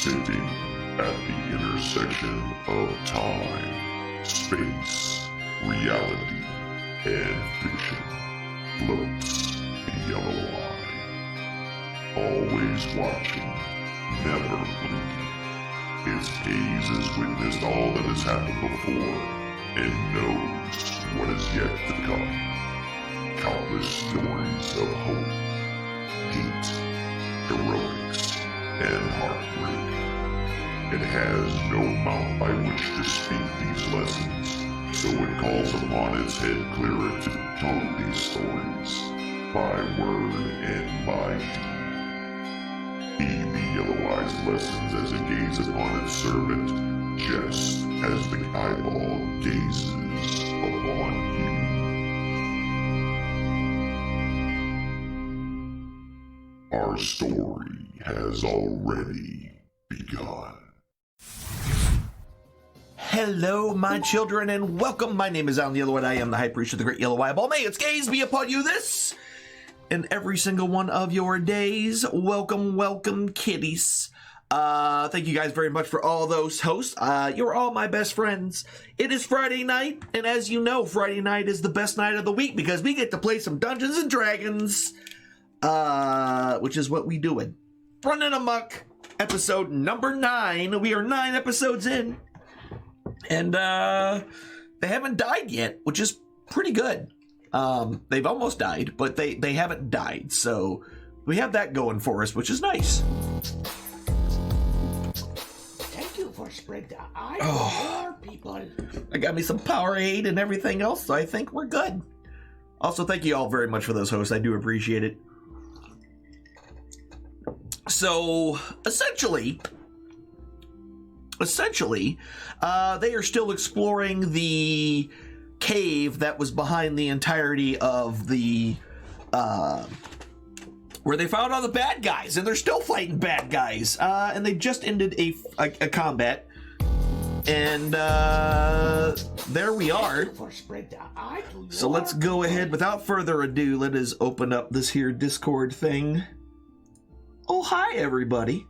Sitting at the intersection of time, space, reality, and fiction floats the yellow eye. Always watching, never blinking. His gaze has witnessed all that has happened before and knows what is yet to come. Countless stories of hope, hate, heroics, and heartbreak. It has no mouth by which to speak these lessons, so it calls upon its head clearer to tell these stories, by word and by deed. Heed the yellow eye's lessons as it gazes upon its servant, just as the eyeball gazes upon you. Our story has already begun. Hello, my children, and welcome. My name is Alan the Yellow-Eyed. I am the High Priest of the Great Yellow Eyeball. May its gaze be upon you this and every single one of your days. Welcome, welcome, kiddies. Thank you guys very much for all those hosts. You're all my best friends. It is Friday night, and as you know, Friday night is the best night of the week because we get to play some Dungeons and Dragons, which is what we doing. Running Amok, episode number 9. We are 9 episodes in. And they haven't died yet, which is pretty good. They've almost died, but they haven't died. So we have that going for us, which is nice. Thank you for spread the eye for more people. I got me some Powerade and everything else, so I think we're good. Also, thank you all very much for those hosts. I do appreciate it. So, essentially, they are still exploring the cave that was behind the entirety of the, where they found all the bad guys, and they're still fighting bad guys. And they just ended a combat, and there we are. So let's go ahead, without further ado, let us open up this here Discord thing. Oh, hi, everybody.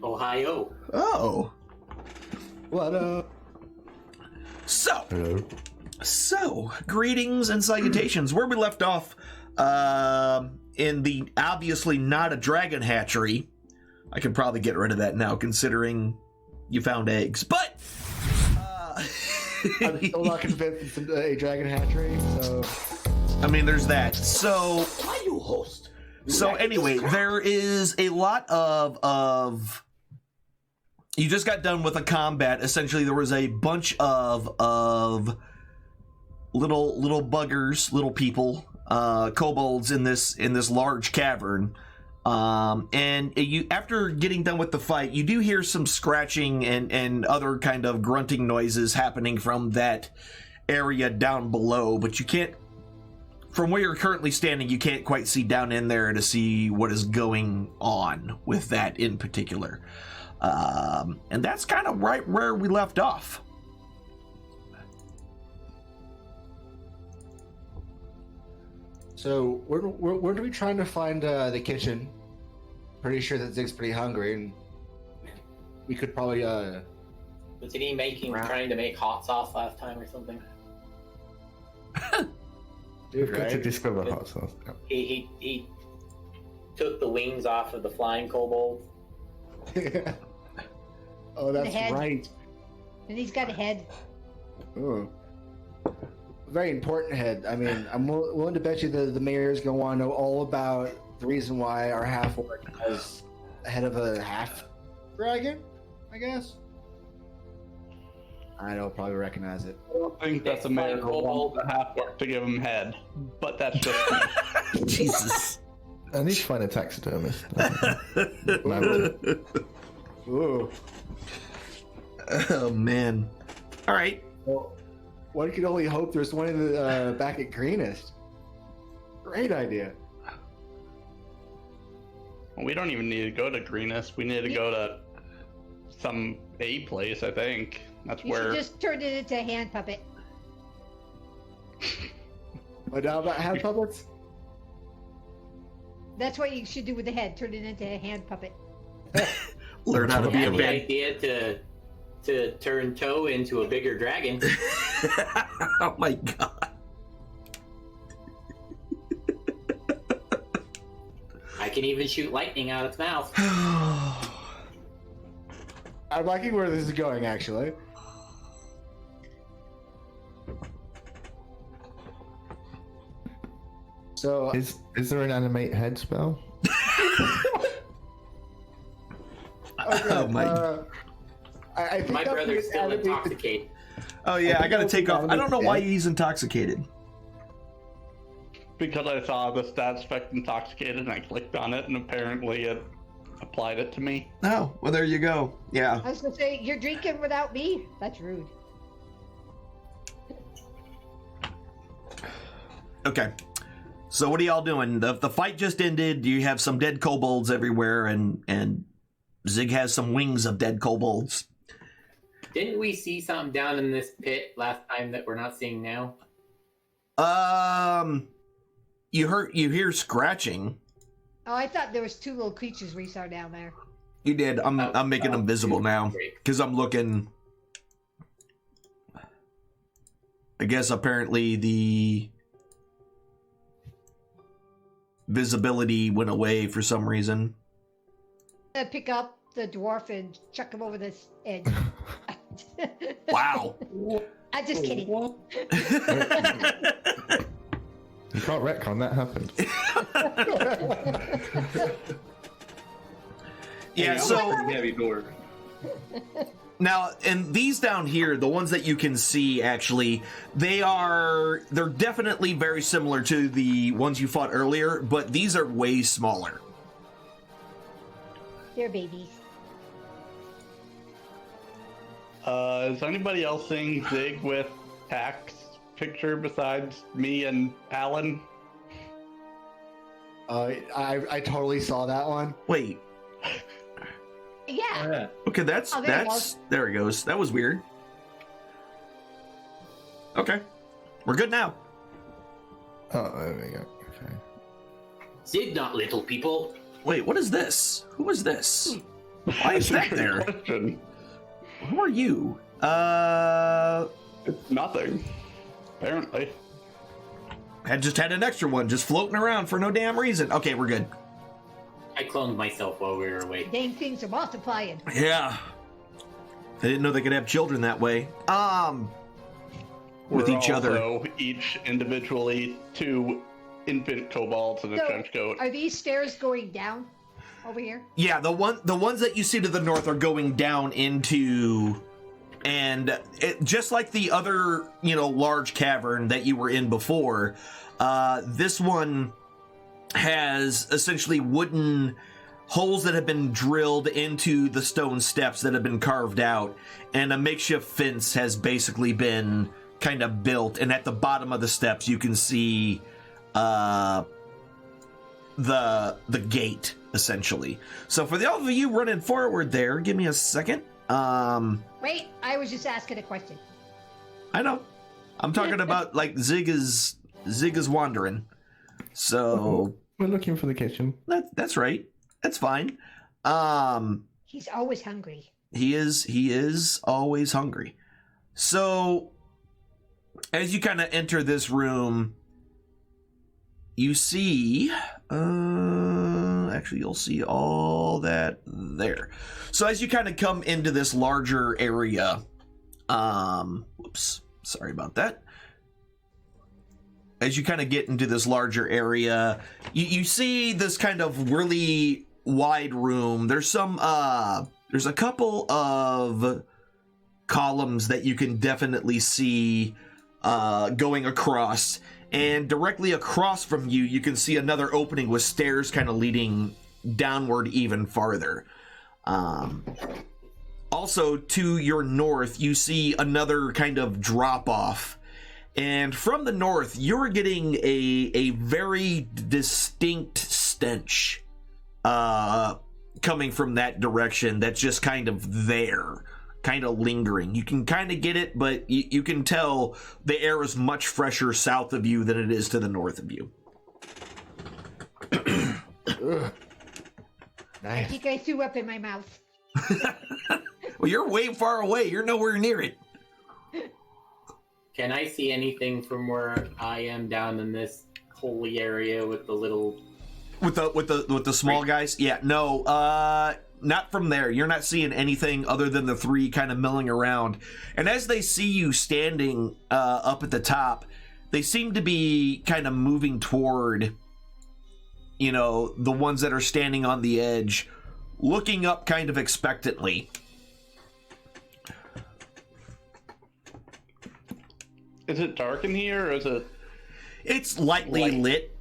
Ohio. Oh. What up? So. Hello. So, greetings and salutations. Where we left off, in the obviously not a dragon hatchery. I can probably get rid of that now, considering you found eggs. But, I'm still not convinced it's a dragon hatchery, so... I mean, there's that. So... Why you host? So anyway, there is a lot of you just got done with a combat. Essentially, there was a bunch of little buggers, little people, kobolds in this large cavern. And you, after getting done with the fight, you do hear some scratching and other kind of grunting noises happening from that area down below, but you can't. From where you're currently standing, you can't quite see down in there to see what is going on with that in particular. And that's kind of right where we left off. So, we're we trying to find the kitchen. Pretty sure that Zig's pretty hungry, and we could probably, Wasn't he trying to make hot sauce last time or something? Dude, Got to right? discover hot sauce. Yep. He took the wings off of the flying kobold. Oh, that's head. right. And he's got a head. Oh. Very important head. I mean, I'm willing to bet you the mayor is going to want to know all about the reason why our half-orc has a head of a half-dragon, I guess? I don't probably recognize it. I don't think that's a mayor who wants the half-orc to give him head, but that's just me. Jesus. I need to find a taxidermist. Ooh. Oh, man. All right. Well, one can only hope there's one in the back at Greenest. Great idea. We don't even need to go to Greenest. We need to go to some A place, I think. That's You where. should just turn it into a hand puppet. But now about hand puppets? That's what you should do with the head. Turn it into a hand puppet. Learn how to be a the bed. idea to turn Toe into a bigger dragon. Oh my god. I can even shoot lightning out its mouth. I'm liking where this is going, actually. So Is there an animate head spell? okay, Oh my. I think My that's brother's still animate- intoxicated. Oh yeah, I gotta take off. I don't know why Yeah. he's intoxicated. Because I saw the stat spec intoxicated and I clicked on it and apparently it applied it to me. Oh, well there you go. Yeah. I was gonna say, you're drinking without me? That's rude. Okay. So what are y'all doing? The fight just ended. You have some dead kobolds everywhere, and Zig has some wings of dead kobolds. Didn't we see something down in this pit last time that we're not seeing now? You hear scratching. Oh, I thought there was 2 little creatures we saw down there. You did. I'm making them visible now because I'm looking. I guess apparently the visibility went away for some reason. I'm gonna pick up the dwarf and chuck him over this edge. Wow. I'm just kidding. You can't retcon that happened. Yeah, so Heavy door. now, and these down here, the ones that you can see, actually, they're definitely very similar to the ones you fought earlier, but these are way smaller. They're babies. Is anybody else seeing Zig with Tack's picture besides me and Alan? I totally saw that one. Wait. Yeah. Okay, that's Oh, there it there it goes. That was weird. Okay, we're good now. Oh, there we go. Okay. Zig, not little people. Wait, what is this? Who is this? Why is that there? Question. Who are you? It's nothing. Apparently. I just had an extra one just floating around for no damn reason. Okay, we're good. I cloned myself while we were away. Dang things are multiplying. Yeah. I didn't know they could have children that way. With We're each other. also each individually 2 infant kobolds in a So, trench coat. are these stairs going down over here? Yeah, the ones that you see to the north are going down into, and just like the other, large cavern that you were in before, this one has essentially wooden holes that have been drilled into the stone steps that have been carved out, and a makeshift fence has basically been kind of built, and at the bottom of the steps you can see the gate, essentially. So for all of you running forward there, give me a second. Wait, I was just asking a question. I know. I'm talking about like Zig is wandering. So We're looking for the kitchen. that's right. That's fine. He's always hungry. He is always hungry. So as you kind of enter this room, you see actually you'll see all that there. So as you kind of come into this larger area, whoops, sorry about that. As you kind of get into this larger area, you see this kind of really wide room. There's a couple of columns that you can definitely see going across, and directly across from you, you can see another opening with stairs kind of leading downward even farther. Also, to your north, you see another kind of drop off. And from the north, you're getting a very distinct stench coming from that direction that's just kind of there, kind of lingering. You can kind of get it, but you can tell the air is much fresher south of you than it is to the north of you. I Nice. think I threw up in my mouth. Well, you're way far away. You're nowhere near it. Can I see anything from where I am down in this holy area with the little? With the small guys? Yeah, no, not from there. You're not seeing anything other than the three kind of milling around. And as they see you standing up at the top, they seem to be kind of moving toward, you know, the ones that are standing on the edge, looking up kind of expectantly. Is it dark in here, or is it? It's lightly lit.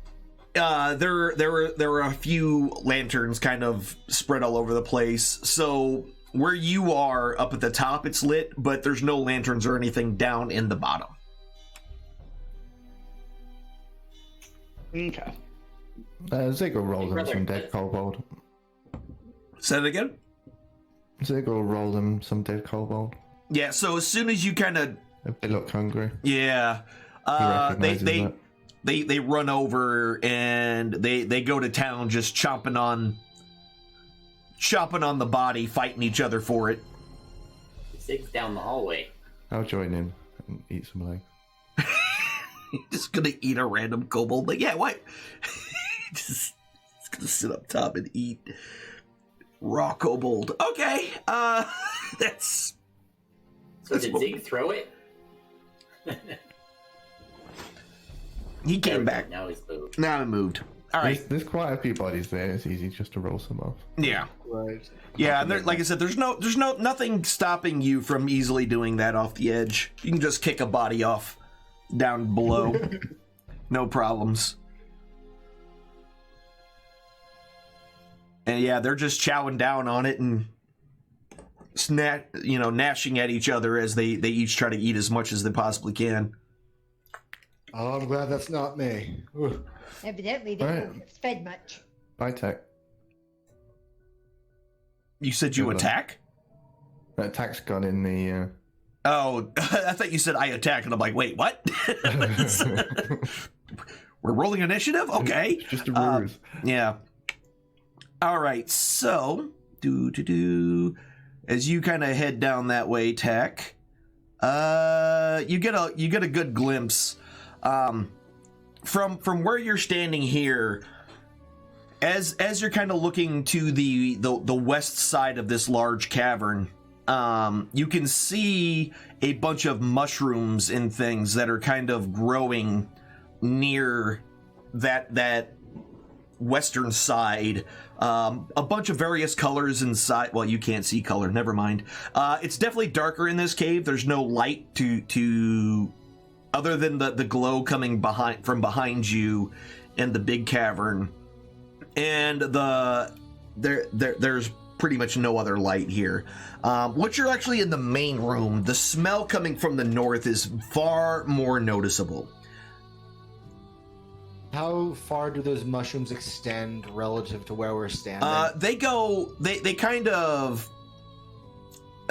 There are a few lanterns kind of spread all over the place. So where you are up at the top, it's lit, but there's no lanterns or anything down in the bottom. Okay. Zig will roll them some dead kobold. Say it again? Zig will roll them some dead kobold. Yeah, so as soon as you kind of... If they look hungry. Yeah. They run over and they go to town just chomping on the body, fighting each other for it. Zig's down the hallway. I'll join him and eat some leg. Just gonna eat a random kobold. Like, yeah, why? Just gonna sit up top and eat raw kobold. Okay, that's. So did Zig throw it? He came back. Now he's moved. Now he moved. All right. There's quite a few bodies there. It's easy just to roll some off. Yeah. Right. Yeah, and there, like I said, there's nothing stopping you from easily doing that off the edge. You can just kick a body off down below. No problems. And yeah, they're just chowing down on it and gnashing at each other as they each try to eat as much as they possibly can. Oh, I'm glad that's not me. Ugh. Evidently, they don't get fed much. Bye, Tech. You said you attack? That Tech's gone in the... Oh, I thought you said I attack, and I'm like, wait, what? We're rolling initiative? Okay. Just a ruse. Yeah. All right, so as you kind of head down that way, Tech, you get a good glimpse from where you're standing here. As you're kind of looking to the west side of this large cavern, you can see a bunch of mushrooms and things that are kind of growing near that western side. A bunch of various colors inside. Well, you can't see color. Never mind. It's definitely darker in this cave. There's no light to other than the glow coming from behind you in the big cavern, and there's pretty much no other light here. Once you're actually in the main room, the smell coming from the north is far more noticeable. How far do those mushrooms extend relative to where we're standing? They kind of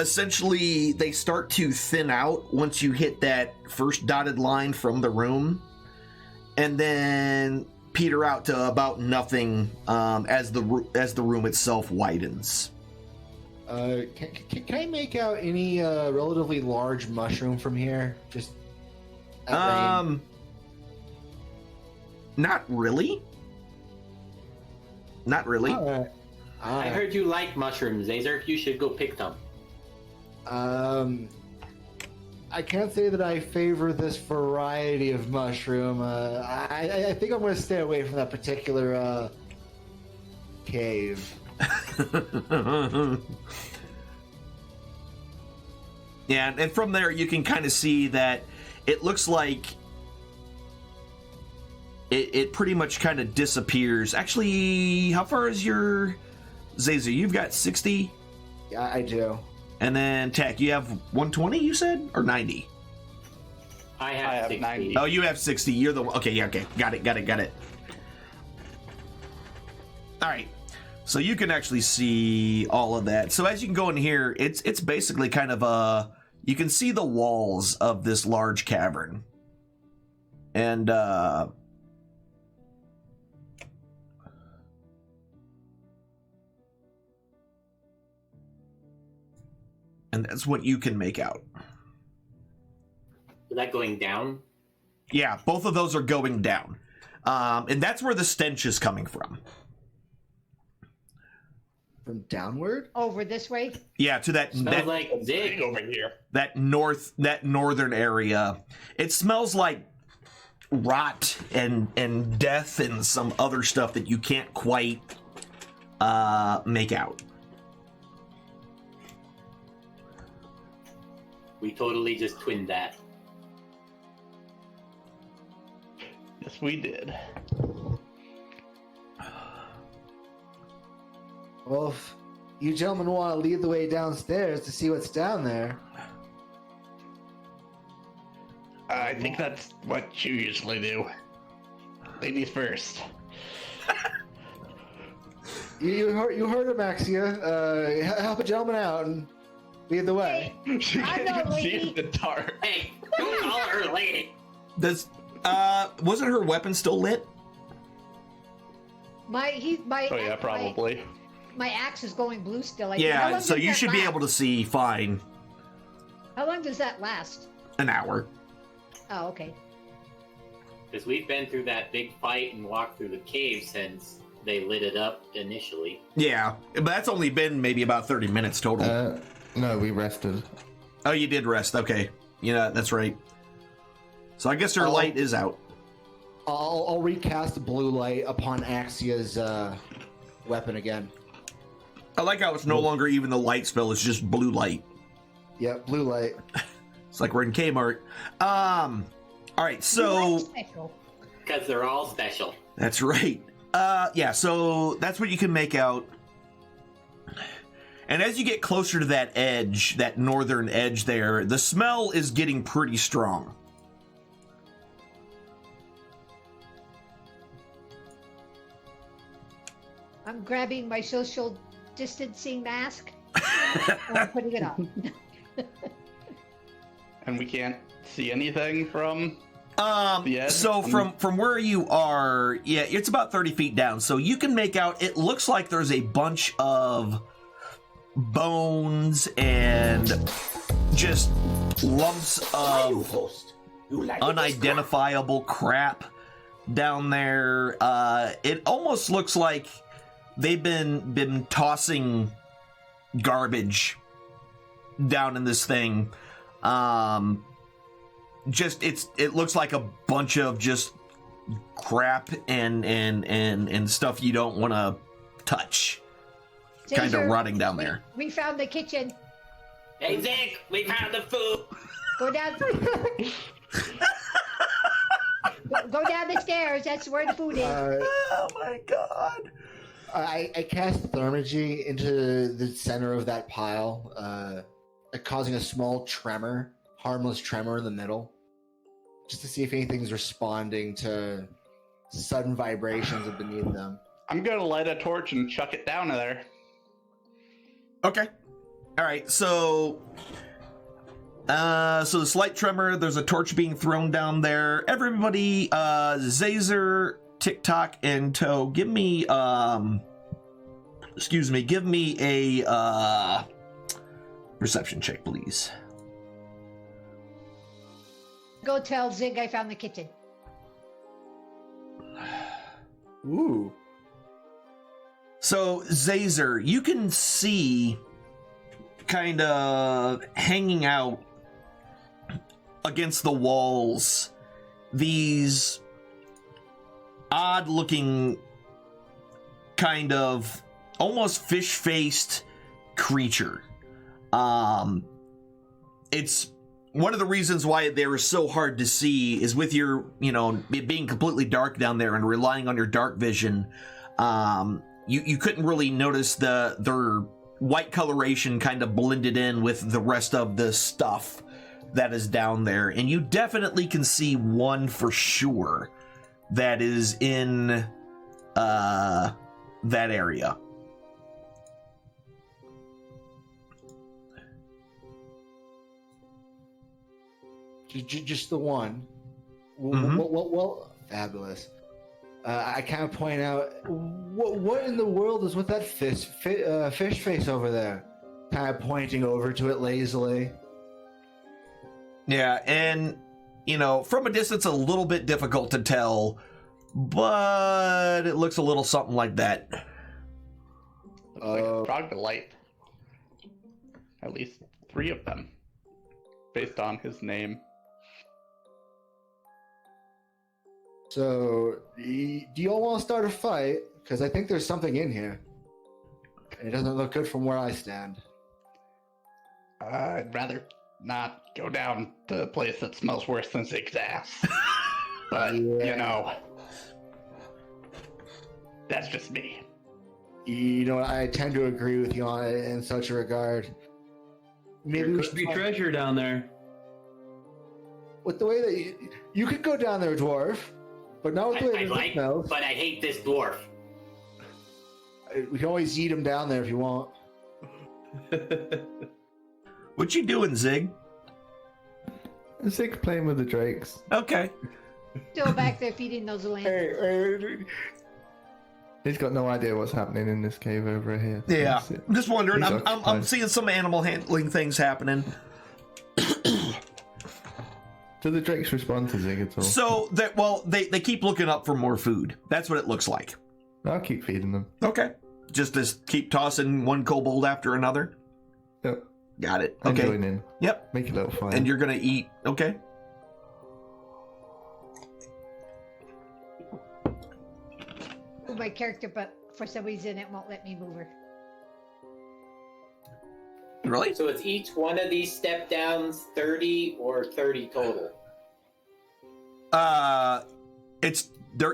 essentially they start to thin out once you hit that first dotted line from the room, and then peter out to about nothing as the room itself widens. Can I make out any relatively large mushroom from here? Just at range? Not really. Not really. All right. I heard you like mushrooms, Azar. You should go pick them. I can't say that I favor this variety of mushroom. I think I'm going to stay away from that particular cave. Yeah, and from there you can kind of see that it looks like it pretty much kind of disappears. Actually, how far is your Zazu? You've got 60? Yeah, I do. And then Tech, you have 120, you said? Or 90? I have 60. 90. Oh, you have 60. You're the one. Okay, yeah, okay. Got it. All right. So you can actually see all of that. So as you can go in here, it's basically kind of you can see the walls of this large cavern. And And that's what you can make out. Is that going down? Yeah, both of those are going down. And that's where the stench is coming from. From downward? Over this way. Yeah, to that Smells like Zig. over here. that northern area. It smells like rot and death and some other stuff that you can't quite make out. We totally just twinned that. Yes, we did. Well, if you gentlemen want to lead the way downstairs to see what's down there. I think that's what you usually do. Ladies first. You heard her, Maxia. Help a gentleman out and lead the way. She I'm not can't see lady. in the dark. Hey, don't call her lady. Wasn't her weapon still lit? My Oh yeah, probably. My axe is going blue still. How Yeah, long so does you that should be last? able to see fine. How long does that last? An hour. Oh, okay. Because we've been through that big fight and walked through the cave since they lit it up initially. Yeah, but that's only been maybe about 30 minutes total. No, we rested. Oh, you did rest. Okay. Yeah, that's right. So I guess her light is out. I'll recast blue light upon Axia's weapon again. I like how it's no longer even the light spell, it's just blue light. Yep, blue light. It's like we're in Kmart. All right, so Special. Because they're all special. that's right. Yeah, so that's what you can make out. And as you get closer to that edge, that northern edge there, the smell is getting pretty strong. I'm grabbing my social distancing mask. And I'm putting it on. And we can't see anything from the edge? So from where you are, yeah, it's about 30 feet down. So you can make out, it looks like there's a bunch of bones and just lumps of Host, you like unidentifiable crap down there. It almost looks like they've been tossing garbage down in this thing. It looks like a bunch of just crap and stuff you don't want to touch, kind of Jazer, rotting down there. We found the kitchen. Hey, Zig, we found the food. Go down. Go down the stairs. That's where the food is. Oh my god! I cast Thermagy into the center of that pile, causing a small tremor, harmless tremor in the middle, just to see if anything's responding to sudden vibrations beneath them. I'm gonna light a torch and chuck it down there. Okay. All right. So the slight tremor. There's a torch being thrown down there. Everybody, Zazer, TikTok, and Toe, give me a perception check, please. Go tell Zig I found the kitchen. Ooh. So, Zazer, you can see kind of hanging out against the walls these odd-looking kind of almost fish-faced creature. It's one of the reasons why they were so hard to see is with your, it being completely dark down there and relying on your dark vision. You couldn't really notice their white coloration kind of blended in with the rest of the stuff that is down there. And you definitely can see one for sure that is in that area. Just the one. Mhm. Well, fabulous. I kind of point out, what in the world is with that fish face over there? kind of pointing over to it lazily. Yeah, and, you know, from a distance, a little bit difficult to tell, but it looks a little something like that. Looks like a troglodyte. At least 3 of them, based on his name. So, do you all want to start a fight? Because I think there's something in here. And it doesn't look good from where I stand. I'd rather not go down to a place that smells worse than Zig's ass. But, you know, that's just me. You know, I tend to agree with you on it in such a regard. Maybe There we could should be treasure down there. with the way that you could go down there, dwarf, but not with the way I'd that like, smells. but I hate this dwarf. We can always eat him down there if you want. What you doing, Zig? Zig playing with the drakes. Okay. Still back there feeding those lambs. He's got no idea what's happening in this cave over here. Yeah, That's it. I'm just wondering. He's I'm occupied. seeing some animal handling things happening. Do the drakes respond to Zig at all? So that they keep looking up for more food. That's what it looks like. I'll keep feeding them. Okay, just keep tossing one kobold after another. Yep. Got it. And Okay. join in. Yep. Make a little fire. And you're gonna eat. Okay. Move my character, but for some reason it won't let me move her. Really? So it's each one of these step downs 30 or 30 total?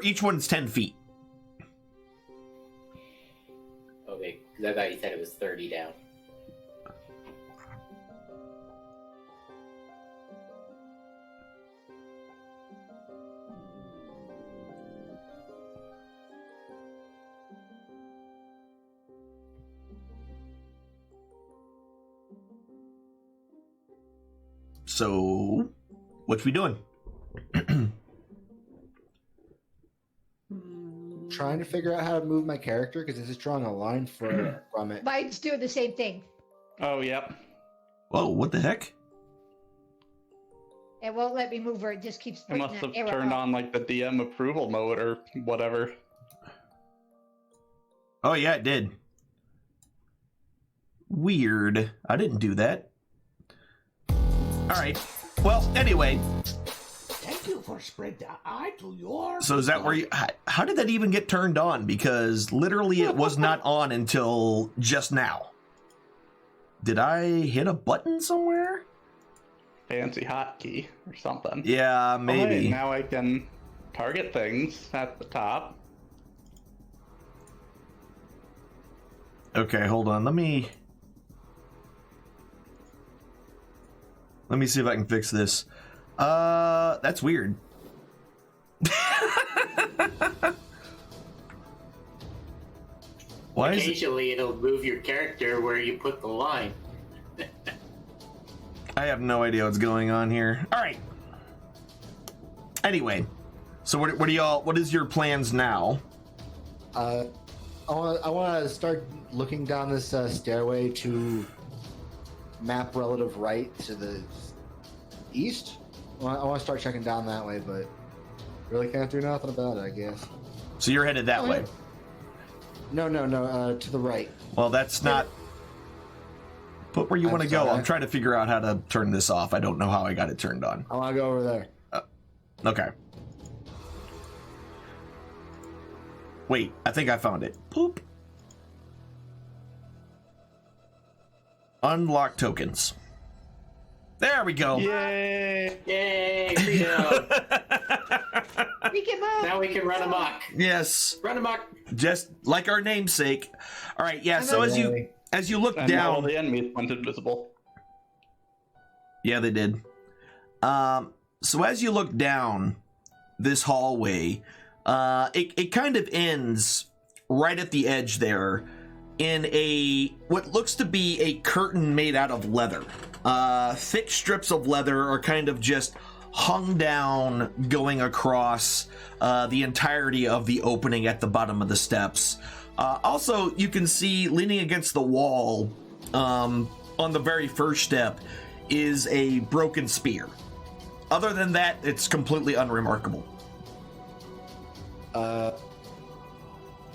Each one's 10 feet. Okay, because I thought you said it was 30 down. So, what we doing? Trying to figure out how to move my character because this is drawing a line from it. Mine's doing the same thing. Oh, yep. Whoa! What the heck? It won't let me move her. It just keeps I putting must that have arrow turned up. on like the DM approval mode or whatever. Oh yeah, it did. Weird. I didn't do that. All right. Well, anyway. Thank you for spread the eye to your. So is that where you? How did that even get turned on? Because literally, it was not on until just now. Did I hit a button somewhere? Fancy hotkey or something. Yeah, maybe. Alright, now I can target things at the top. Okay, hold on. Let me see if I can fix this. That's weird. Why is it? Occasionally it'll move your character where you put the line. I have no idea what's going on here. All right. Anyway, so what is your plans now? I want to start looking down this stairway to map relative right to the east. I want to start checking down that way, but really can't do nothing about it, I guess. So you're headed that way. No, to the right. Well, that's not. Put where you I'm want to go. sorry. I'm trying to figure out how to turn this off. I don't know how I got it turned on. I want to go over there. Okay. Wait, I think I found it. Poop. Unlock tokens. There we go. Yay! Yay, freedom! We can move. Now we can run amok. Yes, Run amok. just like our namesake. All right, yeah. So as you look And now all down, the enemies went invisible. yeah, they did. So as you look down this hallway, it kind of ends right at the edge there in what looks to be a curtain made out of leather. Thick strips of leather are kind of just hung down, going across the entirety of the opening at the bottom of the steps. Also, you can see leaning against the wall on the very first step is a broken spear. Other than that, it's completely unremarkable.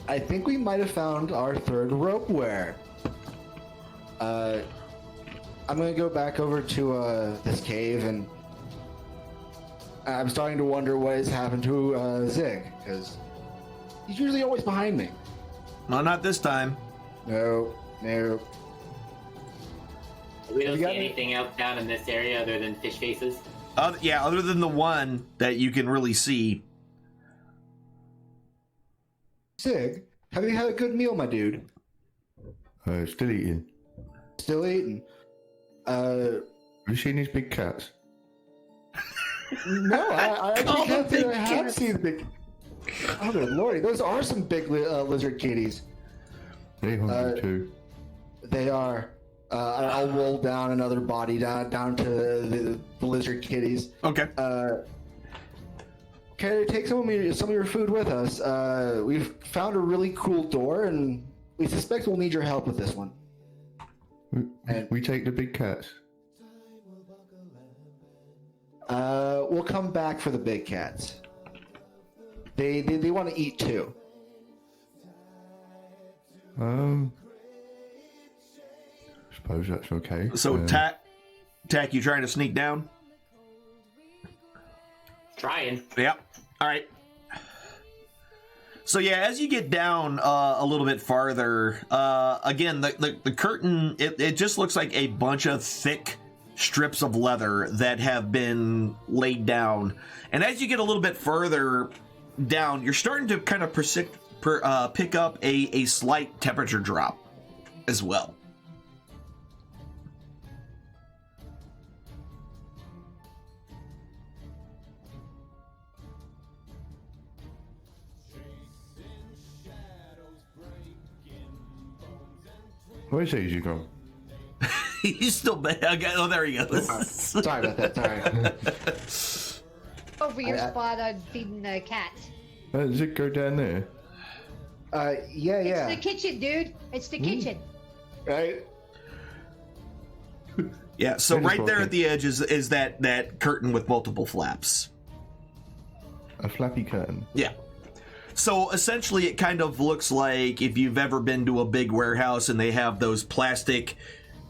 I think we might have found our third ropeware. I'm gonna go back over to this cave, and I'm starting to wonder what has happened to Zig, because he's usually always behind me. No, not this time. No. We don't You see got me? anything else down in this area other than fish faces. Other than the one that you can really see. Zig, have you had a good meal, my dude? Still eating. Still eating? Have you seen these big cats? No, I actually Call can't them say I big have cats. seen the big... Oh, good lordy, those are some big lizard kitties. They're hungry too. They are. I'll roll down another body down to the lizard kitties. Okay. Okay, take some of your food with us. We've found a really cool door, and we suspect we'll need your help with this one. We take the big cats. We'll come back for the big cats. They want to eat too. Suppose that's okay. So, Tack, you trying to sneak down? Trying. Yep. All right. So yeah, as you get down a little bit farther, again, the curtain, it just looks like a bunch of thick strips of leather that have been laid down. And as you get a little bit further down, you're starting to kind of pick up a slight temperature drop as well. Where's Easy gone? He's still back. Oh, there he goes. Sorry about that. Sorry. Over your spot on feeding the cats. Does it go down there? Yeah. It's the kitchen, dude. It's the kitchen. Right. Yeah. So It is right there broken. at the edge is that curtain with multiple flaps. A flappy curtain. Yeah. So essentially, it kind of looks like if you've ever been to a big warehouse and they have those plastic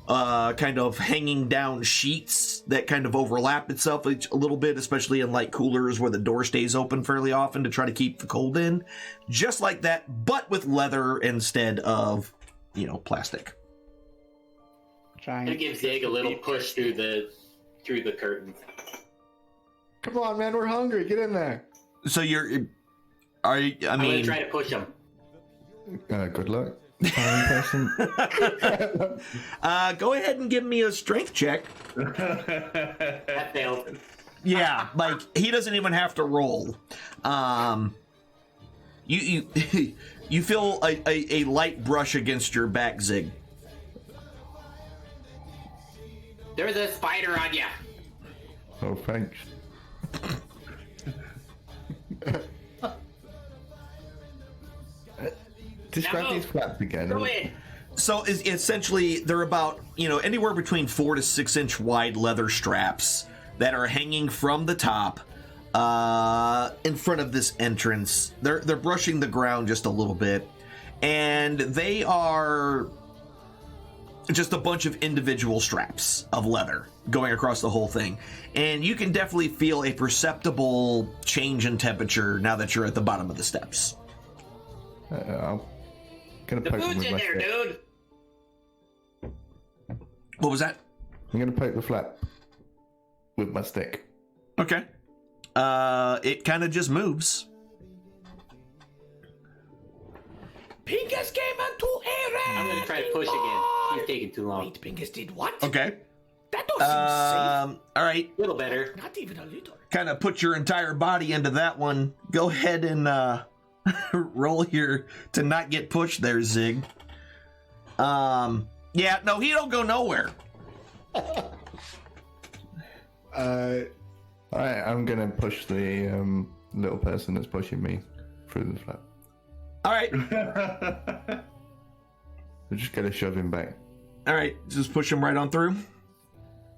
kind of hanging down sheets that kind of overlap itself a little bit, especially in like coolers where the door stays open fairly often to try to keep the cold in. Just like that, but with leather instead of, plastic. I'm gonna give Zig a little push through the curtains. Come on, man. We're hungry. Get in there. So I'm gonna try to push him. Good luck. Tiny person. Go ahead and give me a strength check. That failed. Yeah, like he doesn't even have to roll. You you feel a light brush against your back, Zig. There's a spider on ya. Oh, thanks. Describe Now these move. flaps again. Go in. So essentially, they're about anywhere between 4 to 6 inch wide leather straps that are hanging from the top in front of this entrance. They're brushing the ground just a little bit, and they are just a bunch of individual straps of leather going across the whole thing. And you can definitely feel a perceptible change in temperature now that you're at the bottom of the steps. I'm gonna The poke them food's with in my there, stick. dude. What was that? I'm gonna poke the flap with my stick. Okay. It kind of just moves. Pingus came into error. I'm gonna try to push again. He's taking too long. Wait, Pingus did what? Okay. That don't seem All right. A little better. safe. Not even a little. Kind of put your entire body into that one. Go ahead and roll here to not get pushed there, Zig. Yeah, no, he don't go nowhere. Alright, I'm gonna push the little person that's pushing me through the flap. All right. I'm just gonna shove him back. All right, just push him right on through.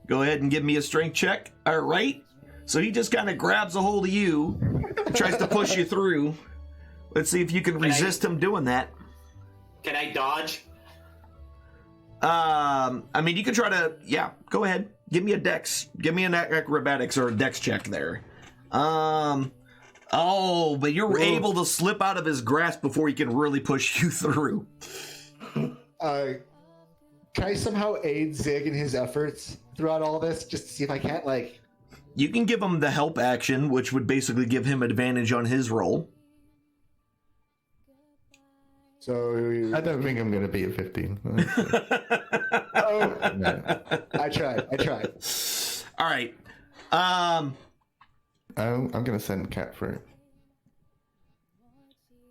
Go ahead and give me a strength check. All right. So he just kind of grabs a hold of you, tries to push you through. Let's see if you can resist him doing that. Can I dodge? I mean, you can try to, yeah, go ahead. Give me a dex. Give me an acrobatics or a dex check there. Oh, but you're able to slip out of his grasp before he can really push you through. Can I somehow aid Zig in his efforts throughout all this, just to see if I can't, like... You can give him the help action, which would basically give him advantage on his roll. So... I don't think I'm going to beat a 15. Oh, No. I tried. All right. I'm going to send Cat through.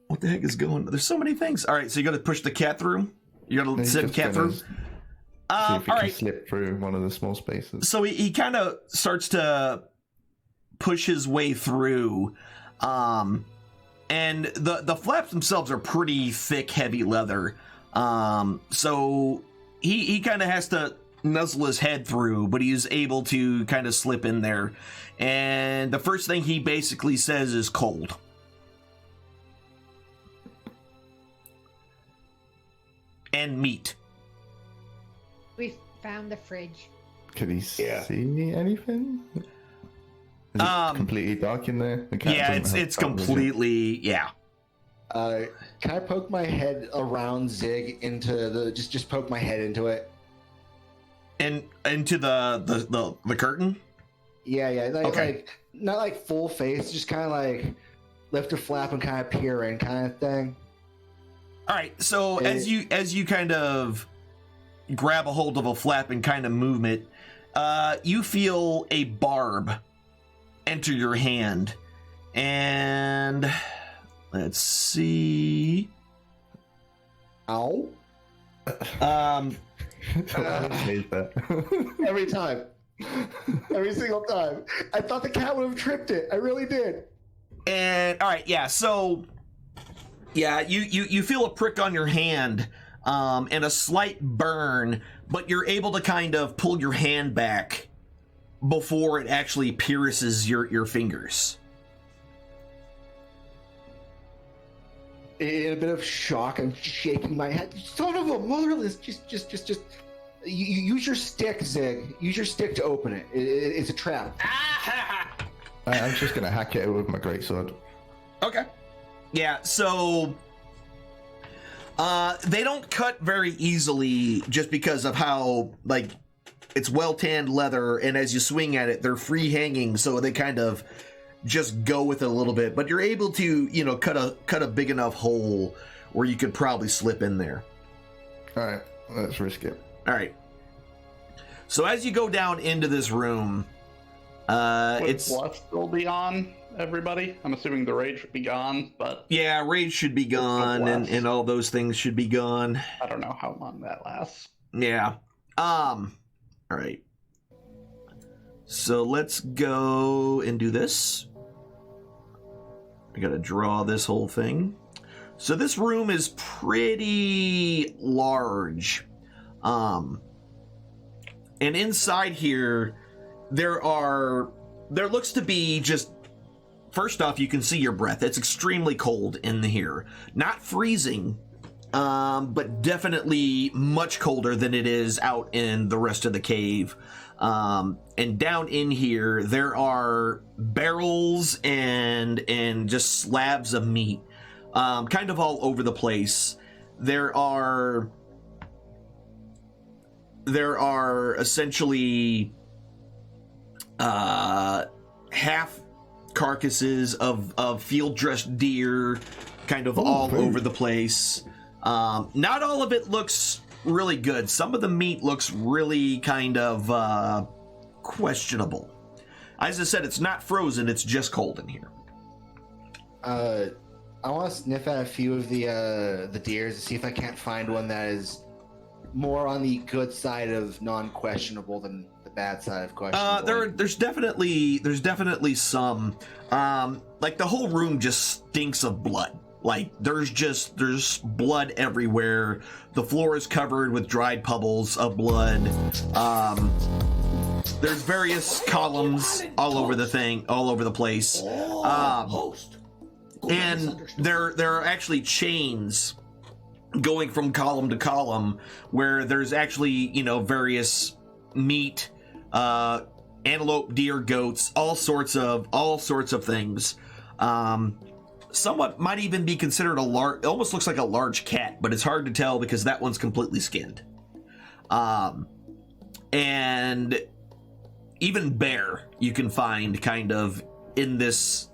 What the heck is going on? There's so many things. All right, so you got to push the cat through? You got to He's send just cat gonna through? See All if he can right. slip through one of the small spaces. So he kind of starts to push his way through. And the flaps themselves are pretty thick, heavy leather. So he kind of has to nuzzle his head through, but he's able to kind of slip in there. And the first thing he basically says is cold. And meat. We found the fridge. Can he see anything? Is it completely dark in there? The cat Yeah, doesn't have it's dark vision. completely, yeah. Can I poke my head around Zig into the... Just poke my head into it? And into the curtain? Yeah. Like, Okay. like, not like full face, just kind of like lift a flap and kind of peer in kind of thing. All right, so as you kind of grab a hold of a flap and kind of move it, you feel a barb enter your hand, and let's see. Ow. Don't hate that. Every time. Every single time. I thought the cat would have tripped it. I really did. And all right, yeah. So yeah, you feel a prick on your hand, and a slight burn, but you're able to kind of pull your hand back before it actually pierces your fingers. In a bit of shock, I'm shaking my head. Son of a motherless! Just. You use your stick, Zig. Use your stick to open it. It's a trap. I'm just gonna hack it with my greatsword. Okay. Yeah, so they don't cut very easily just because of how, like, it's well-tanned leather, and as you swing at it, they're free-hanging, so they kind of just go with it a little bit. But you're able to, you know, cut a big enough hole where you could probably slip in there. All right, let's risk it. All right. So as you go down into this room, Would it's... Bluff still be on, everybody? I'm assuming the rage would be gone, but Yeah, rage should be gone, and all those things should be gone. I don't know how long that lasts. Yeah. All right. So let's go and do this. I gotta draw this whole thing. So this room is pretty large. And inside here, there looks to be just, first off, you can see your breath. It's extremely cold in here. Not freezing, but definitely much colder than it is out in the rest of the cave. And down in here, there are barrels and just slabs of meat, kind of all over the place. There are essentially half carcasses of field-dressed deer, kind of all over the place. Not all of it looks really good. Some of the meat looks really kind of questionable. As I said, it's not frozen, it's just cold in here. I want to sniff at a few of the deers to see if I can't find one that is more on the good side of non-questionable than the bad side of questionable. There's definitely some. Like the whole room just stinks of blood. Like there's blood everywhere. The floor is covered with dried puddles of blood. There's various columns all over the thing, all over the place. Host. And there are actually chains going from column to column where there's actually, various meat, antelope, deer, goats, all sorts of things. Somewhat might even be considered it almost looks like a large cat, but it's hard to tell because that one's completely skinned. And even bear you can find kind of in this.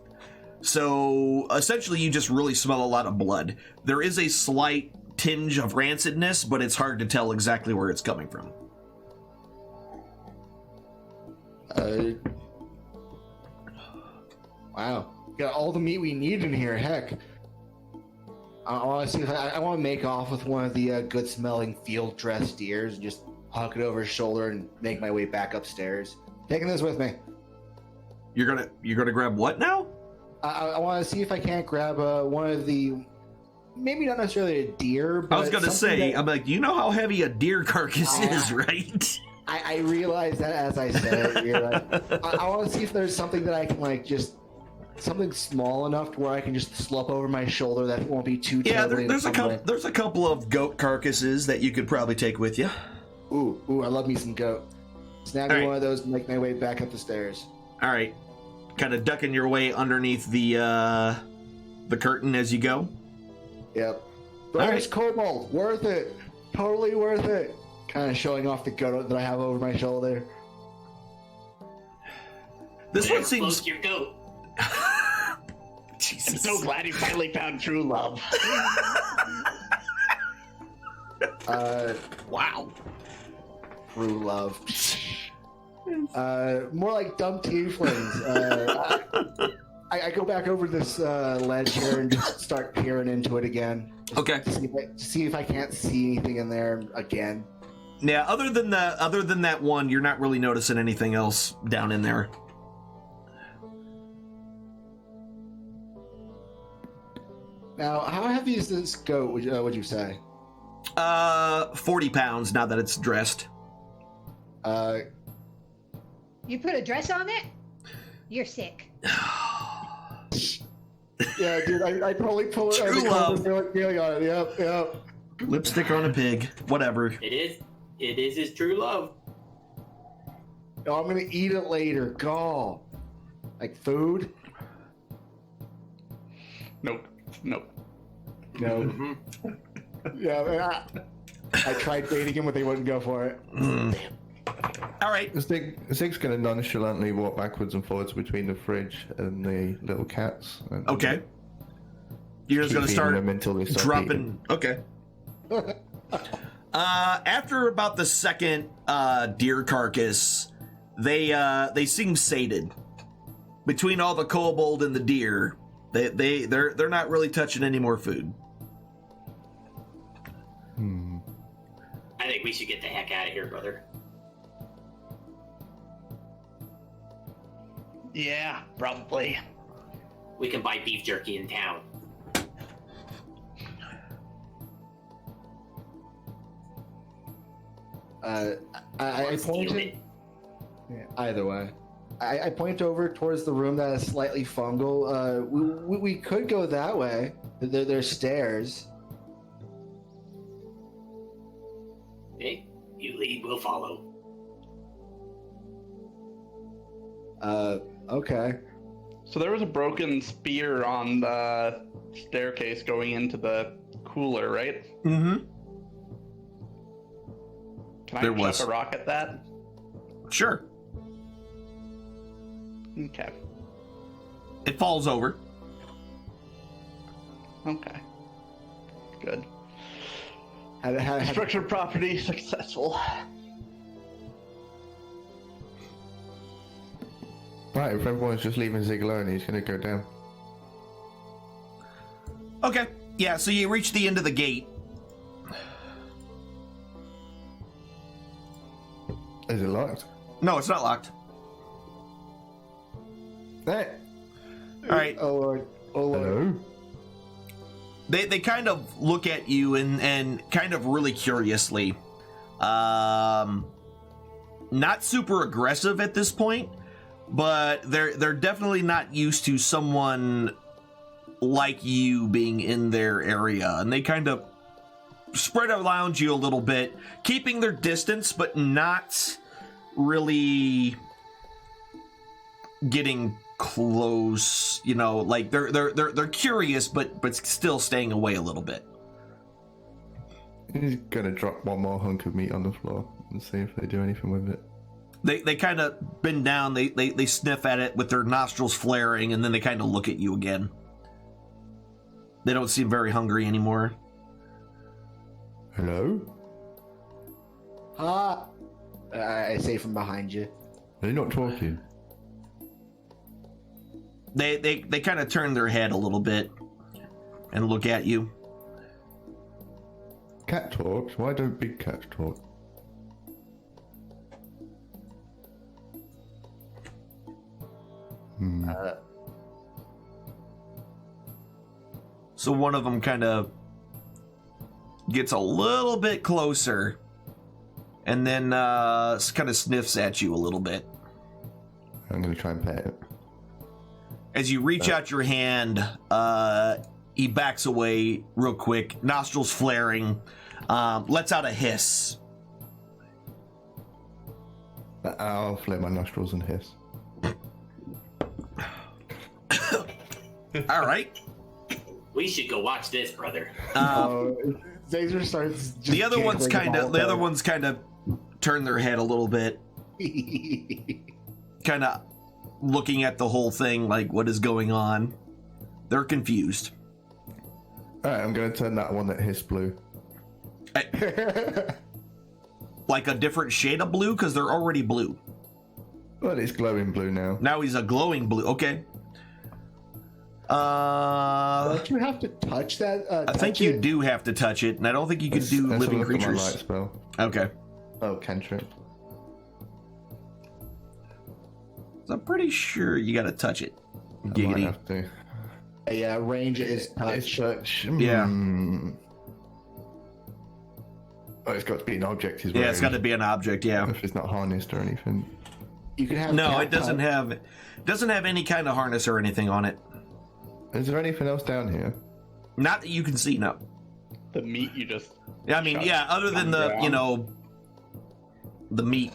So essentially you just really smell a lot of blood. There is a slight tinge of rancidness, but it's hard to tell exactly where it's coming from. Wow. Got all the meat we need in here. Heck. I want to see if I want to make off with one of the good-smelling field-dressed deers and just hawk it over his shoulder and make my way back upstairs. Taking this with me. You're gonna grab what now? I want to see if I can't grab one of the, maybe not necessarily a deer, but I was gonna say, I'm like, you know how heavy a deer carcass is, right? I realized that as I said it. You're like, I want to see if there's something that I can something small enough to where I can just slop over my shoulder that won't be too terribly there's a couple of goat carcasses that you could probably take with you. Ooh, I love me some goat. Snag me one of those and make my way back up the stairs. All right, kind of ducking your way underneath the curtain as you go. Yep. Brightest Cobalt, worth it. Totally worth it. Kind of showing off the goat that I have over my shoulder. This one seems. Your goat. I'm so glad you finally found true love. Wow. True love. More like dumb tieflings. I go back over this ledge here and just start peering into it again. Okay. To see if I can't see anything in there again. Yeah. Other than that one, you're not really noticing anything else down in there. Now, how heavy is this goat? Would you say? 40 pounds now that it's dressed. You put a dress on it? You're sick. Yeah, dude, I probably pull it out of the cover feeling on it. Yep. Lipstick on a pig. Whatever. It is his true love. No, I'm gonna eat it later. Go. Like food? Nope. No. Mm-hmm. Yeah, I tried baiting him, but they wouldn't go for it. All right. Zig's going to nonchalantly walk backwards and forwards between the fridge and the little cats. And Okay. You're just going to start them until they start dropping. Okay. After about the second deer carcass, they seem sated. Between all the kobold and the deer, they're not really touching any more food. I think we should get the heck out of here, brother. Yeah, probably. We can buy beef jerky in town. I pointed. Yeah, either way, I point over towards the room that is slightly fungal. We could go that way. There's stairs. Hey, you lead, we'll follow. Okay. So there was a broken spear on the staircase going into the cooler, right? Mm-hmm. Can I There chuck was. a rock at that? Sure. Okay. It falls over. Okay. Good. How, Structured property successful. Right, if everyone's just leaving Zig alone, he's going to go down. Okay. Yeah, so you reach the end of the gate. Is it locked? No, it's not locked. Hey. All right. Oh Lord. Hello? They kind of look at you and kind of really curiously. Not super aggressive at this point, but they're definitely not used to someone like you being in their area, and they kind of spread around you a little bit, keeping their distance, but not really getting close. You know, like they're curious, but still staying away a little bit. He's gonna drop one more hunk of meat on the floor and see if they do anything with it. They kind of bend down, they sniff at it with their nostrils flaring, and then they kind of look at you again. They don't seem very hungry anymore. Hello? I say from behind you. Are you not talking? They kind of turn their head a little bit and look at you. Cat talks? Why don't big cats talk? So one of them kind of gets a little bit closer and then kind of sniffs at you a little bit. I'm gonna try and pet it. As you reach out your hand, he backs away real quick, nostrils flaring, lets out a hiss. I'll flare my nostrils and hiss. All right. We should go watch this, brother. Xavier starts. Just The other ones giggling kind of turn their head a little bit, kind of looking at the whole thing, like what is going on. They're confused. Alright, I'm gonna turn that one that hissed blue. Like a different shade of blue, because they're already blue. Well, it's glowing blue now. Now he's a glowing blue. Okay. Don't you have to touch that? I think you do have to touch it, and I don't think you can do Let's living look at my creatures. light spell. Okay. Oh, cantrip. So I'm pretty sure you got to touch it. I might Giggity. have to. Yeah, range is It's touch. touch. Yeah. Oh, it's got to be an object as well. Yeah, it's got to be an object. Yeah. If it's not harnessed or anything. You can have. No, cat it doesn't touch. have any kind of harness or anything on it. Is there anything else down here? Not that you can see. No. The meat you just. I mean, shot yeah. Other than on the ground. the meat.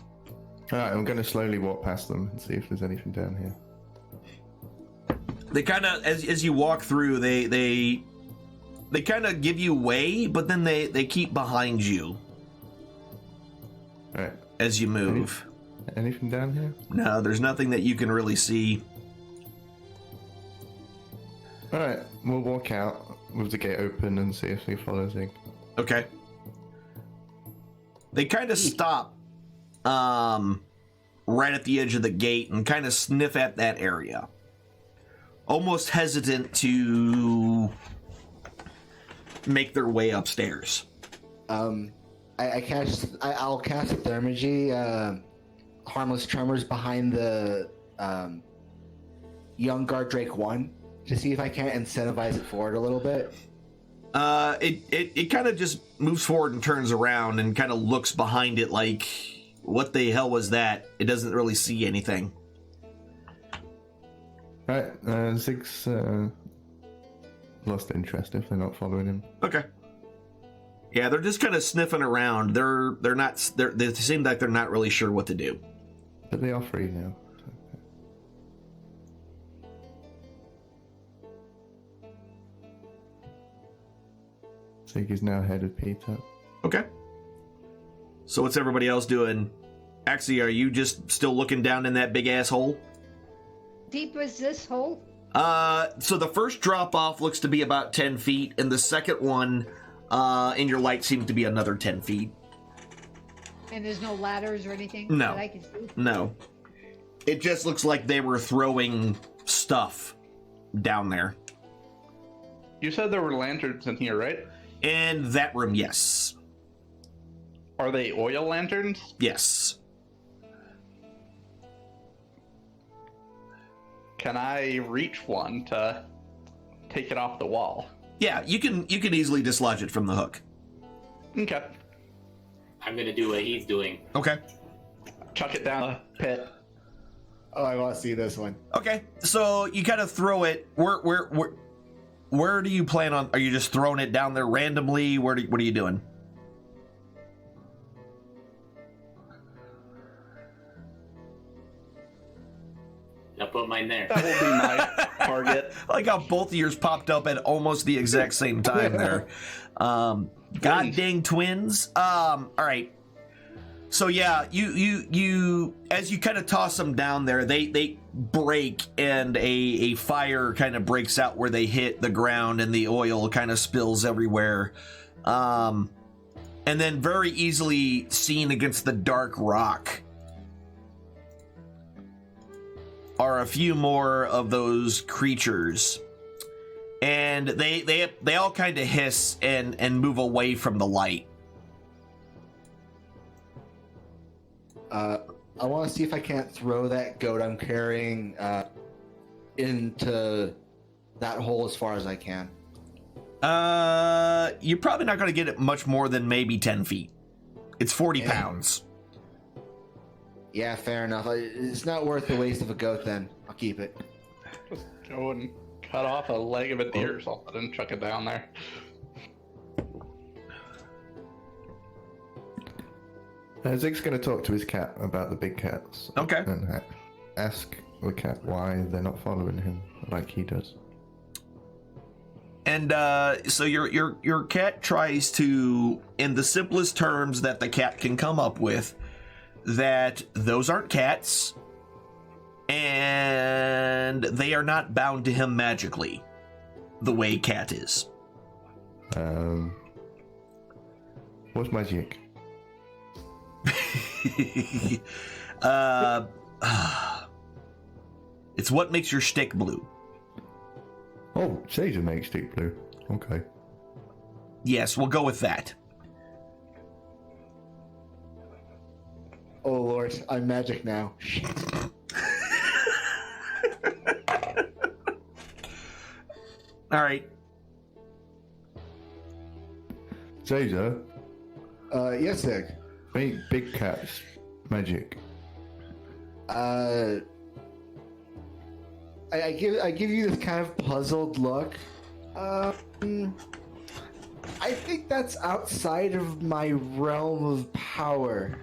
Alright, I'm going to slowly walk past them and see if there's anything down here. They kind of, as you walk through, they kind of give you way, but then they keep behind you Alright, as you move. anything down here? No, there's nothing that you can really see. Alright, we'll walk out with the gate open and see if he follows Zig. Okay. They kind of stop right at the edge of the gate and kind of sniff at that area. Almost hesitant to make their way upstairs. I'll cast Thermagy, Harmless Tremors behind the young guard Drake 1 to see if I can't incentivize it forward a little bit. It kind of just moves forward and turns around and kind of looks behind it like, what the hell was that? It doesn't really see anything. Right, Zig's lost interest if they're not following him. Okay. Yeah, they're just kind of sniffing around. They seem like they're not really sure what to do. But they are free now. Zig is now head of Peter. Okay. So what's everybody else doing? Actually, are you just still looking down in that big ass hole? Deep is this hole? So the first drop off looks to be about 10 feet, and the second one in your light seems to be another 10 feet. And there's no ladders or anything No. that I can see? No. It just looks like they were throwing stuff down there. You said there were lanterns in here, right? In that room, yes. Are they oil lanterns? Yes. Can I reach one to take it off the wall? Yeah, you can easily dislodge it from the hook. Okay. I'm gonna do what he's doing. Okay. Chuck it down a pit. Oh, I want to see this one. Okay. So you kind of throw it. Where do you plan on? Are you just throwing it down there randomly? What are you doing? I'll put mine there. That will be my target. I like how both of yours popped up at almost the exact same time there. God dang twins. All right. So yeah, you as you kind of toss them down there, they break and a fire kind of breaks out where they hit the ground and the oil kind of spills everywhere. And then very easily seen against the dark rock are a few more of those creatures. And they all kind of hiss and move away from the light. I want to see if I can't throw that goat I'm carrying into that hole as far as I can. You're probably not going to get it much more than maybe 10 feet. It's 40 pounds. Yeah, fair enough. It's not worth the waste of a goat then. I'll keep it. Just go and cut off a leg of a deer or something and chuck it down there. Zig's going to talk to his cat about the big cats. Okay. And ask the cat why they're not following him like he does. And so your cat tries to, in the simplest terms that the cat can come up with, that those aren't cats, and they are not bound to him magically, the way cat is. What's magic? It's what makes your stick blue. Oh, Caesar makes stick blue. Okay. Yes, we'll go with that. Oh Lord, I'm magic now. All right. Caesar, Yes, Zig. make big cats magic. I give you this kind of puzzled look. I think that's outside of my realm of power.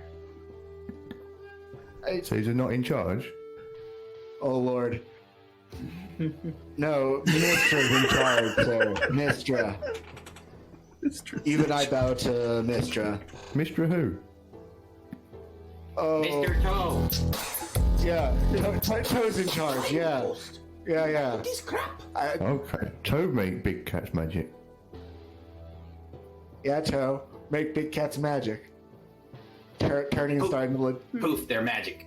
Caesar not in charge? Oh Lord. No, Mistra's in charge, sir. Mistra. Even I bow to Mistra. Mr. Who? Oh, Mr. Toe. yeah. Toe's in charge, yeah. Yeah. This crap. Okay. Toad make big cats magic. Yeah, Toe. Make big cats magic. Turning and starting to look. Poof, they're magic.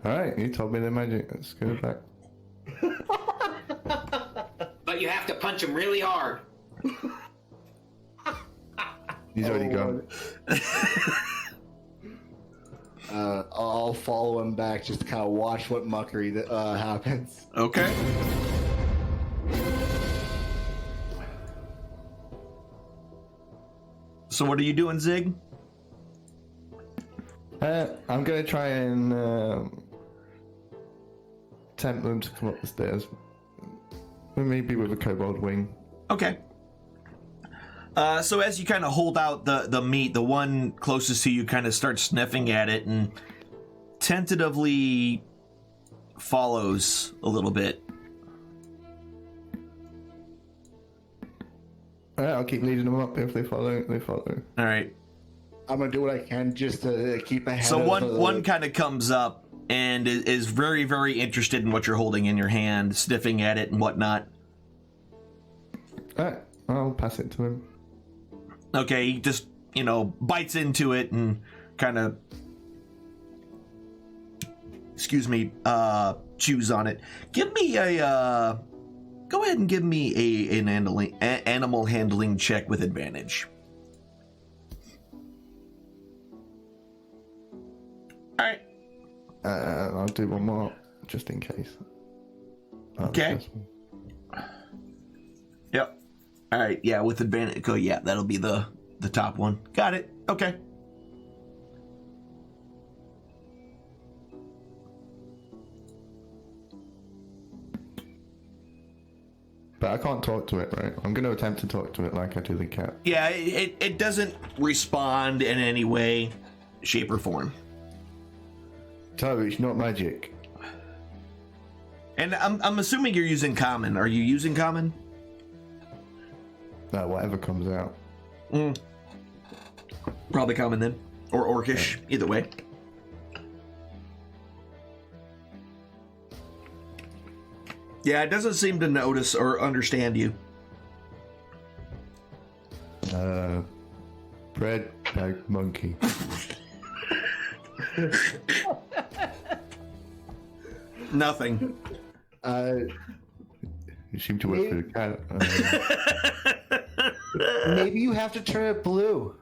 Alright, you told me they're magic. Let's go back. But you have to punch them really hard. He's already gone. I'll follow him back just to kind of watch what muckery that happens. Okay. So what are you doing, Zig? I'm going to try and tempt them to come up the stairs. Maybe with a kobold wing. Okay. So as you kind of hold out the meat, the one closest to you kind of starts sniffing at it and tentatively follows a little bit. Alright, I'll keep leading them up. If they follow, they follow. All right. I'm gonna do what I can just to keep ahead. So of one kind of comes up and is very, very interested in what you're holding in your hand, sniffing at it and whatnot. Alright, I'll pass it to him. Okay, he just, bites into it and kind of, chews on it. Give me go ahead and give me an animal handling check with advantage. All right. I'll do one more, just in case. Okay. Yep. All right. Yeah, with advantage. Oh, yeah, that'll be the top one. Got it. Okay. But I can't talk to it, right? I'm going to attempt to talk to it like I do the cat. Yeah, it doesn't respond in any way, shape, or form. So it's not magic. And I'm assuming you're using common. Are you using common? No, whatever comes out. Probably common then. Or orcish, either way. Yeah, it doesn't seem to notice or understand you. Bread bag monkey. Nothing. You seem to work for the cat. Maybe you have to turn it blue.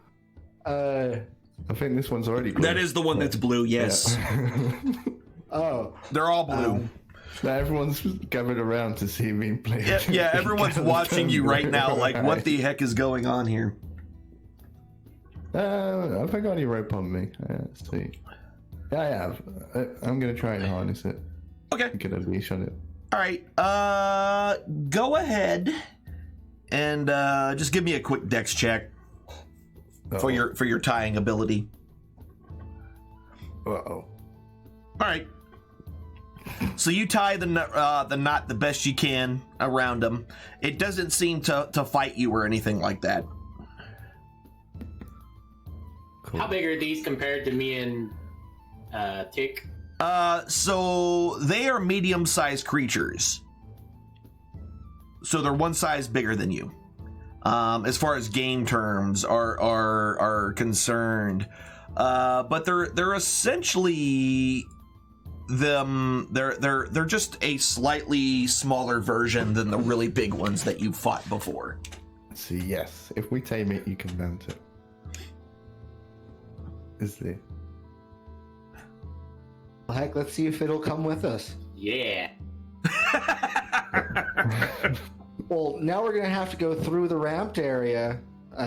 I think this one's already blue. That is the one that's blue, yes. Yeah. Oh. They're all blue. Now everyone's gathered around to see me play. Yeah, everyone's watching you right now like, what the heck is going on here? Have I got any rope on me? Let's see. Yeah, I have. I'm going to try and harness it. Okay. Get a leash on it. All right. Go ahead and just give me a quick dex check for your tying ability. Uh-oh. All right. So you tie the knot the best you can around him. It doesn't seem to fight you or anything like that. Cool. How big are these compared to me and Tick? So they are medium-sized creatures. So they're one size bigger than you. As far as game terms are concerned, but they're essentially they're just a slightly smaller version than the really big ones that you've fought before. See, yes. If we tame it, you can mount it. Is there? Well, heck, let's see if it'll come with us. Yeah. Well, now we're gonna have to go through the ramped area,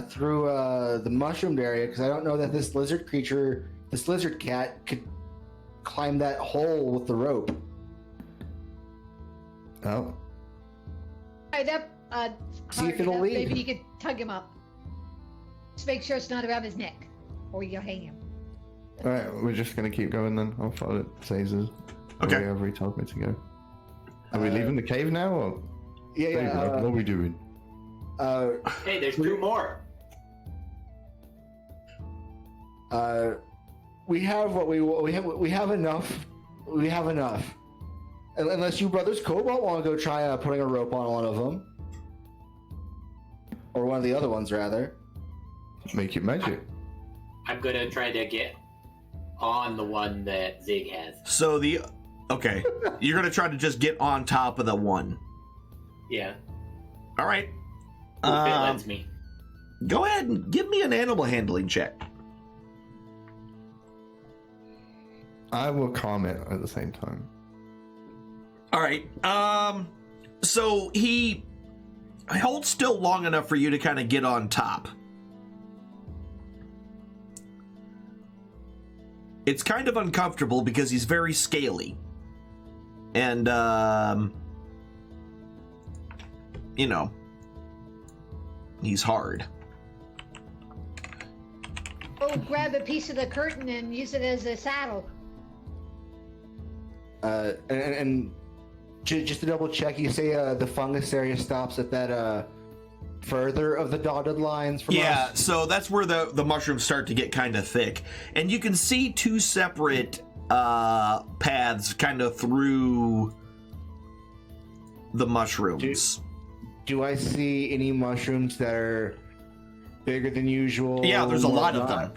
through the mushroomed area, because I don't know that this lizard cat, could climb that hole with the rope. Oh. Right up, See if hard it'll enough, lead. Maybe you could tug him up. Just make sure it's not around his neck, or you'll hang him. Alright, we're just going to keep going then. I'll follow it. Caesar's. Okay. Wherever he told me to go. Are we leaving the cave now, or? Yeah, what are we doing? Hey, there's two more. We have what we have enough. We have enough. Unless you brothers Cobalt want to go try putting a rope on one of them, or one of the other ones rather. Make it magic. I'm gonna try to get on the one that Zig has. So okay, you're gonna try to just get on top of the one. Yeah. All right. If it lets me. Go ahead and give me an animal handling check. I will calm it at the same time. All right. So he holds still long enough for you to kind of get on top. It's kind of uncomfortable because he's very scaly. And, you know, he's hard. Oh, grab a piece of the curtain and use it as a saddle. And just to double check, you say the fungus area stops at that further of the dotted lines from Yeah, us? so that's where the mushrooms start to get kind of thick. And you can see two separate paths kind of through the mushrooms. Do I see any mushrooms that are bigger than usual? Yeah, there's a lot of them.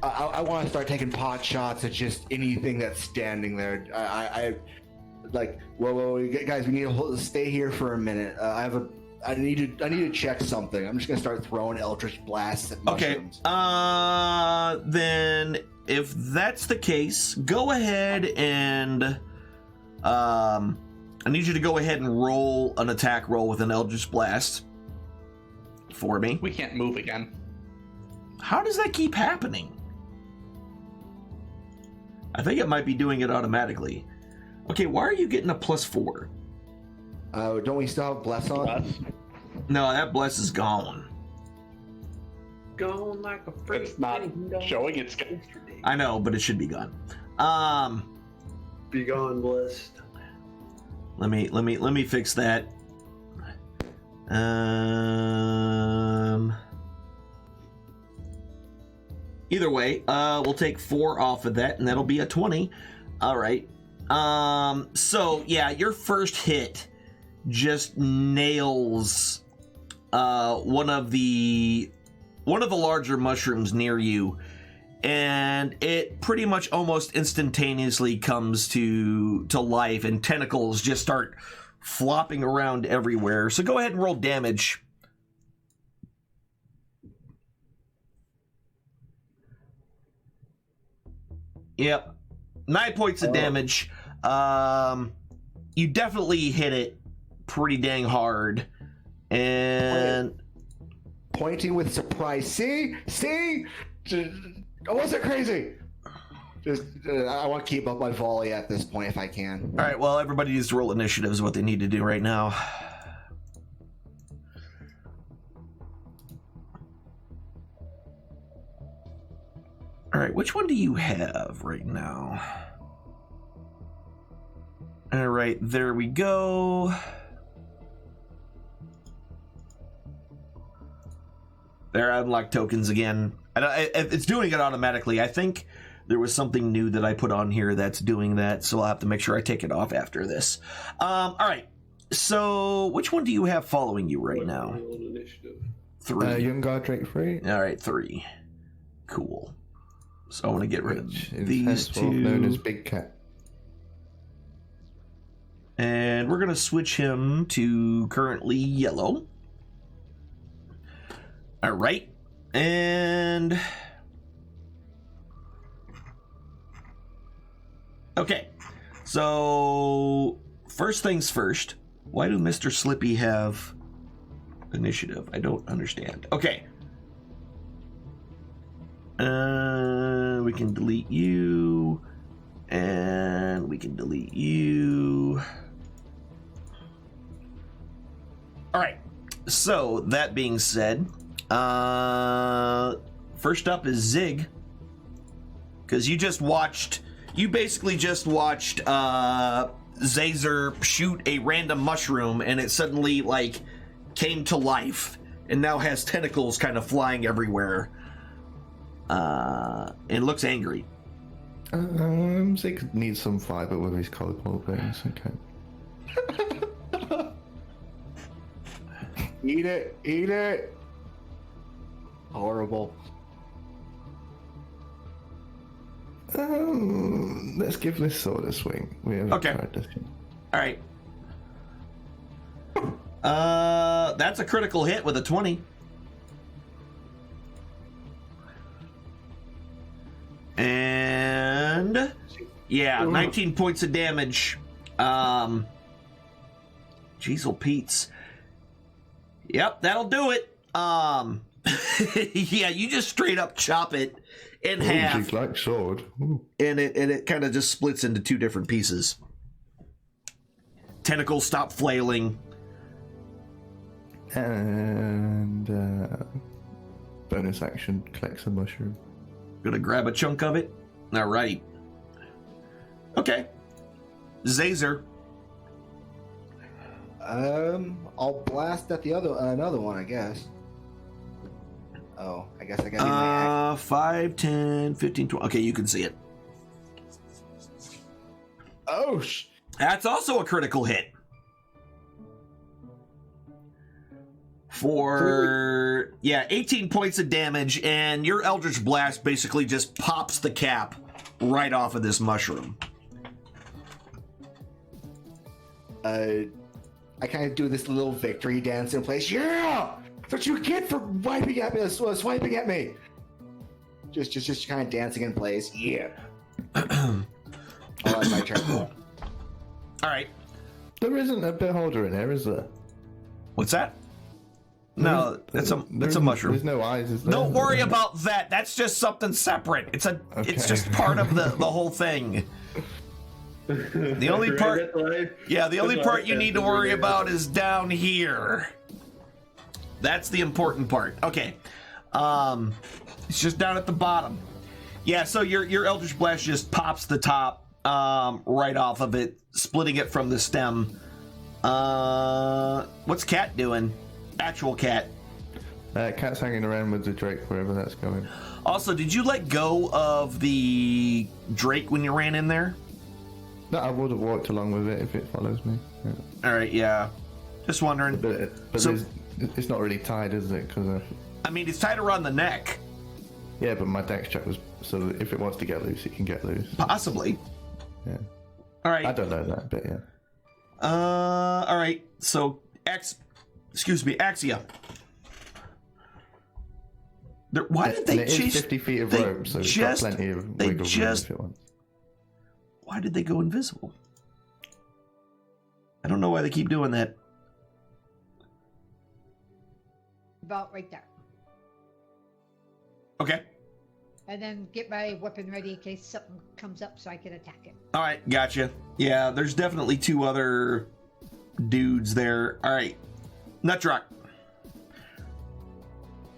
I want to start taking pot shots at just anything that's standing there. I like, whoa, guys, we need to stay here for a minute. I need to check something. I'm just gonna start throwing eldritch blasts at mushrooms. Okay. Then if that's the case, go ahead and I need you to go ahead and roll an attack roll with an Eldritch Blast for me. We can't move again. How does that keep happening? I think it might be doing it automatically. Okay, why are you getting a +4? Don't we still have bless on? Us. No, that bless is gone. Going like a freak. It's not showing. It's I know, but it should be gone. Be gone, blessed. Let me fix that. Either way, we'll take 4 off of that, and that'll be a 20. All right. So yeah, your first hit just nails one of the larger mushrooms near you, and it pretty much almost instantaneously comes to life, and tentacles just start flopping around everywhere. So go ahead and roll damage. Yep. 9 points of damage. You definitely hit it pretty dang hard. And Pointing with surprise. See? I wasn't crazy. Just, I want to keep up my volley at this point if I can. all right, well, everybody needs to roll initiative is what they need to do right now. All right, which one do you have right now? All right, there we go. There, I unlocked tokens again. It's doing it automatically. I think there was something new that I put on here that's doing that, so I'll have to make sure I take it off after this. All right, so which one do you have following you right now? Initiative. 3. Young guard Drake 3. All right, 3. Cool. So I want to get rid of Which is these henceforth two. known as Big Cat. And we're going to switch him to currently yellow. All right. And... okay. So, first things first. Why do Mr. Slippy have initiative? I don't understand. Okay. We can delete you. And we can delete you. All right. So, that being said, first up is Zig. Because you basically just watched Zazer shoot a random mushroom, and it suddenly, came to life, and now has tentacles kind of flying everywhere. And looks angry. Zig needs some fiber with his colorful things. Okay. Eat it. Horrible. Let's give this sword a swing. We haven't Okay. tried this yet. All right. That's a critical hit with a 20. And yeah, 19 points of damage. Jeezle Pete's. Yep, that'll do it. Yeah, you just straight up chop it in half. She's like sword. Ooh. And it kind of just splits into 2 different pieces. Tentacles stop flailing. And bonus action collects a mushroom. Gonna grab a chunk of it. All right. Okay. Zazer. I'll blast at the another one, I guess. Oh, I guess I got 5, 10, 15, 20. Okay, you can see it. Oh, That's also a critical hit. For 18 points of damage, and your Eldritch Blast basically just pops the cap right off of this mushroom. I kind of do this little victory dance in place. Yeah, that's what you get for swiping at me. Just kind of dancing in place. Yeah. All right, my turn. All right. There isn't a beholder in here, is there? What's that? No, it's a mushroom. There's no eyes, is there? Don't worry about that. That's just something separate. It's Okay. just part of the whole thing. The only part, the only part you need to worry about is down here. That's the important part. Okay, it's just down at the bottom. Yeah, so your Eldritch Blast just pops the top right off of it, splitting it from the stem. What's Cat doing? Actual Cat. Cat's hanging around with the Drake wherever that's going. Also, did you let go of the Drake when you ran in there? No, I would have walked along with it if it follows me. Yeah. All right, yeah. Just wondering. But So- it's not really tied, is it? Because I mean, it's tied around the neck. yeah, but my dex check was so that if it wants to get loose, it can get loose. Possibly. Yeah. All I right. don't know that, but yeah. All right. So, Axia. Why did they And it is chase? 50 feet of they rope, so it's just- got plenty of they wiggle room just- if it wants. Why did they go invisible? I don't know why they keep doing that. About right there. Okay. And then get my weapon ready in case something comes up so I can attack it. All right. Gotcha. Yeah, there's definitely two other dudes there. All right. Nutrock.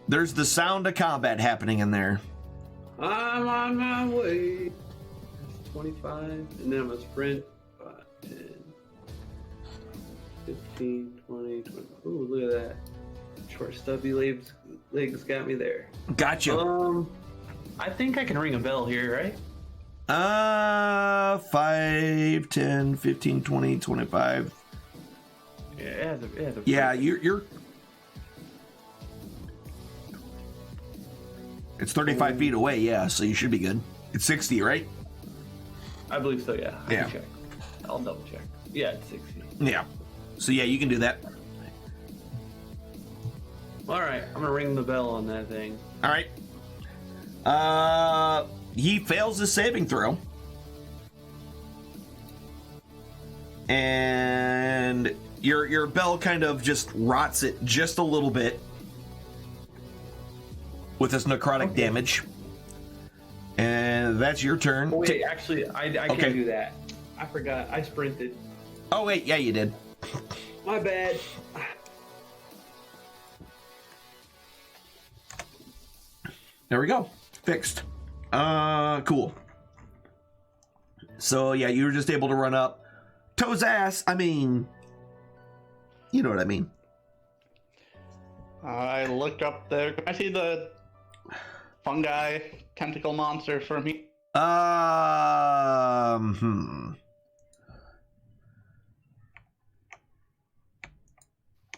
There's the sound of combat happening in there. I'm on my way. That's 25, and then I'm gonna sprint 5, 10, 15, 20, 25. Ooh, look at that. Short, stubby legs got me there. Gotcha. I think I can ring a bell here, right? 5, 10, 15, 20, 25. Yeah, you're. It's 35 feet away, yeah, so you should be good. It's 60, right? I believe so, yeah. I Yeah. can check. I'll double check. Yeah, it's 60. Yeah. So yeah, you can do that. Alright, I'm gonna ring the bell on that thing. All right. He fails his saving throw. And your bell kind of just rots it just a little bit with this necrotic damage. And that's your turn. Oh, wait, actually, I Okay. can't do that. I forgot. I sprinted. Oh wait, yeah, you did. My bad. There we go. Fixed. Cool. So yeah, you were just able to run up. Toe's ass. I mean, you know what I mean. I look up there. Can I see the fungi tentacle monster for me?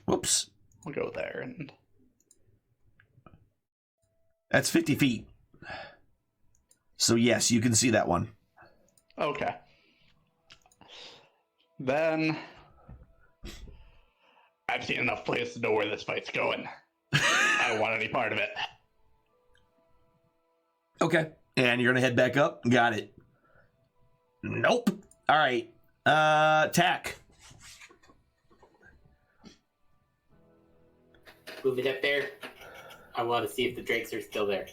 Whoops. We'll go there and That's 50 feet. So yes, you can see that one. okay. Then I've seen enough plays to know where this fight's going. I don't want any part of it. Okay. And you're gonna head back up? Got it. Nope. Alright. Tack. Move it up there. I want to see if the drakes are still there.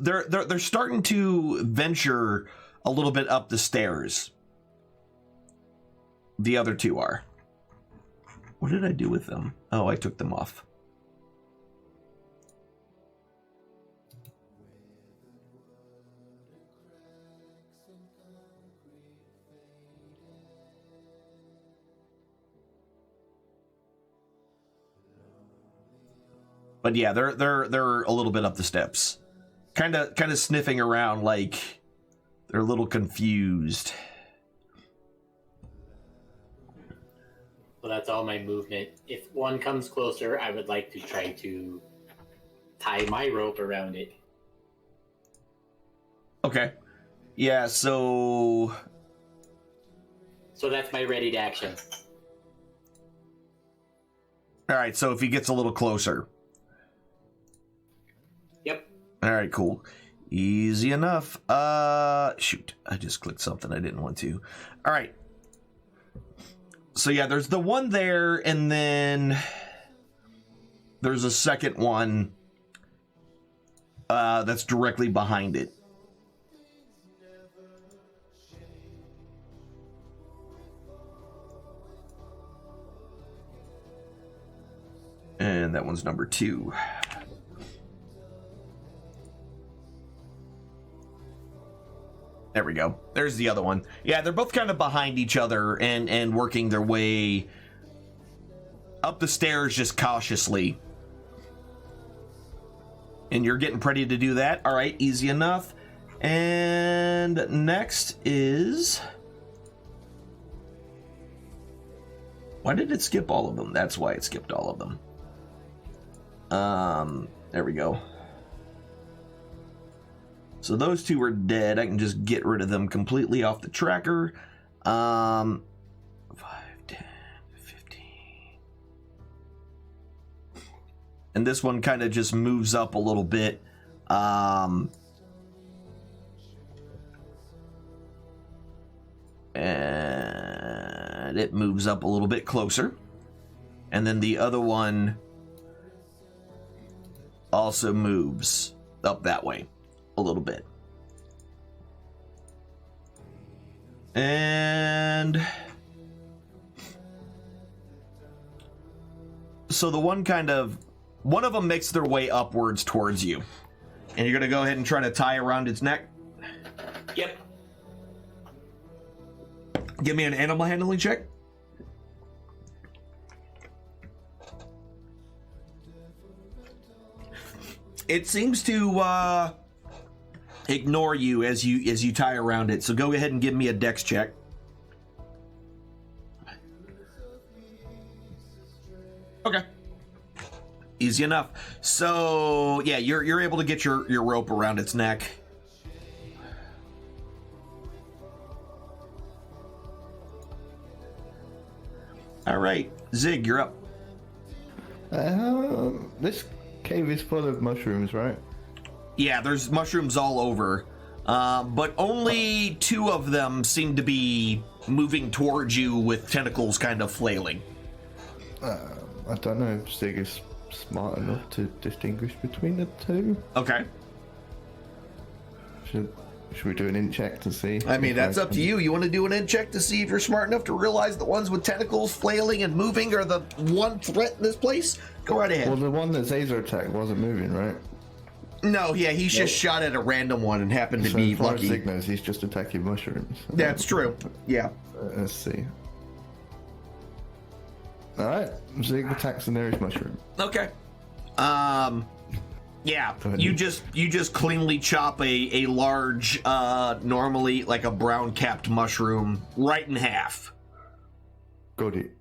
They're starting to venture a little bit up the stairs. The other two are. What did I do with them? Oh, I took them off. But yeah, they're a little bit up the steps. Kind of sniffing around like they're a little confused. Well, that's all my movement. If one comes closer, I would like to try to tie my rope around it. Okay. Yeah, so that's my ready to action. all right, so if he gets a little closer. Yep. All right, cool. Easy enough. Shoot, I just clicked something I didn't want to. All right. So yeah, there's the one there, and then there's a second one that's directly behind it. And that one's number 2. There we go. There's the other one. Yeah, they're both kind of behind each other and working their way up the stairs just cautiously. And you're getting ready to do that. All right, easy enough. And next is... Why did it skip all of them? That's why it skipped all of them. There we go. So those 2 are dead. I can just get rid of them completely off the tracker. 5, 10, 15. And this one kind of just moves up a little bit. And it moves up a little bit closer. And then the other one also moves up that way a little bit. And so the one of them makes their way upwards towards you. And you're going to go ahead and try to tie around its neck? Yep. Give me an animal handling check. It seems to ignore you as you tie around it. So go ahead and give me a dex check. Okay. Easy enough. So yeah, you're able to get your rope around its neck. All right, Zig, you're up. This cave is full of mushrooms, right? Yeah, there's mushrooms all over, but only 2 of them seem to be moving towards you with tentacles kind of flailing. I don't know if Zig is smart enough to distinguish between the 2. Okay. Should we do an int check to see? I mean, that's up to you. You want to do an int check to see if you're smart enough to realize the ones with tentacles flailing and moving are the one threat in this place? Go right ahead. Well, the one that Zazer attacked wasn't moving, right? No, yeah, he's just shot at a random one and happened to So be as far as lucky. Zig knows, he's just attacking mushrooms. That's true. Yeah. Let's see. Alright, Zig attacks the nearest mushroom. Okay. Yeah, you just cleanly chop a large, normally like a brown capped mushroom right in half. Got it.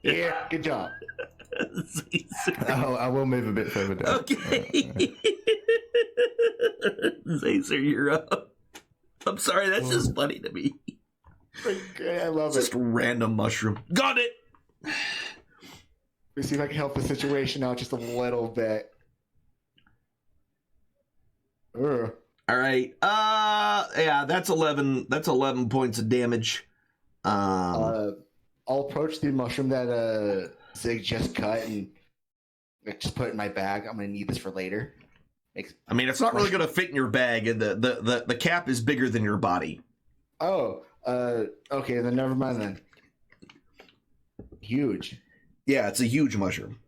Yeah, good job. I will move a bit further down. Okay. Zazer, you're up. I'm sorry, that's just funny to me. I love Just it. random mushroom. Got it! Let me see if I can help the situation out just a little bit. Ugh. All right. Yeah, that's 11. That's 11 points of damage. I'll approach the mushroom that Zig just cut and just put it in my bag. I'm gonna need this for later. I mean, it's not really going to fit in your bag, and the cap is bigger than your body. Oh, okay, then never mind then. Huge. Yeah, it's a huge mushroom.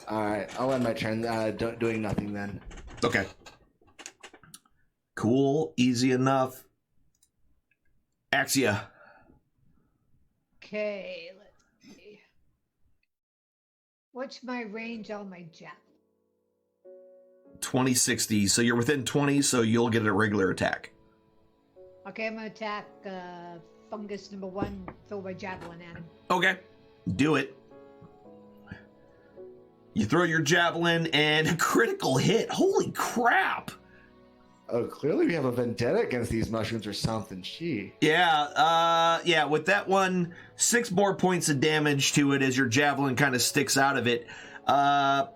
All right, I'll end my turn doing nothing then. Okay. Cool. Easy enough. Axia. Okay, let's see. What's my range on my javelin? 20-60. So you're within 20, so you'll get a regular attack. Okay, I'm gonna attack fungus number 1, throw my javelin at him. Okay. Do it. You throw your javelin and a critical hit. Holy crap. Oh, clearly we have a vendetta against these mushrooms or something. Yeah, with that one, 6 more points of damage to it as your javelin kind of sticks out of it.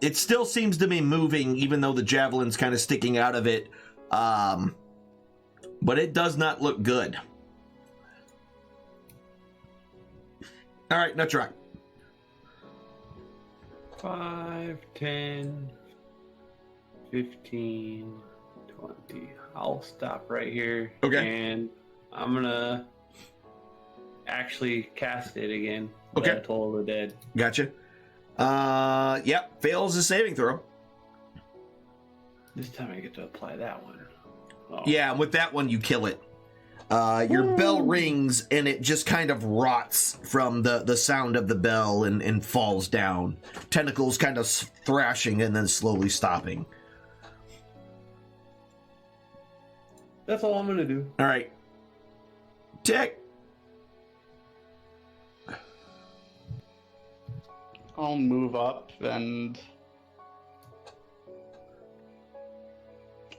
It still seems to be moving, even though the javelin's kind of sticking out of it. But it does not look good. All right, nut rock. 5, 10, 15, 20. I'll stop right here. Okay. And I'm gonna actually cast it again. Okay. Toll of the Dead. Gotcha. Yep, fails a saving throw. This time I get to apply that one. Oh. Yeah, with that one you kill it. Your bell rings and it just kind of rots from the sound of the bell and falls down. Tentacles kind of thrashing and then slowly stopping. That's all I'm gonna do. All right. Tick. I'll move up and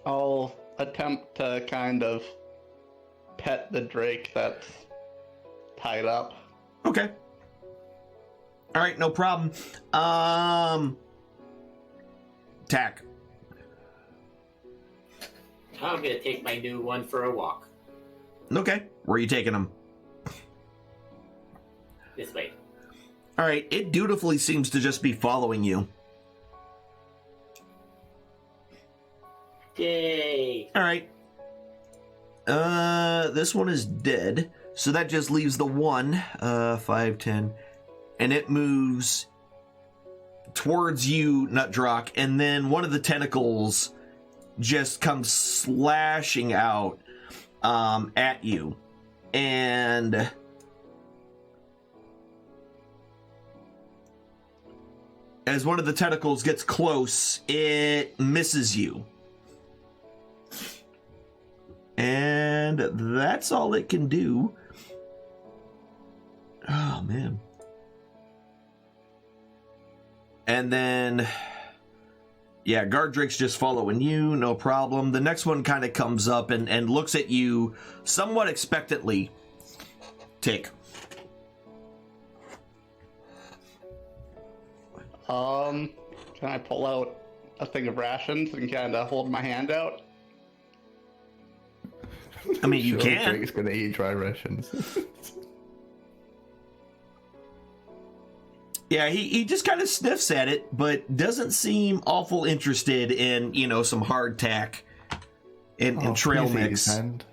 I'll attempt to kind of pet the drake that's tied up. Okay. All right, no problem. Tack. I'm gonna take my new one for a walk. Okay. Where are you taking him? This way. All right. It dutifully seems to just be following you. Yay! All right. This one is dead. So that just leaves the one. 5, 10. And it moves towards you, Nutdrock. And then one of the tentacles just comes slashing out at you. And as one of the tentacles gets close, it misses you. And that's all it can do. Oh, man. And then, yeah, Guard Drake's just following you, no problem. The next one kind of comes up and looks at you somewhat expectantly. Tick. Can I pull out a thing of rations and kind of hold my hand out? I mean, you Sure, can. Drake's gonna eat dry rations. Yeah, he just kind of sniffs at it, but doesn't seem awful interested in, some hardtack and trail please eat mix. his hand.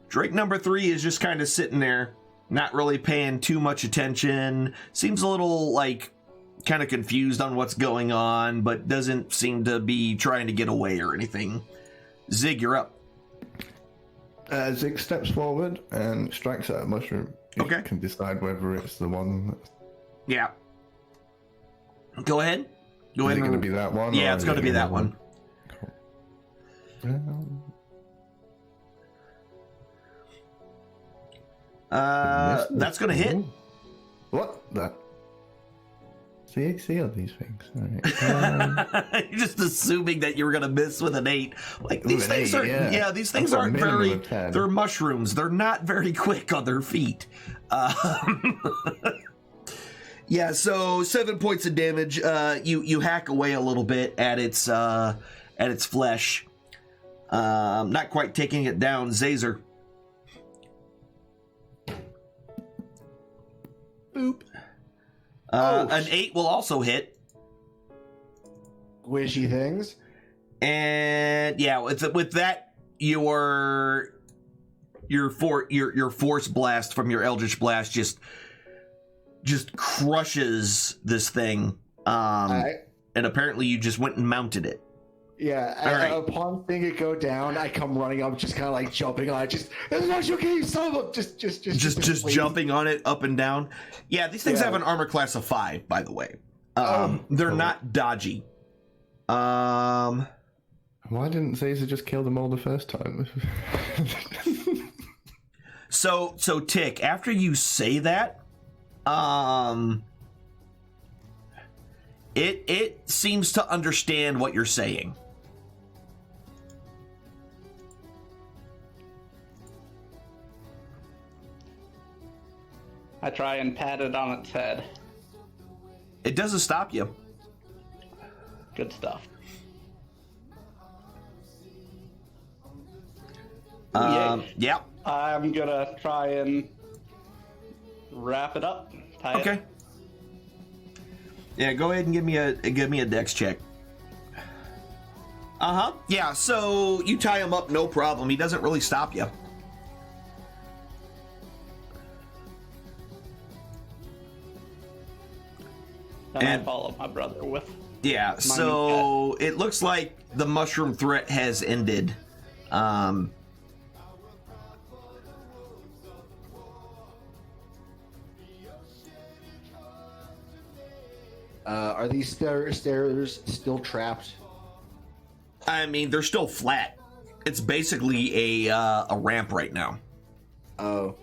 Drake number 3 is just kind of sitting there, not really paying too much attention. Seems a little, kind of confused on what's going on, but doesn't seem to be trying to get away or anything. Zig, you're up. Zig steps forward and strikes at a mushroom. You Okay. can decide whether it's the one. Yeah. Go ahead. Is it going to be that one? Yeah, or it's is going to it be that another one. Cool. That's going to hit. Ooh. What? That. See all these things. All right. You're just assuming that you're gonna miss with an 8. These an things 8, are, yeah. these things I've got a aren't minimum very. of 10. They're mushrooms. They're not very quick on their feet. Yeah, so 7 points of damage. You hack away a little bit at its flesh. Not quite taking it down. Zazer. Boop. An 8 will also hit. Squishy things. And yeah, with that, your force blast from your Eldritch Blast just crushes this thing. And apparently you just went and mounted it. Yeah, All right. Upon seeing it go down, I come running up, just kind of jumping on it. Just okay, son of a, just jumping on it up and down. Yeah, these things have an armor class of 5, by the way. They're not dodgy. Why didn't Zazer just kill them all the first time? So Tick, after you say that, it seems to understand what you're saying. I try and pat it on its head. It doesn't stop you. Good stuff. Yep. I'm gonna try and wrap it up. Tie Okay. It. Yeah, go ahead and give me a dex check. Yeah, so you tie him up, no problem. He doesn't really stop you. And I follow my brother with. Yeah, so it looks like the mushroom threat has ended. Are these stairs still trapped? I mean, they're still flat. It's basically a ramp right now. Oh,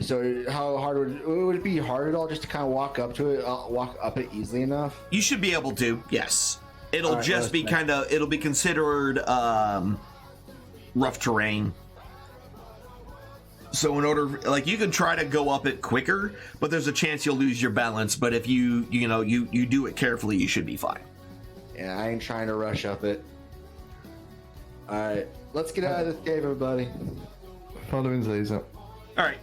so how hard would it be hard at all just to kind of walk up to it, walk up it easily enough? You should be able to. Yes, it'll right, just be kind of. It'll be considered rough terrain. So in order, like, you can try to go up it quicker, but there's a chance you'll lose your balance. But if you do it carefully, you should be fine. Yeah, I ain't trying to rush up it. All right, let's get out of this cave, everybody. Following Zazer. All right.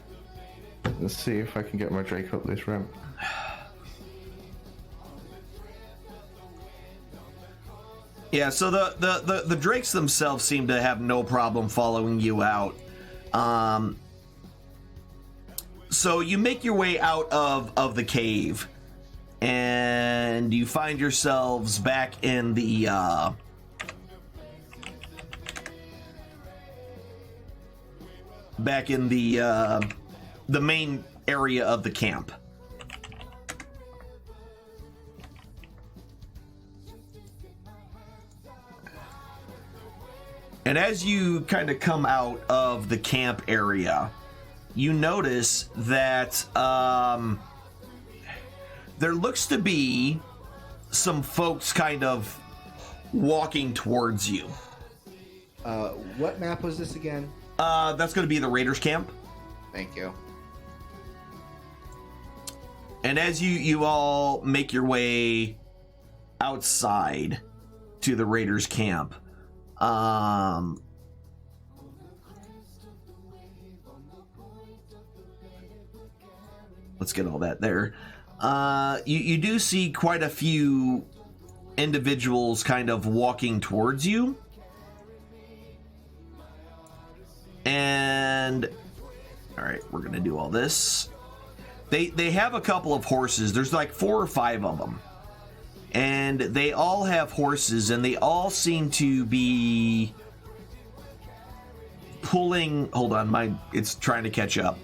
Let's see if I can get my Drake up this ramp. Yeah, so the drakes themselves seem to have no problem following you out. So you make your way out of the cave, and you find yourselves back in the main area of the camp. And as you kind of come out of the camp area, you notice that there looks to be some folks kind of walking towards you. What map was this again? That's going to be the Raiders camp. Thank you. And as you all make your way outside to the Raiders camp, let's get all that there. You do see quite a few individuals kind of walking towards you. And all right, we're gonna do all this. They have a couple of horses. There's like 4 or 5 of them, and they all have horses, and they all seem to be pulling. Hold on, it's trying to catch up.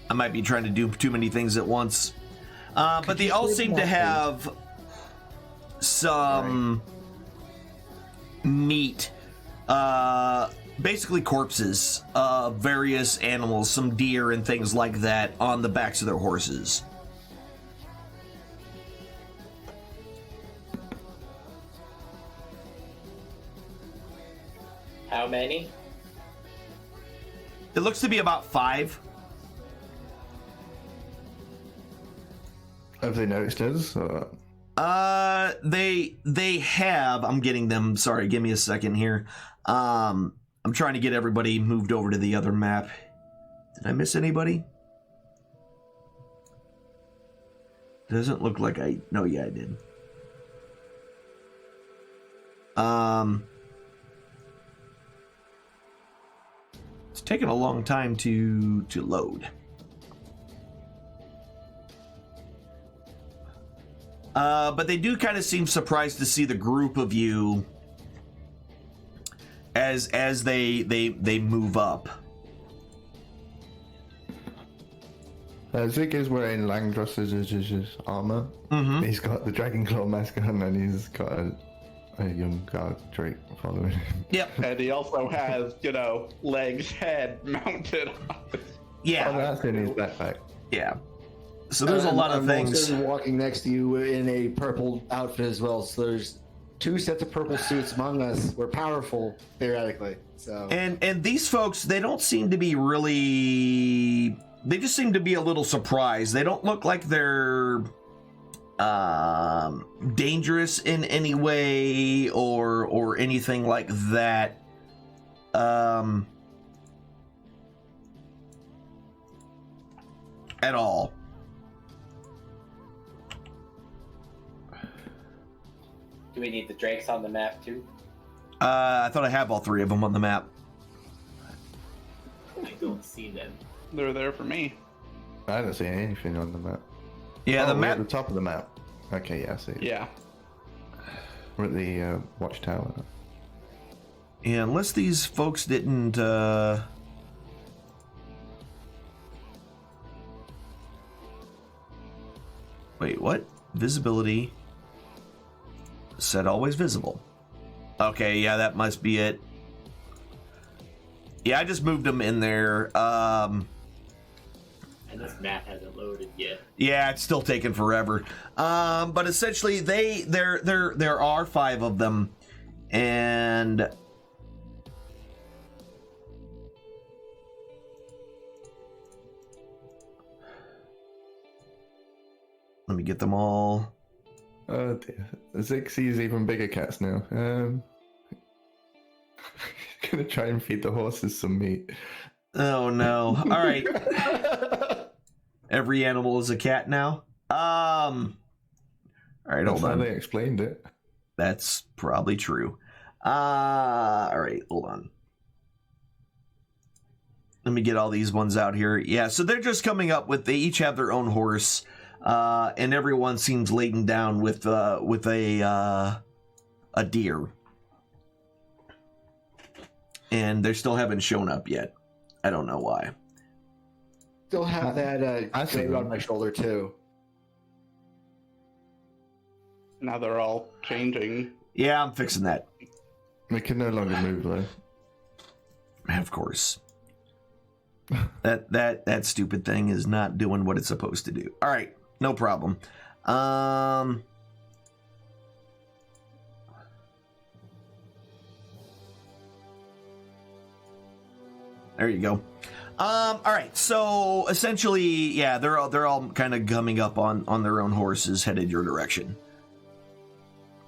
I might be trying to do too many things at once. But they all seem to have some meat. Basically corpses of various animals, some deer and things like that, on the backs of their horses. How many? It looks to be about 5. Have they noticed us? They have. I'm getting them. Sorry, give me a second here. I'm trying to get everybody moved over to the other map. Did I miss anybody? Doesn't look like I... No, yeah, I did. It's taking a long time to load. But they do kind of seem surprised to see the group of you as they move up. Zig is wearing Langdross's armor. Mm-hmm. He's got the Dragon Claw mask on, and he's got a young guard Drake following him. Yep. And he also has, legs, head mounted on. Yeah. Oh, that's in his backpack. Yeah. So there's a lot of things. I'm walking next to you in a purple outfit as well. So there's 2 sets of purple suits among us. We're powerful, theoretically. So And these folks, they don't seem to be really... They just seem to be a little surprised. They don't look like they're dangerous in any way or anything like that. at all. Do we need the drakes on the map too? I thought I have all 3 of them on the map. I don't see them. They're there for me. I don't see anything on the map. Yeah, the we're map. at the top of the map. Okay, yeah, I see it. Yeah. We're at the watchtower. Yeah, unless these folks didn't. Wait, what? Visibility. Set always visible. Okay, yeah, that must be it. Yeah, I just moved them in there. And this map hasn't loaded yet. Yeah, it's still taking forever. But essentially, there are 5 of them, and let me get them all. Oh dear. Zixie's even bigger cats now. Gonna try and feed the horses some meat. Oh no! All right. Every animal is a cat now. All right, That's hold how on. they explained it. That's probably true. All right, hold on. Let me get all these ones out here. Yeah, so they're just coming up with. They each have their own horse, and everyone seems laden down with a deer, and they still haven't shown up yet. I don't know why. Still have that I see grave on them. my shoulder too. Now they're all changing. Yeah, I'm fixing that. They can no longer move though. Of course. That stupid thing is not doing what it's supposed to do. All right, no problem. There you go. All right, so essentially, yeah, they're all kind of coming up on their own horses, headed your direction.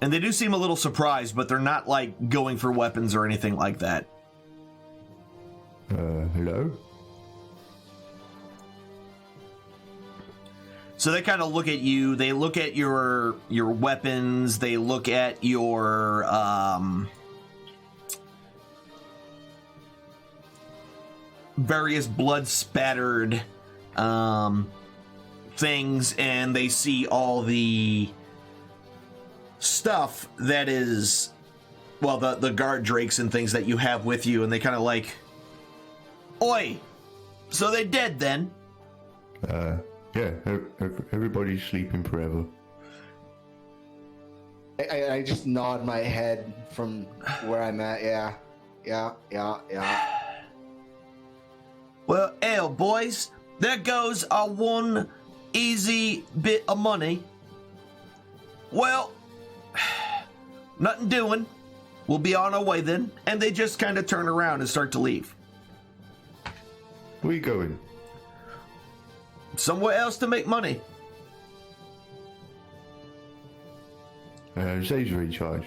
And they do seem a little surprised, but they're not like going for weapons or anything like that. Hello? So they kind of look at you. They look at your weapons. They look at your various blood spattered things, and they see all the stuff that is, well, the guard drakes and things that you have with you, and they kind of like, oi, so they're dead then? Yeah, everybody's sleeping forever. I just nod my head from where I'm at. Yeah. Well, hell, boys, there goes our one easy bit of money. Well, nothing doing. We'll be on our way then. And they just kind of turn around and start to leave. Where you going? Somewhere else to make money. Zazer in charge.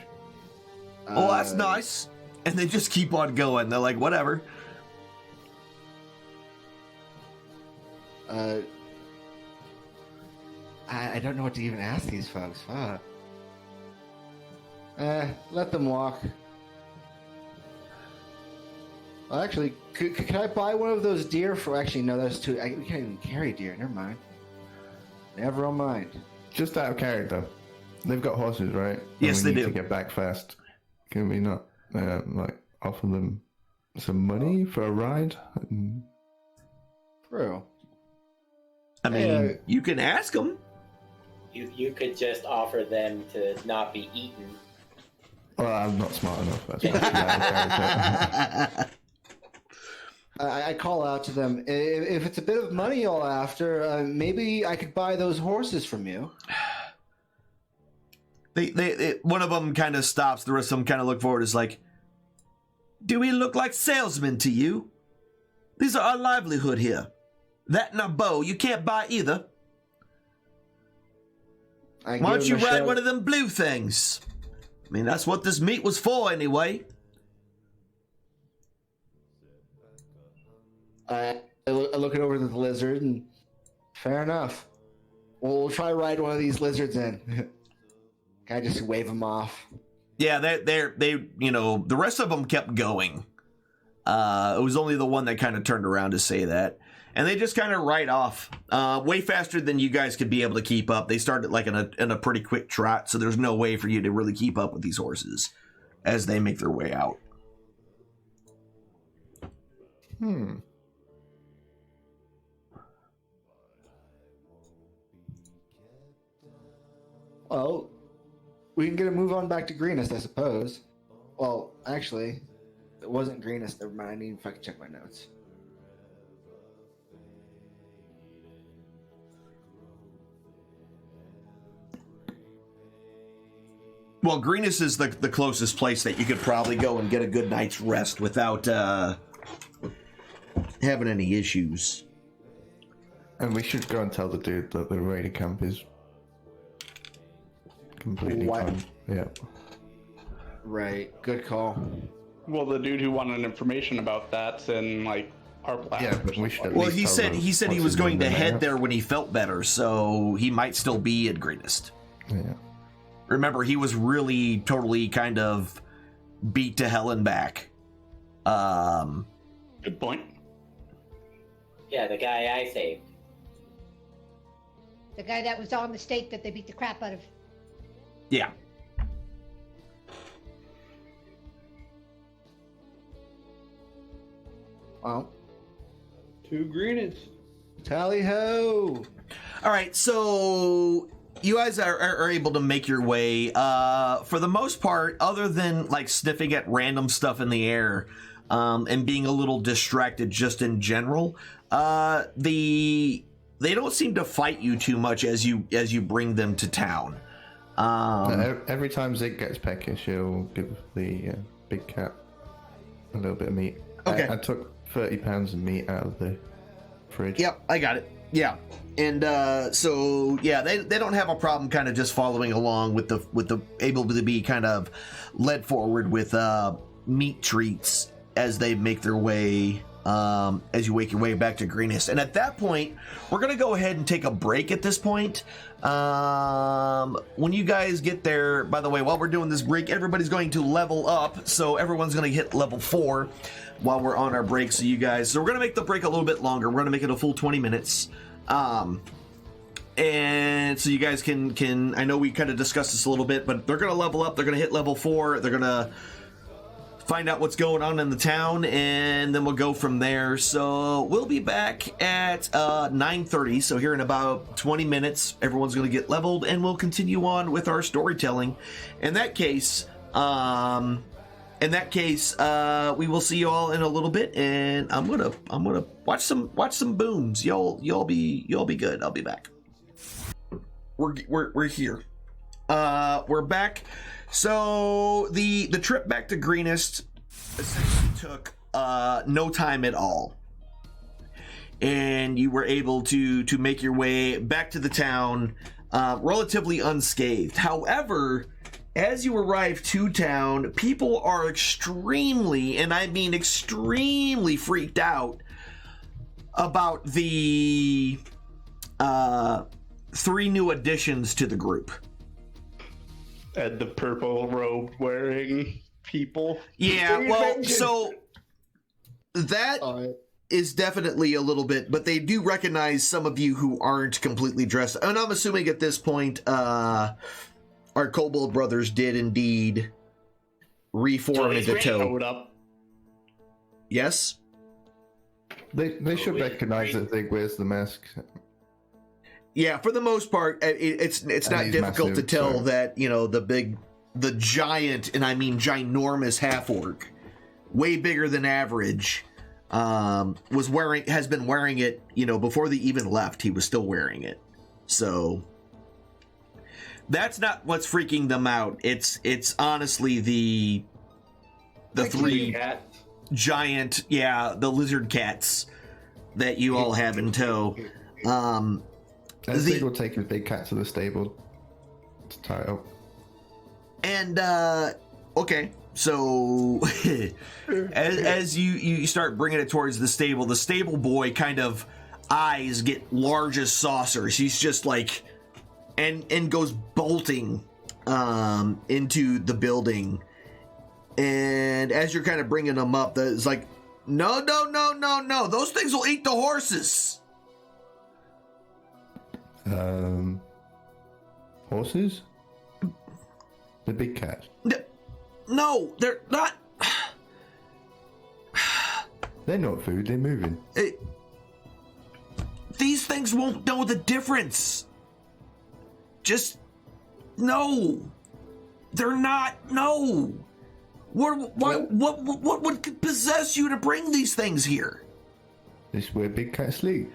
Oh, that's nice. And they just keep on going. They're like, whatever. I don't know what to even ask these folks. Fuck. Let them walk. Well, actually, could I buy one of those deer for? Actually, no, that's too. We can't even carry deer. Never mind. Never mind. Just out of character. They've got horses, right? Yes, and we they need do. to get back fast. Can we not, like, offer them some money for a ride? True. I mean, you can ask them. You could just offer them to not be eaten. Well, I'm not smart enough. That's probably out of character. I call out to them. If it's a bit of money all after, maybe I could buy those horses from you. They one of them kind of stops. The rest of them kind of look forward. Is like, do we look like salesmen to you? These are our livelihood here. That and a bow. You can't buy either. Why don't you ride one of them blue things? I mean, that's what this meat was for anyway. I look it over to the lizard and Fair enough. We'll try to ride one of these lizards in. Can I just wave them off? Yeah, they you know, the rest of them kept going. It was only the one that kind of turned around to say that. And they just kind of ride off way faster than you guys could be able to keep up. They started like in a pretty quick trot, so there's no way for you to really keep up with these horses as they make their way out. Well, we can get a move on back to Greenest, I suppose. Well, actually, it wasn't Greenest. Never mind. I need if I can check my notes. Well, Greenest is the closest place that you could probably go and get a good night's rest without having any issues. And we should go and tell the dude that the raider camp is completely What? gone. Yeah. Right. Good call. Well, the dude who wanted information about that's in like our platform. Yeah, but we should. At Well, least he tell said them he what's was in going to the head map. there when he felt better, so he might still be at Greenest. Yeah. Remember, he was really totally kind of beat to hell and back. Good point. Yeah, the guy I saved. The guy that was on the stake that they beat the crap out of. Yeah. Well, 2 greenies. tally ho! All right, so you guys are able to make your way. For the most part, other than like sniffing at random stuff in the air and being a little distracted just in general, they don't seem to fight you too much as you bring them to town. Every time Zig gets peckish, he'll give the big cat a little bit of meat. Okay. I took 30 pounds of meat out of the fridge. Yep, I got it. Yeah, and so yeah, they don't have a problem kind of just following along with the able to be kind of led forward with meat treats as they make their way as you make your way back to Greenest. And at that point, we're gonna go ahead and take a break at this point. When you guys get there, by the way, while we're doing this break, everybody's going to level up, so everyone's gonna hit level 4 while we're on our break. So we're gonna make the break a little bit longer. We're gonna make it a full 20 minutes. And so you guys can I know we kind of discussed this a little bit, but they're gonna level up, they're gonna hit level 4, they're gonna find out what's going on in the town, and then we'll go from there. So we'll be back at 9:30, so here in about 20 minutes everyone's going to get leveled, and we'll continue on with our storytelling. In that case, we will see you all in a little bit, and I'm gonna watch some booms. You'll be good. I'll be back. We're here. We're back. So the trip back to Greenest essentially took no time at all, and you were able to make your way back to the town relatively unscathed. However, as you arrive to town, people are extremely, and I mean extremely, freaked out about the 3 new additions to the group. And the purple robe wearing people. Yeah, well, so that is definitely a little bit, but they do recognize some of you who aren't completely dressed. And I'm assuming at this point, our Kobold brothers did indeed reform into Toad. Up. Yes? They should recognize that Zig wears the mask. Yeah, for the most part, it's not he's difficult massive, to tell so- that, you know, the giant, and I mean ginormous half-orc, way bigger than average, has been wearing it, you know, before they even left, he was still wearing it. So that's not what's freaking them out. It's honestly the 3 giant, the lizard cats that you all have in tow. Zig will take his big cat to the stable to tie it up. And okay, so as you start bringing it towards the stable boy kind of eyes get large as saucers. He's just like, and goes bolting into the building. And as you're kind of bringing him up, it's like, no. Those things will eat the horses. Horses? The big cats? No, they're not. They're not food, they're moving. These things won't know the difference. Just, no. They're not, no. What would possess you to bring these things here? This is where big cats sleep.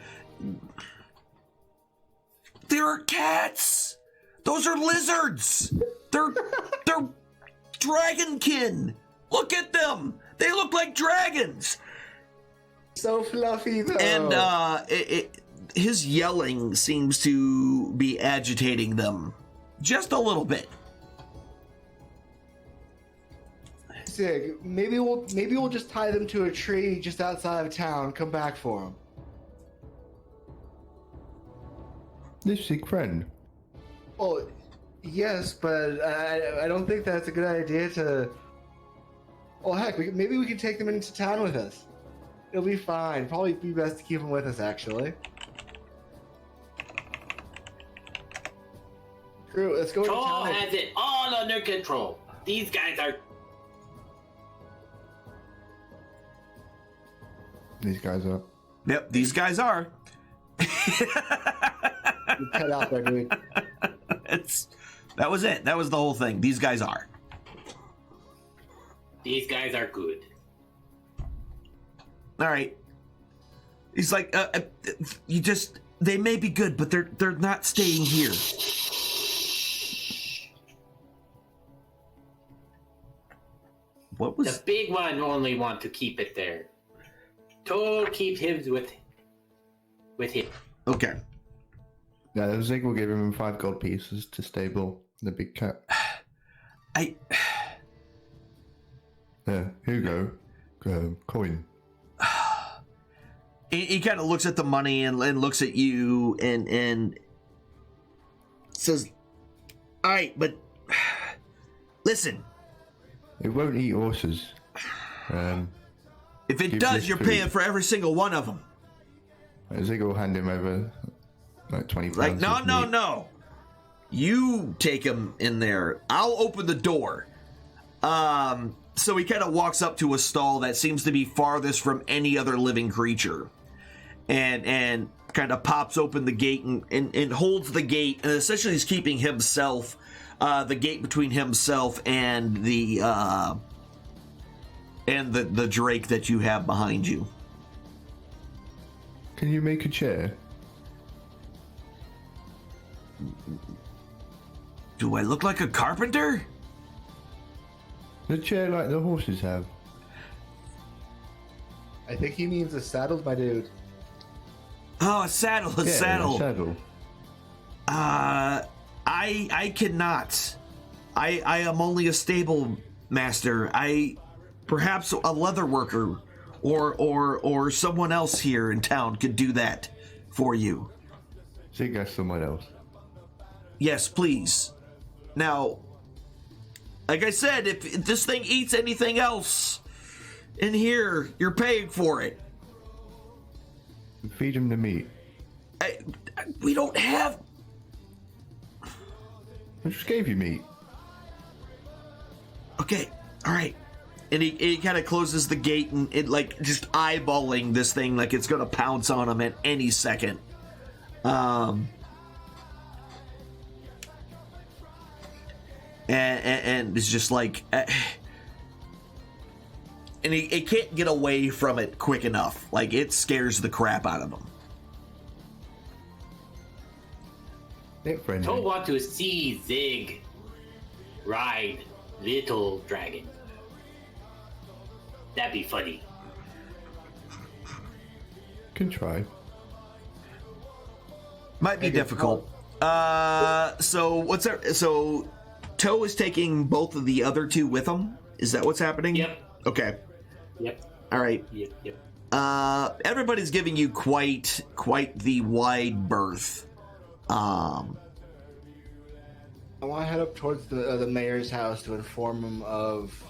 They're cats. Those are lizards. They're dragonkin. Look at them. They look like dragons. So fluffy though. And his yelling seems to be agitating them just a little bit. Zig, maybe we'll just tie them to a tree just outside of town and come back for them. This sick friend. Oh, yes, but I don't think that's a good idea to... Oh, heck, maybe we can take them into town with us. It'll be fine. Probably be best to keep them with us, actually. Crew, let's go to Troll town. has it all under control. These guys are... These guys are. Yep, these guys are. You cut out there, dude. That was it. That was the whole thing. These guys are. These guys are good. All right. He's like, they may be good, but they're not staying here. What was The big one only want to keep it there. To keep him with him. Okay. Yeah, Zig will give him 5 gold pieces to stable the big cat. I. Yeah, here you go. Coin. He kind of looks at the money and looks at you and says, "All right, but listen. It won't eat horses. If it Give does, this you're food. paying for every single one of them." Zig will hand him over like 20 pounds. Like, of meat. no. You take him in there. I'll open the door. So he kind of walks up to a stall that seems to be farthest from any other living creature. And kind of pops open the gate and holds the gate. And essentially he's keeping himself, the gate between himself and the drake that you have behind you. Can you make a chair? Do I look like a carpenter? A chair like the horses have. I think he means a saddle, my dude. Oh, a saddle, a saddle. A saddle. I cannot. I am only a stable master. Perhaps a leather worker or someone else here in town could do that for you. Zig has someone else. Yes, please. Now, like I said, if this thing eats anything else in here, you're paying for it. Feed him the meat. We don't have... I just gave you meat. Okay, all right. And he kind of closes the gate and it like just eyeballing this thing like it's going to pounce on him at any second. And it's just like... and he can't get away from it quick enough. Like, it scares the crap out of him. They're friendly. To want to see Zig ride little dragon. That'd be funny. Can try. Might be difficult. So what's that? So Toe is taking both of the other two with him? Is that what's happening? Yep. Okay. Yep. All right. Yep. everybody's giving you quite the wide berth. I want to head up towards the mayor's house to inform him of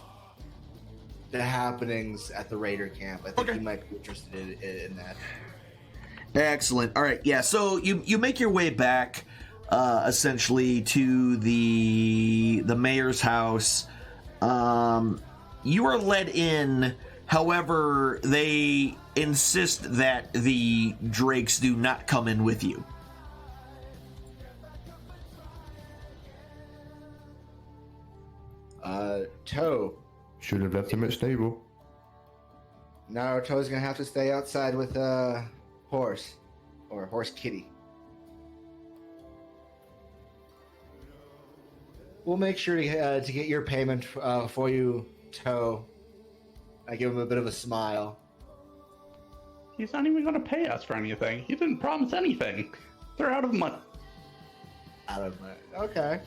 the happenings at the raider camp. I think he might be interested in that. Excellent. All right, yeah. So you make your way back, essentially to the mayor's house. You are let in. However, they insist that the Drakes do not come in with you. Toe. Should have left him at stable. No, Toe's gonna have to stay outside with Horse, or Horse Kitty. We'll make sure to get your payment for you, Toe. I give him a bit of a smile. He's not even going to pay us for anything. He didn't promise anything. They're out of money. Out of money. Okay.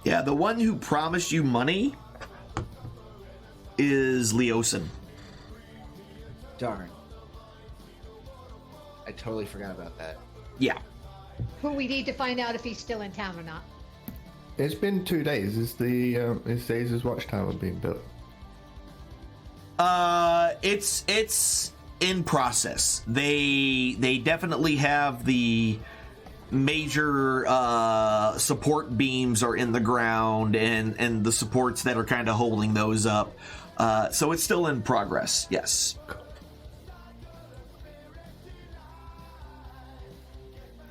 Yeah, the one who promised you money is Leosin. Darn. I totally forgot about that. Yeah. Who we need to find out if he's still in town or not. It's been 2 days. Is Caesar's watchtower being built? It's in process. They definitely have the major support beams are in the ground and the supports that are kind of holding those up. So it's still in progress. Yes.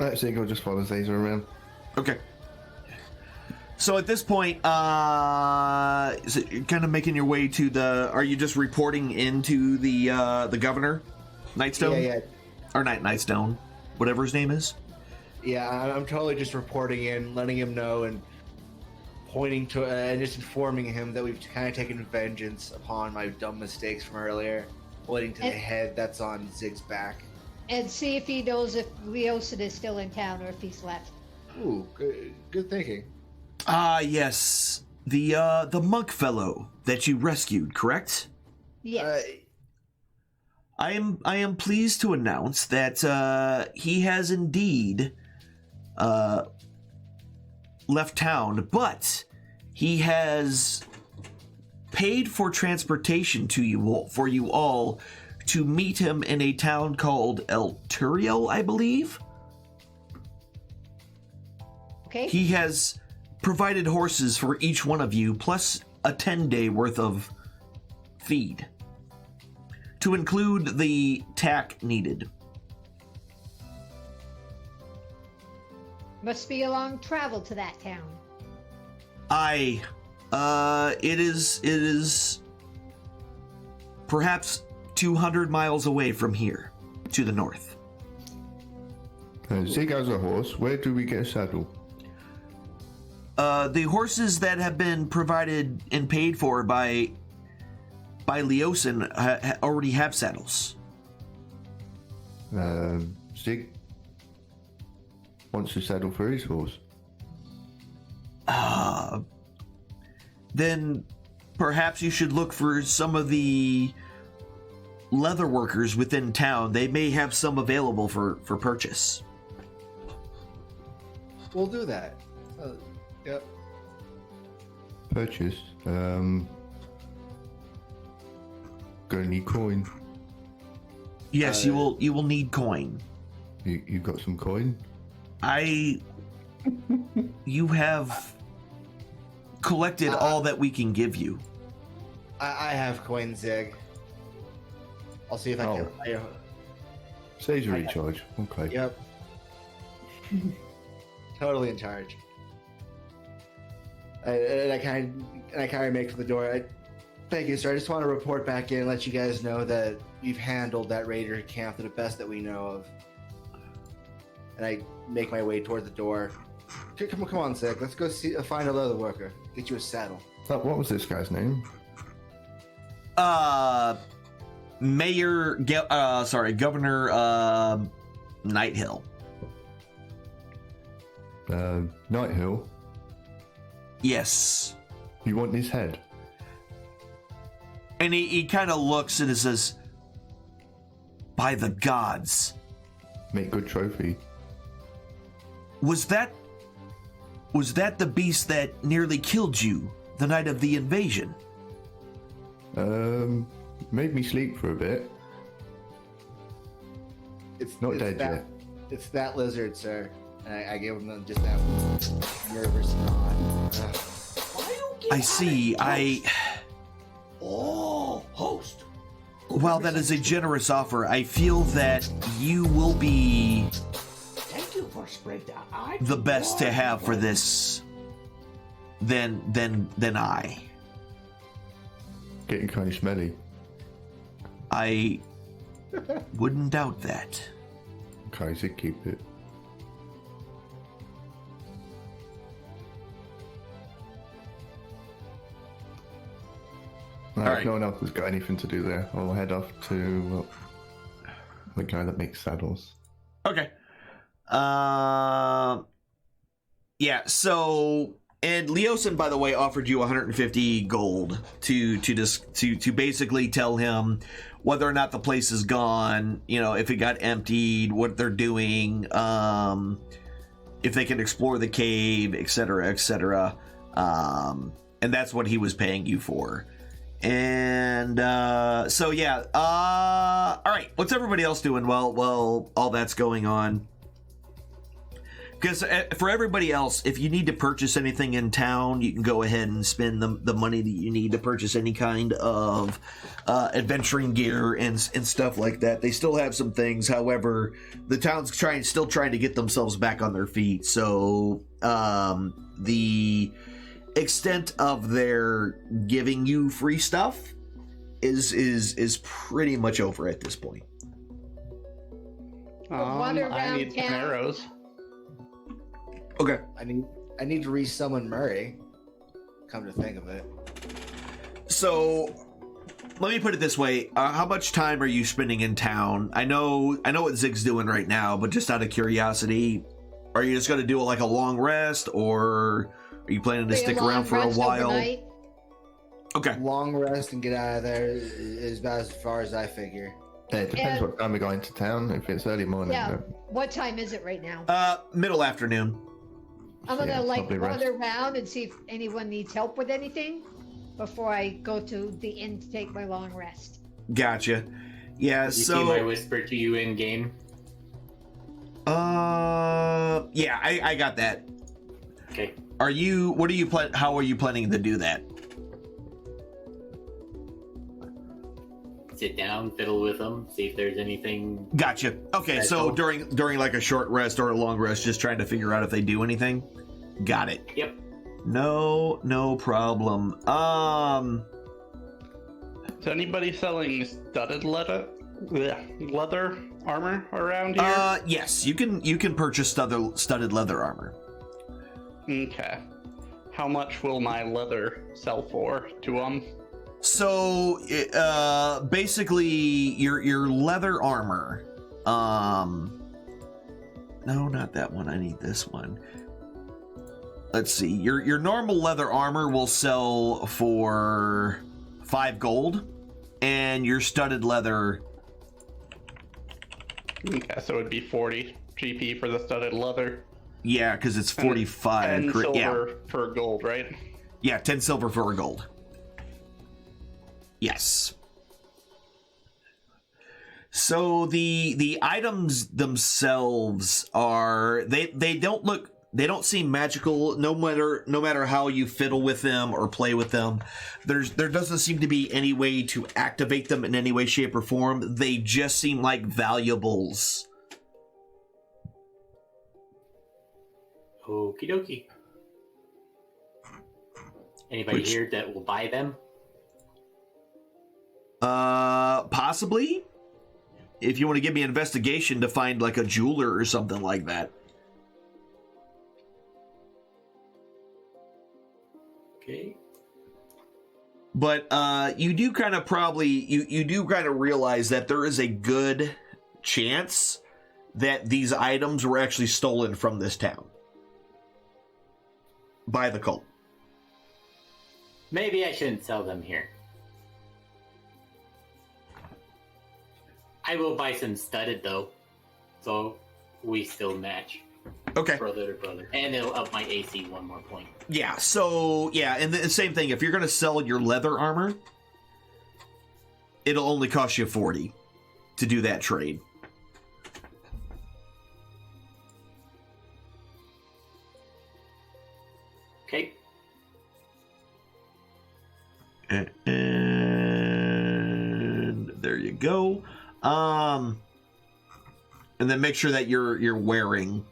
Alright, so you go just follow Caesar around. Okay. So at this point, so you're kind of making your way to the. Are you just reporting into the governor, Nightstone? Yeah. Or Nightstone, whatever his name is. Yeah, I'm totally just reporting in, letting him know, and pointing to and just informing him that we've kind of taken vengeance upon my dumb mistakes from earlier, pointing to the head that's on Zig's back. And see if he knows if Leosin is still in town or if he's left. Ooh, good thinking. Yes. The monk fellow that you rescued, correct? Yes. I am pleased to announce that he has indeed left town, but he has paid for transportation to you all to meet him in a town called El Turiel, I believe. Okay. He has provided horses for each one of you, plus a 10-day worth of feed, to include the tack needed. Must be a long travel to that town. It is perhaps 200 miles away from here, to the north. Zig has a horse. Where do we get a saddle? The horses that have been provided and paid for by Leosin already have saddles. Zig wants a saddle for his horse. Then perhaps you should look for some of the leather workers within town. They may have some available for purchase. We'll do that. Yep. Purchase. Gonna need coin. Yes, you will need coin. You got some coin? You have collected all that we can give you. I have coin, Zig. I'll see if I can. Caesar in charge. Okay. Yep. Totally in charge. And I kind of make for the door. Thank you, sir. I just want to report back in and let you guys know that we've handled that raider camp to the best that we know of. And I make my way toward the door. Come on, Zig. Let's go find a leather worker. Get you a saddle. What was this guy's name? Governor Nighthill. Nighthill? Yes. You want his head? And he kind of looks and it says, By the gods. Make good trophy. Was that the beast that nearly killed you the night of the invasion? Made me sleep for a bit. It's Not dead that, yet. It's that lizard, sir. And I gave him just that nervous nod. Why you get I see. Oh, host. While that is a generous offer, I feel that you will be Thank you for spread the eye. the best to have for this than I. Getting kind of smelly. I wouldn't doubt that. Okay, so keep it. Right, Alright. if no one else has got anything to do there, I'll head off to the guy that makes saddles. Okay. Yeah, so and Leosin, by the way, offered you 150 gold to basically tell him whether or not the place is gone, you know, if it got emptied, what they're doing, if they can explore the cave, etc., etc. And that's what he was paying you for. And so yeah, all right, what's everybody else doing while all that's going on? Because for everybody else, if you need to purchase anything in town, you can go ahead and spend the money that you need to purchase any kind of adventuring gear and stuff like that. They still have some things. However, the town's still trying to get themselves back on their feet. So the extent of their giving you free stuff is pretty much over at this point. wander I around need some town. arrows. Okay. I need to re-summon Murray. Come to think of it. So let me put it this way: how much time are you spending in town? I know what Zig's doing right now, but just out of curiosity, are you just going to do like a long rest, or are you planning to Be a stick long around for a rest while? overnight. Okay. Long rest and get out of there is about as far as I figure. Yeah, it depends Yeah. what time we're going to town. If it's early morning, Yeah. then What time is it right now? Middle afternoon. I'm gonna yeah, like probably rest. wander around and see if anyone needs help with anything before I go to the inn to take my long rest. Gotcha. Yeah. You see my So whisper to you in game? yeah, I got that. Okay. How are you planning to do that? Sit down, fiddle with them, see if there's anything. Gotcha. Okay, so Special. during like a short rest or a long rest, just trying to figure out if they do anything. Got it. Yep. No problem. Is anybody selling studded leather armor around here? Yes, you can purchase studded leather armor. Okay. How much will my leather sell for to them? So, basically, your leather armor. No, not that one. I need this one. Let's see. Your normal leather armor will sell for 5 gold, and your studded leather. Okay, so it'd be 40 GP for the studded leather. Yeah, because it's 45. 10 silver Yeah, per gold, right? yeah, 10 silver for a gold. Yes. So the items themselves are they don't seem magical no matter how you fiddle with them or play with them. There doesn't seem to be any way to activate them in any way, shape, or form. They just seem like valuables. Okie dokie. Anybody Which- here that will buy them? Possibly. If you want to give me an investigation to find like a jeweler or something like that. Okay. But you do kind of you do kind of realize that there is a good chance that these items were actually stolen from this town by the cult. Maybe I shouldn't sell them here. I will buy some studded though, so we still match. Okay. Brother to brother, and it'll up my AC 1 more point. Yeah. So yeah, and the same thing. If you're gonna sell your leather armor, it'll only cost you 40 to do that trade. Okay. And there you go. And then make sure that you're wearing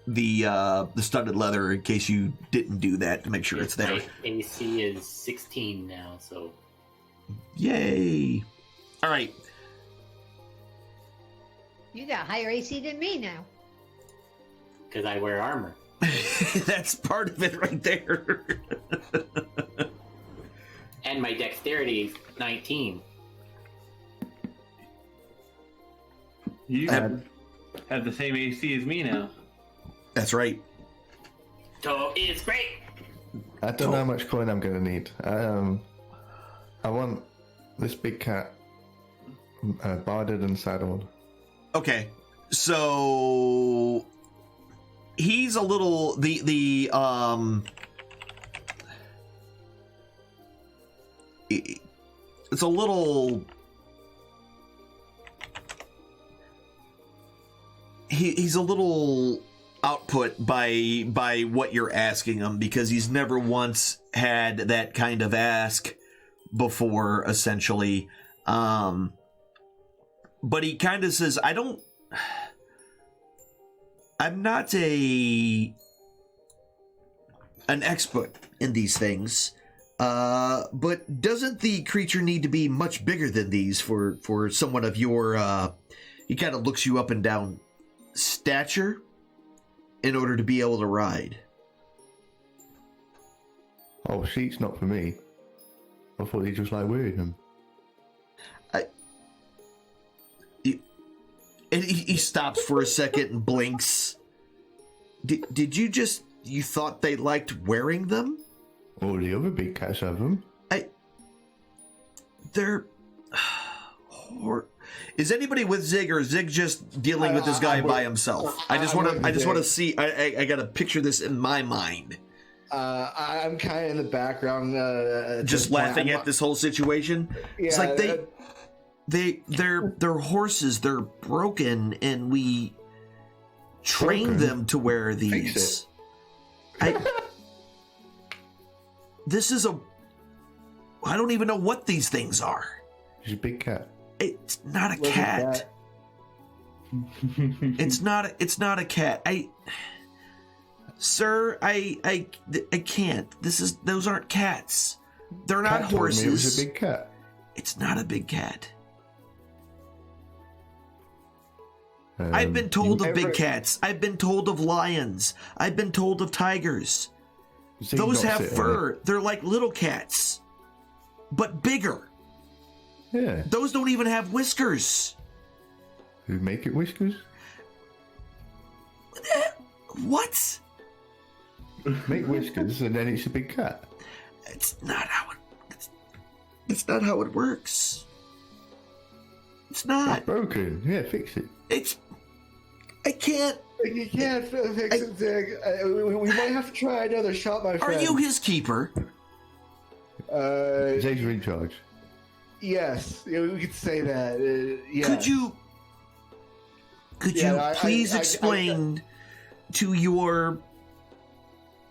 the studded leather in case you didn't do that, to make sure it's there. My AC is 16 now, so Yay! All right. You got higher AC than me now. because I wear armor. That's part of it right there. And my dexterity is 19. You have the same AC as me now. That's right. So it's great. I don't know how much coin I'm going to need. I want this big cat barded and saddled. Okay, so he's a little it's a little he's a little output by what you're asking him, because he's never once had that kind of ask before, essentially. But he kind of says, I'm not an expert in these things, but doesn't the creature need to be much bigger than these for someone of your, he kind of looks you up and down, stature in order to be able to ride? Oh, sheets not for me. I thought he just like wearing them. And he stops for a second and blinks. Did you thought they liked wearing them? All the other big cats have them. They're... Is anybody with Zig, or is Zig just dealing with this guy by himself? I just want to see. I got to picture this in my mind. I'm kind of in the background, just laughing at this whole situation. Yeah, it's like they're horses. They're broken, and we train them to wear these. This is I don't even know what these things are. It's a big cat. It's not a cat. It's not a cat. Sir, I can't. Those aren't cats. They're not Cat told me horses. it was a big cat. It's not a big cat. I've been told of big cats. I've been told of lions. I've been told of tigers. Those have fur. They're like little cats, but bigger. Yeah. Those don't even have whiskers. Who make it whiskers? What? Make whiskers and then it's a big cat. It's not how it works. It's not. It's broken. Yeah, fix it. I can't. You can't fix it, Zig. We might have to try another shot, my friend. Are you his keeper? Zig's in charge. Yes, we could say that. Yeah. Could you please explain to your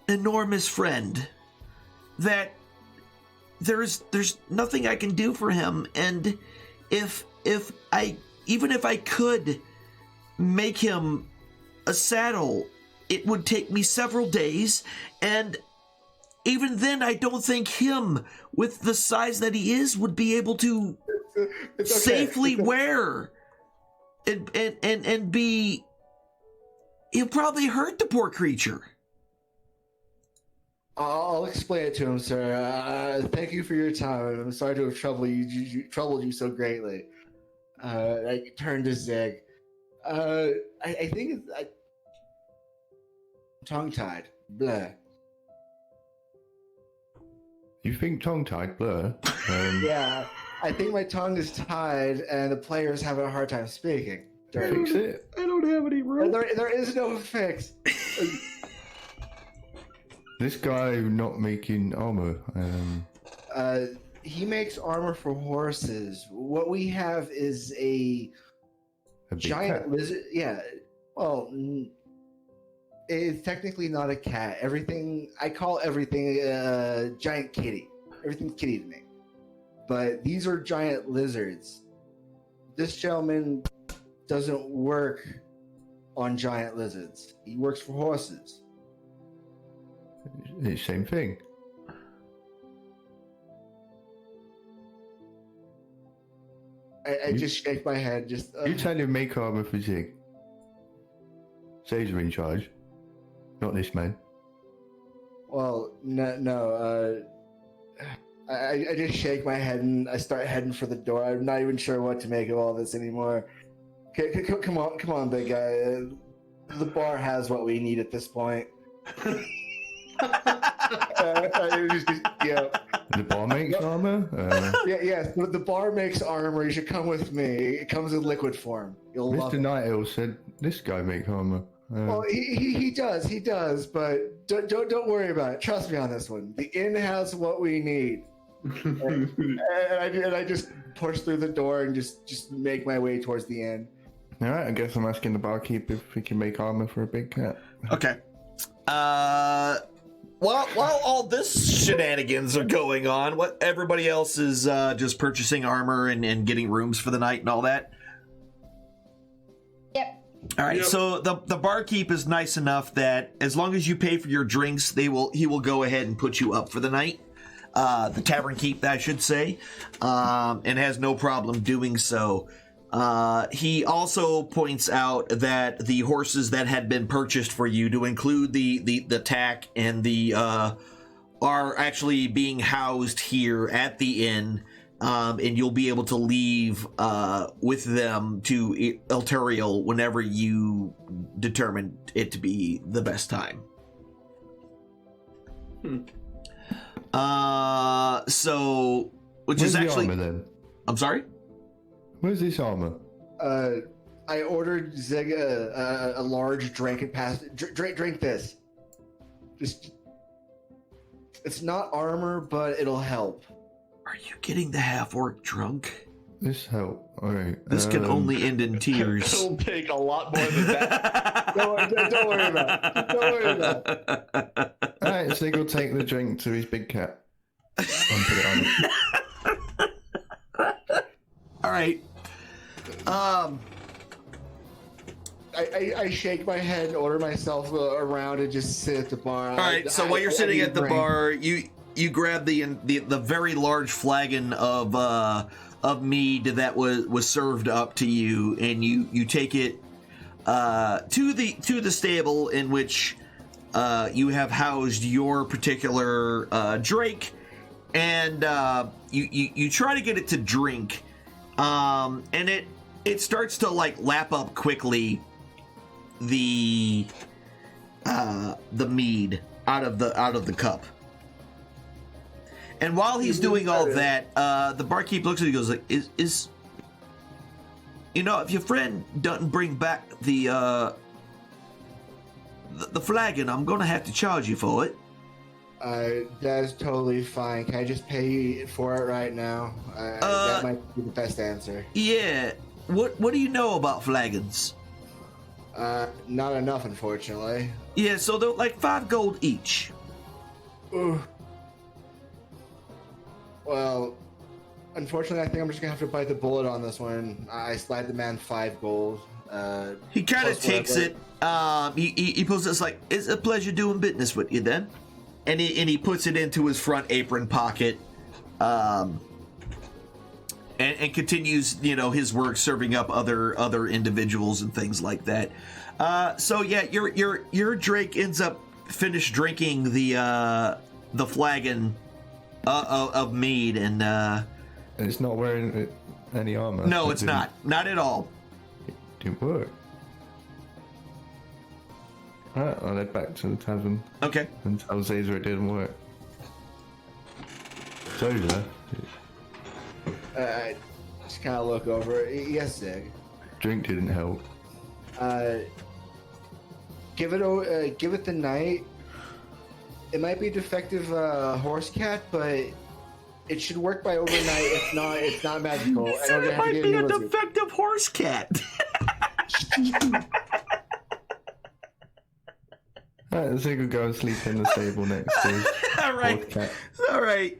enormous friend that there's nothing I can do for him, and even if I could make him a saddle, it would take me several days, and even then I don't think him, with the size that he is, would be able to safely wear and be... He'll probably hurt the poor creature. I'll explain it to him, sir. Thank you for your time. I'm sorry to have troubled you so greatly. I turned to Zig. I think it's tongue-tied. Blah. You think tongue-tied? Blur? Yeah. I think my tongue is tied, and the players have a hard time speaking. Fix it. I don't have any rope. There is no fix. This guy not making armor. He makes armor for horses. What we have is a A big giant cat. lizard. Yeah. Well, it's technically not a cat. I call everything a giant kitty. Everything's kitty to me. But these are giant lizards. This gentleman doesn't work on giant lizards. He works for horses. It's the same thing. I just shake my head. Just You tell him make armor for Zig. Zig's in charge, not this man. Well, no. I just shake my head and I start heading for the door. I'm not even sure what to make of all this anymore. Come on, big guy. The bar has what we need at this point. Yeah. The bar makes armor? Yes, but the bar makes armor. You should come with me. It comes in liquid form. You'll love Mr. it. Nightill said this guy makes armor. Well, he does, but don't worry about it. Trust me on this one. The inn has what we need. and I just push through the door and just make my way towards the inn. Alright, I guess I'm asking the barkeep if he can make armor for a big cat. Okay. While all this shenanigans are going on, what everybody else is just purchasing armor and getting rooms for the night and all that. Yep. All right, so the barkeep is nice enough that as long as you pay for your drinks, he will go ahead and put you up for the night. The tavern keep, I should say, and has no problem doing so. He also points out that the horses that had been purchased for you, to include the tack and the are actually being housed here at the inn. And you'll be able to leave with them to Elturiel whenever you determine it to be the best time. So, which Where's is actually... the armor, then? I'm sorry? Where's this armor? I ordered Zig a large drink and passed. Drink this. It's not armor, but it'll help. Are you getting the half-orc drunk? This help. Alright. This can only end in tears. It'll take a lot more than that. Don't worry about it. Don't worry about it. Alright, Zig will take the drink to his big cat. And put it on it. All right. I shake my head and order myself around and just sit at the bar. All right. So while you're sitting at the bar, you grab the very large flagon of mead that was served up to you, and you take it to the stable in which you have housed your particular Drake, and you try to get it to drink, and it starts to like lap up quickly the mead out of the cup. And while he's doing all that, the barkeep looks at you and goes like, is if your friend doesn't bring back the flagon, I'm gonna have to charge you for it. That's totally fine. Can I just pay for it right now? That might be the best answer. Yeah. What do you know about flagons? Not enough, unfortunately. Yeah, so they're like 5 gold each. Ooh. Well, unfortunately, I think I'm just gonna have to bite the bullet on this one. I slide the man 5 gold. He kind of takes it. He pulls it like, "It's a pleasure doing business with you, then," and he puts it into his front apron pocket, and continues, his work serving up other individuals and things like that. So yeah, your Drake ends up finished drinking the flagon of mead, and it's not wearing any armor. No, it's not at all. It didn't work. Alright, I'll head back to the tavern. Okay. And tell Zazer it didn't work. Zazer, I just kind of look over. Yes, Zig. Drink didn't help. Give it the night. It might be a defective horse cat, but it should work by overnight. If not, it's not magical. He said it might be a defective horse cat. Alright, Zig will go and sleep in the stable next to All right. horse cat. All right.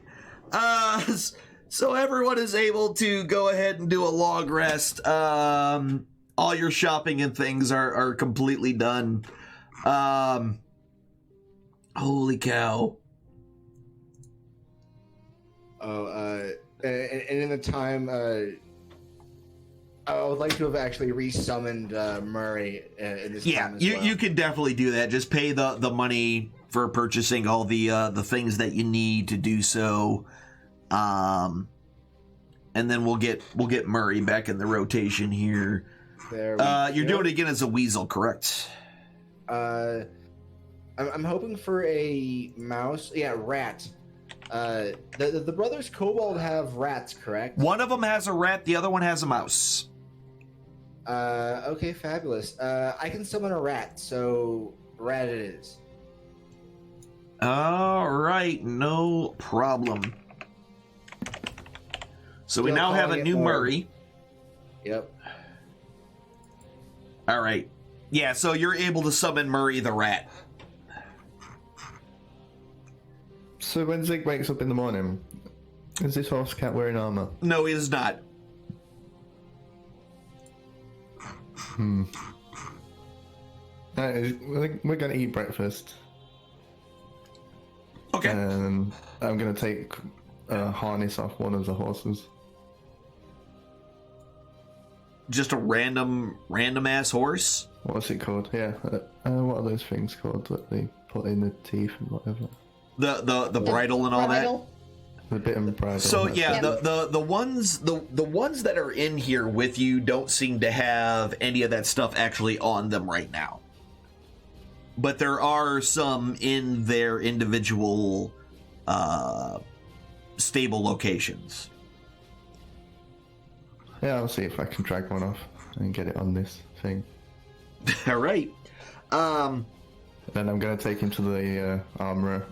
So everyone is able to go ahead and do a long rest. All your shopping and things are completely done. Holy cow. And in the time, I would like to have actually re-summoned Murray in this time as well. You can definitely do that. Just pay the money for purchasing all the things that you need to do so. And then we'll get Murray back in the rotation here. You're doing it again as a weasel, correct? I'm hoping for a mouse. Yeah, rat. The brothers Kobold have rats, correct? One of them has a rat, the other one has a mouse. Okay, fabulous. I can summon a rat, so rat it is. All right, no problem. So we now have a new Murray. Yep. All right. Yeah, so you're able to summon Murray the rat. So when Zig wakes up in the morning, is this horse cat wearing armor? No, he is not. We're going to eat breakfast. Okay. And I'm going to take a harness off one of the horses. Just a random ass horse? What's it called? Yeah. What are those things called that they put in the teeth and whatever? The bridle and all Bridle. The bit and bridle. So yeah, it. the ones that are in here with you don't seem to have any of that stuff actually on them right now. But there are some in their individual stable locations. Yeah, I'll see if I can drag one off and get it on this thing. All right. Then I'm going to take him to the armorer.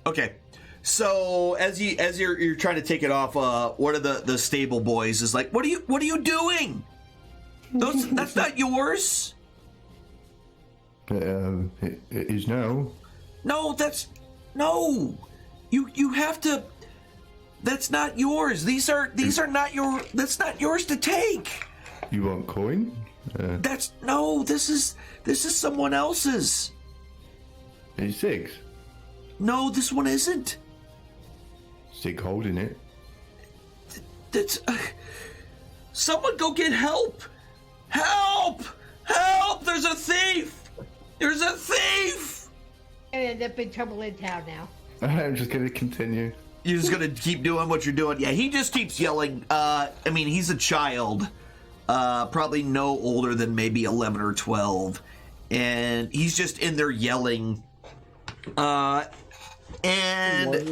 Okay. So as you're trying to take it off, one of the stable boys is like, "What are you doing? That's not yours." It is now. No, no. You have to. That's not yours. These are not your. That's not yours to take. You want coin? This is someone else's. It's Zig's. No, this one isn't. Zig holding it. That's. Someone go get help! Help! Help! There's a thief! There's a thief! I end up in trouble in town now. I'm just going to continue. You're just gonna keep doing what you're doing. Yeah, he just keeps yelling. I mean, he's a child, probably no older than maybe 11 or 12, and he's just in there yelling. And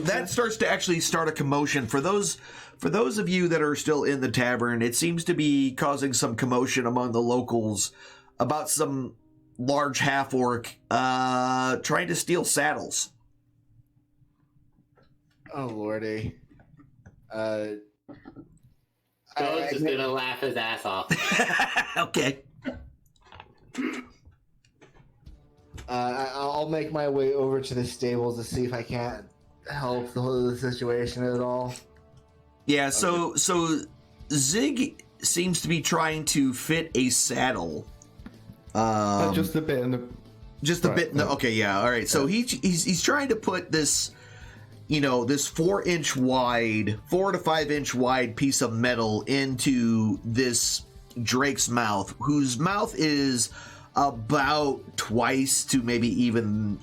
that starts to actually start a commotion for those of you that are still in the tavern. It seems to be causing some commotion among the locals about some large half-orc trying to steal saddles. Oh lordy. Joe's just gonna laugh his ass off. Okay. I'll make my way over to the stables to see if I can't help the situation at all. Yeah, so Zig seems to be trying to fit a saddle. Just a bit in the. Just a bit. In the, okay, yeah, all right. So he's trying to put this. This 4 to 5 inch wide piece of metal into this drake's mouth, whose mouth is about twice to maybe even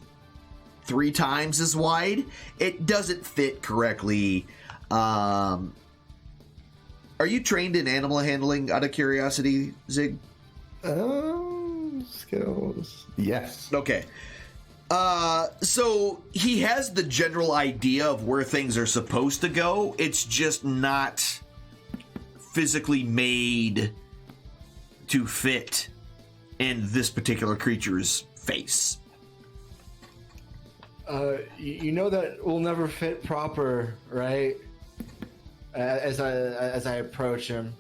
3 times as wide. It doesn't fit correctly. Are you trained in animal handling, out of curiosity, Zig? Skills. Yes. Okay. So he has the general idea of where things are supposed to go. It's just not physically made to fit in this particular creature's face. You know that will never fit proper, right? As I approach him.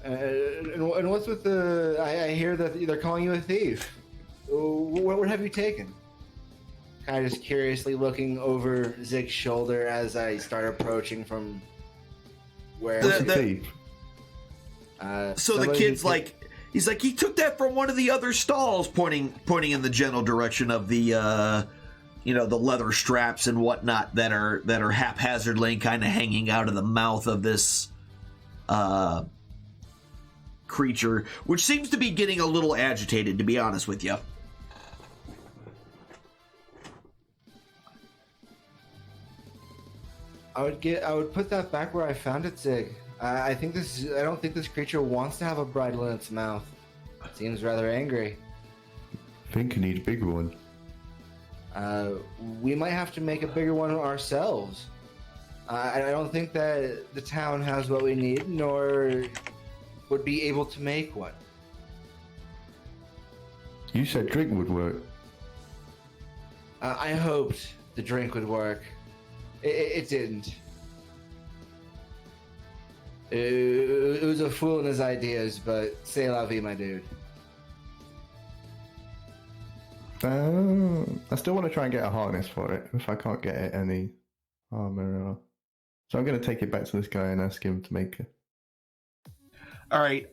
And what's with the? I hear that they're calling you a thief. What have you taken? Kind of just curiously looking over Zig's shoulder as I start approaching from where. So the kid's like, he's like, he took that from one of the other stalls, pointing in the general direction of the, the leather straps and whatnot that are haphazardly kind of hanging out of the mouth of this, creature, which seems to be getting a little agitated, to be honest with you. I would put that back where I found it, Zig. I don't think this creature wants to have a bridle in its mouth. It seems rather angry. I think you need a bigger one. We might have to make a bigger one ourselves. I don't think that the town has what we need, nor would be able to make one. You said drink would work. I hoped the drink would work. It didn't. It was a fool in his ideas, but c'est la vie, my dude. I still want to try and get a harness for it, if I can't get it any armor. So I'm going to take it back to this guy and ask him to make it. All right.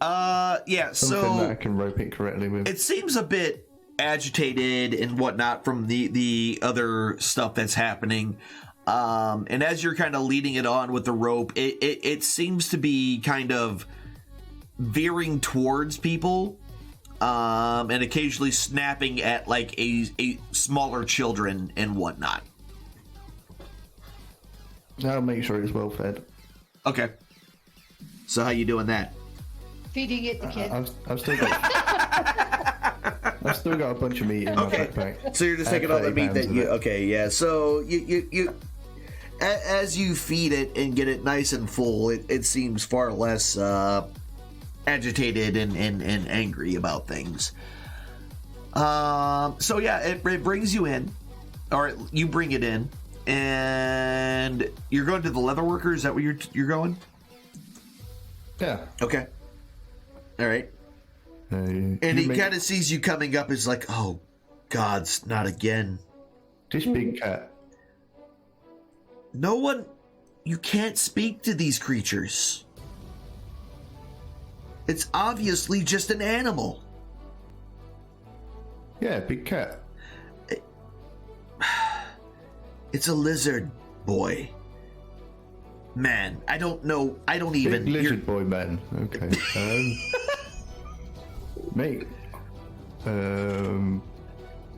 Yeah. Something that I can rope it correctly with. It seems a bit agitated and whatnot from the other stuff that's happening. And as you're kind of leading it on with the rope, it seems to be kind of veering towards people, and occasionally snapping at like a smaller children and whatnot. I'll make sure it's well fed. Okay. So how you doing that? Feeding it the kid. I've still got a bunch of meat in my backpack. So you're just taking all the meat that you. Okay, yeah. So you as you feed it and get it nice and full, it seems far less agitated and angry about things. So yeah, it brings you in, or you bring it in, and you're going to the leatherworker. Is that where you're going? Yeah. Okay. All right. And he kind of sees you coming up. Is like, oh, gods, not again. This big cat. No one. You can't speak to these creatures. It's obviously just an animal. Yeah, big cat. It's a lizard, boy. Man, I don't know. I don't even. Big lizard boy, man. Okay. Mate.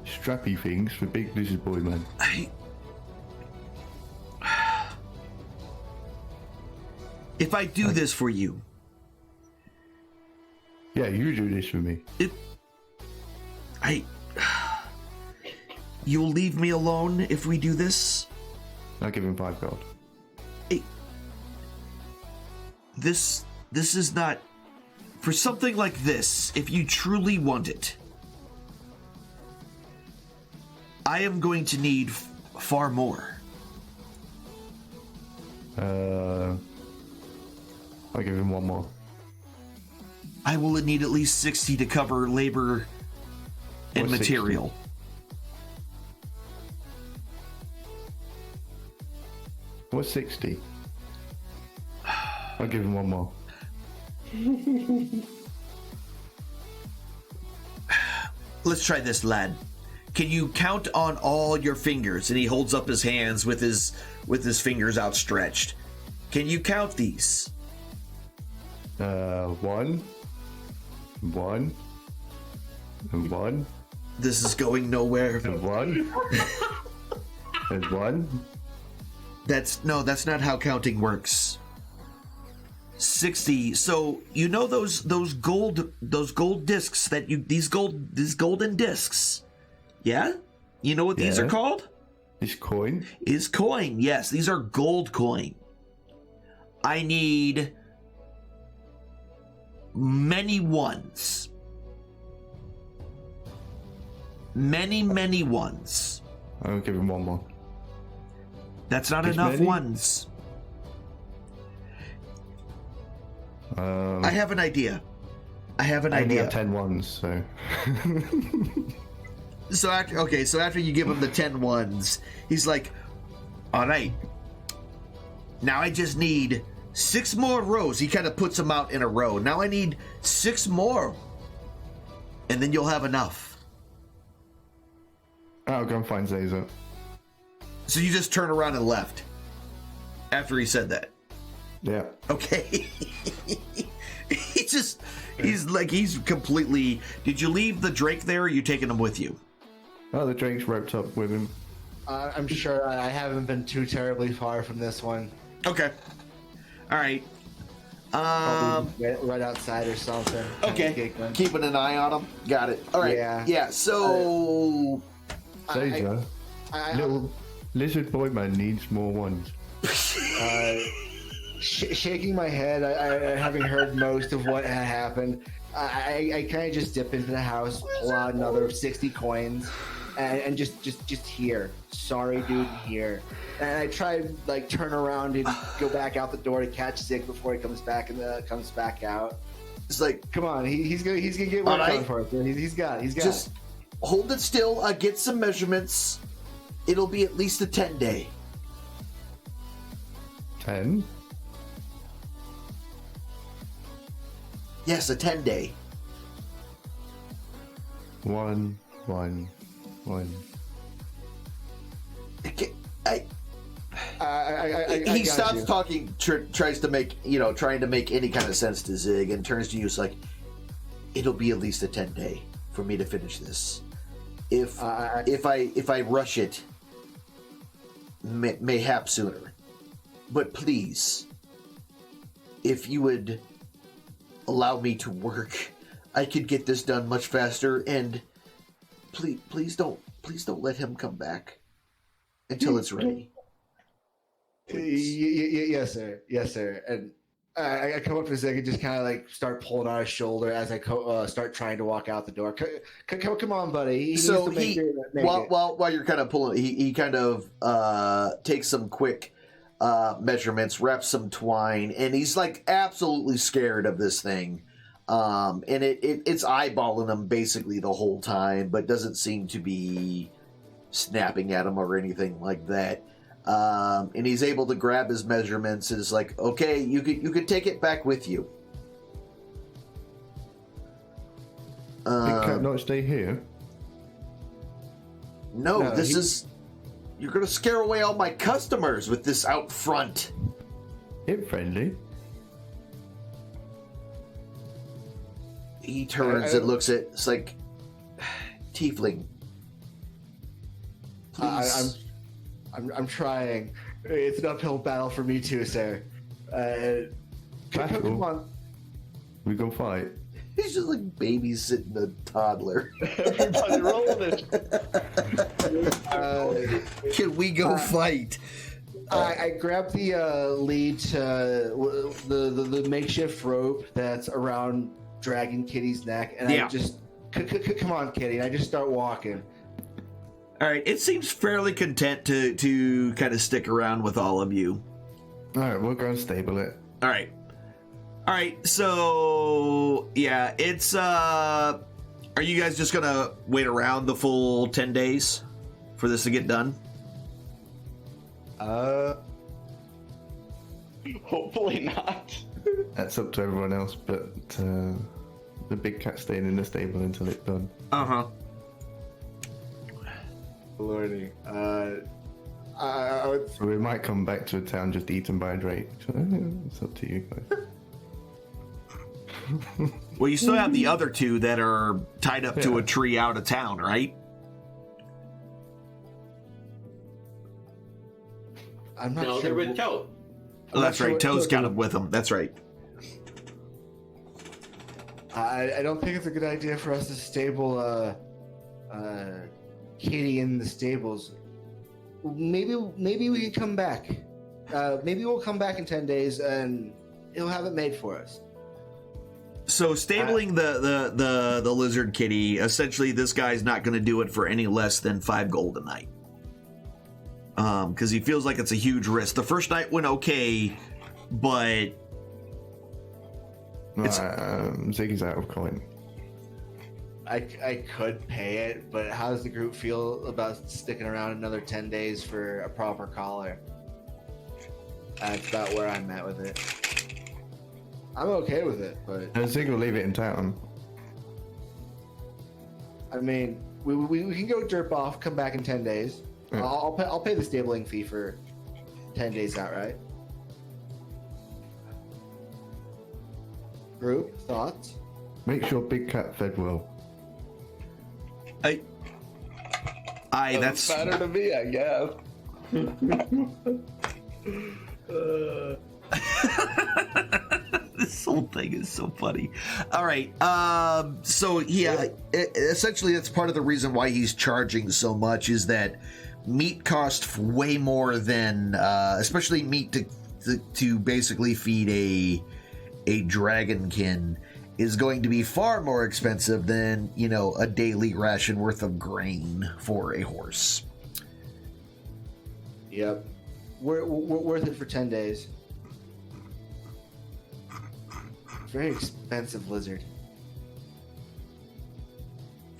Strappy things for big lizard boy, man. If I do this for you. Yeah, you do this for me. You'll leave me alone if we do this? I'll give him 5 gold. This is not... For something like this, if you truly want it, I am going to need far more. I'll give him 1 more. I will need at least 60 to cover labor and material. 60? What's 60? I'll give him 1 more. Let's try this, lad. Can you count on all your fingers? And he holds up his hands with his fingers outstretched. Can you count these? 1, and 1. This is going nowhere. And 1. And 1. That's not how counting works. 60. So you know those gold discs that these golden discs. Yeah? You know what these are called? Is coin? Is coin. Yes, these are gold coin. I need many ones. Many ones. I'll give him one more. That's not This enough many? ones. I have an idea. I only have 10 ones, so. So after you give him the 10 ones, he's like, all right, now I just need 6 more rows. He kind of puts them out in a row. Now I need 6 more, and then you'll have enough. I'll go and find Zaza. So you just turn around and left after he said that. Yeah. Okay. He's completely. Did you leave the Drake there, or are you taking him with you? Oh, the Drake's roped up with him. I'm sure I haven't been too terribly far from this one. Okay. All right. Probably right outside or something. Okay. Keeping an eye on him. Got it. All right. Yeah. So. Zaza, little lizard boy man needs more ones. Shaking my head, I having heard most of what had happened, I kind of just dip into the house, pull out another 60 coins, and just here. Sorry, dude, here. And I try to like turn around and go back out the door to catch Zig before he comes back out. It's like, come on, he's gonna get work done for us. He's got it. Just hold it still. Get some measurements. It'll be at least a 10-day. 10? Yes, a 10-day. 1. He stops talking, tries to make, trying to make any kind of sense to Zig, and turns to you. It's like, it'll be at least a 10-day for me to finish this. If I rush it, mayhap sooner. But please, if you would allow me to work, I could get this done much faster. And please don't let him come back until it's ready. Yes, sir. And I come up to Zig and just kind of like start pulling on his shoulder as I start trying to walk out the door. Come on, buddy. While you're kind of pulling, he kind of takes some quick measurements, wraps some twine, and he's like absolutely scared of this thing. And it's eyeballing him basically the whole time, but doesn't seem to be snapping at him or anything like that. And he's able to grab his measurements and is like, okay, you could take it back with you. Big cat not stay here? No, you're gonna scare away all my customers with this out front. Hip friendly. He turns and looks at it's like, tiefling. Please. I'm trying. It's an uphill battle for me too, sir. Come on. We go fight. He's just like babysitting a toddler. Everybody roll it. Can we go fight? I grab the lead to the makeshift rope that's around Dragon Kitty's neck, and I just come on, Kitty. And I just start walking. All right, it seems fairly content to kind of stick around with all of you. All right, we'll go and stable it. All right. So yeah, it's Are you guys just gonna wait around the full 10 days for this to get done? Hopefully not. That's up to everyone else, but the big cat's staying in the stable until it's done. Uh-huh. Lordy. So we might come back to a town just eaten by a drake. It's up to you guys. Well, you still have the other two that are tied up to a tree out of town, right? I'm not sure. They're with Toad. Oh, that's right. Toad's got him with him. That's right. I don't think it's a good idea for us to stable Kitty in the stables. Maybe we can come back. Maybe we'll come back in 10 days and he'll have it made for us. So stabling the lizard kitty, essentially this guy's not going to do it for any less than 5 gold a night. Because he feels like it's a huge risk. The first night went okay, but Ziggy's out of coin. I could pay it, but how does the group feel about sticking around another 10 days for a proper collar? That's about where I'm at with it. I'm okay with it, but Zig will leave it in town. I mean, we can go derp off, come back in 10 days. Yeah. I'll pay the stabling fee for 10 days outright. Group thoughts? Make sure Big Cat fed well. That's better to me, I guess. This whole thing is so funny. All right. So yeah, essentially that's part of the reason why he's charging so much is that meat costs way more than, especially meat to basically feed a dragonkin is going to be far more expensive than, a daily ration worth of grain for a horse. Yep. We're worth it for 10 days. Very expensive lizard.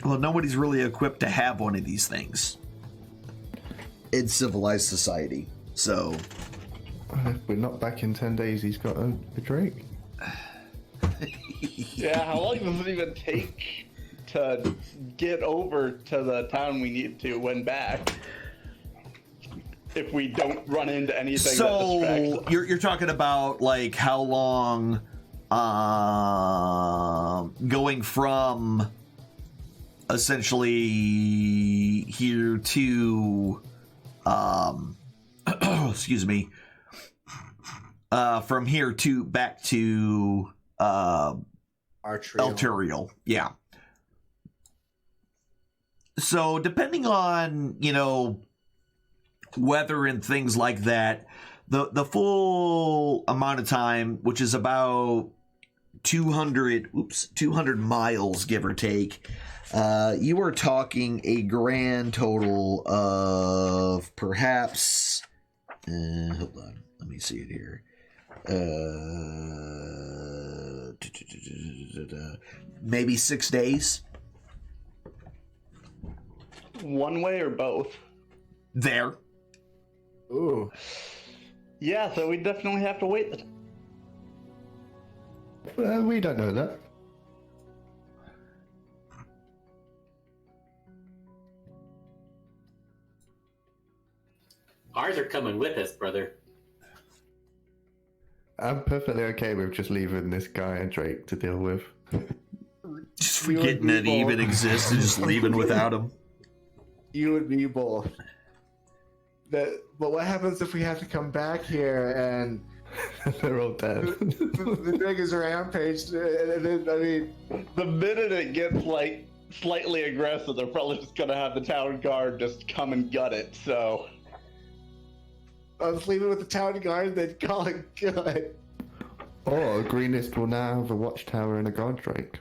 Well, nobody's really equipped to have one of these things in civilized society. So, If we're not back in 10 days, he's got a drake. Yeah, how long does it even take to get over to the town we need to when back? If we don't run into anything that distracts us. you're talking about like how long going from essentially here to excuse me, from here to back to Arterial. Yeah. So depending on, weather and things like that, the full amount of time, which is about 200 miles, give or take, you are talking a grand total of perhaps, hold on, let me see it here. Maybe 6 days. One way or both? There. Ooh. Yeah, so we definitely have to wait. We don't know that. Ours are coming with us, brother. I'm perfectly okay with just leaving this guy and Drake to deal with. Just forgetting that he even exists and just leaving without him. You and me both. But what happens if we have to come back here and they're all dead? the niggas rampaged, and then, I mean, The minute it gets like slightly aggressive, they're probably just gonna have the town guard just come and gut it. So I was leaving with the town guard and then call it good. Or Greenest will now have a watchtower and a guard Drake.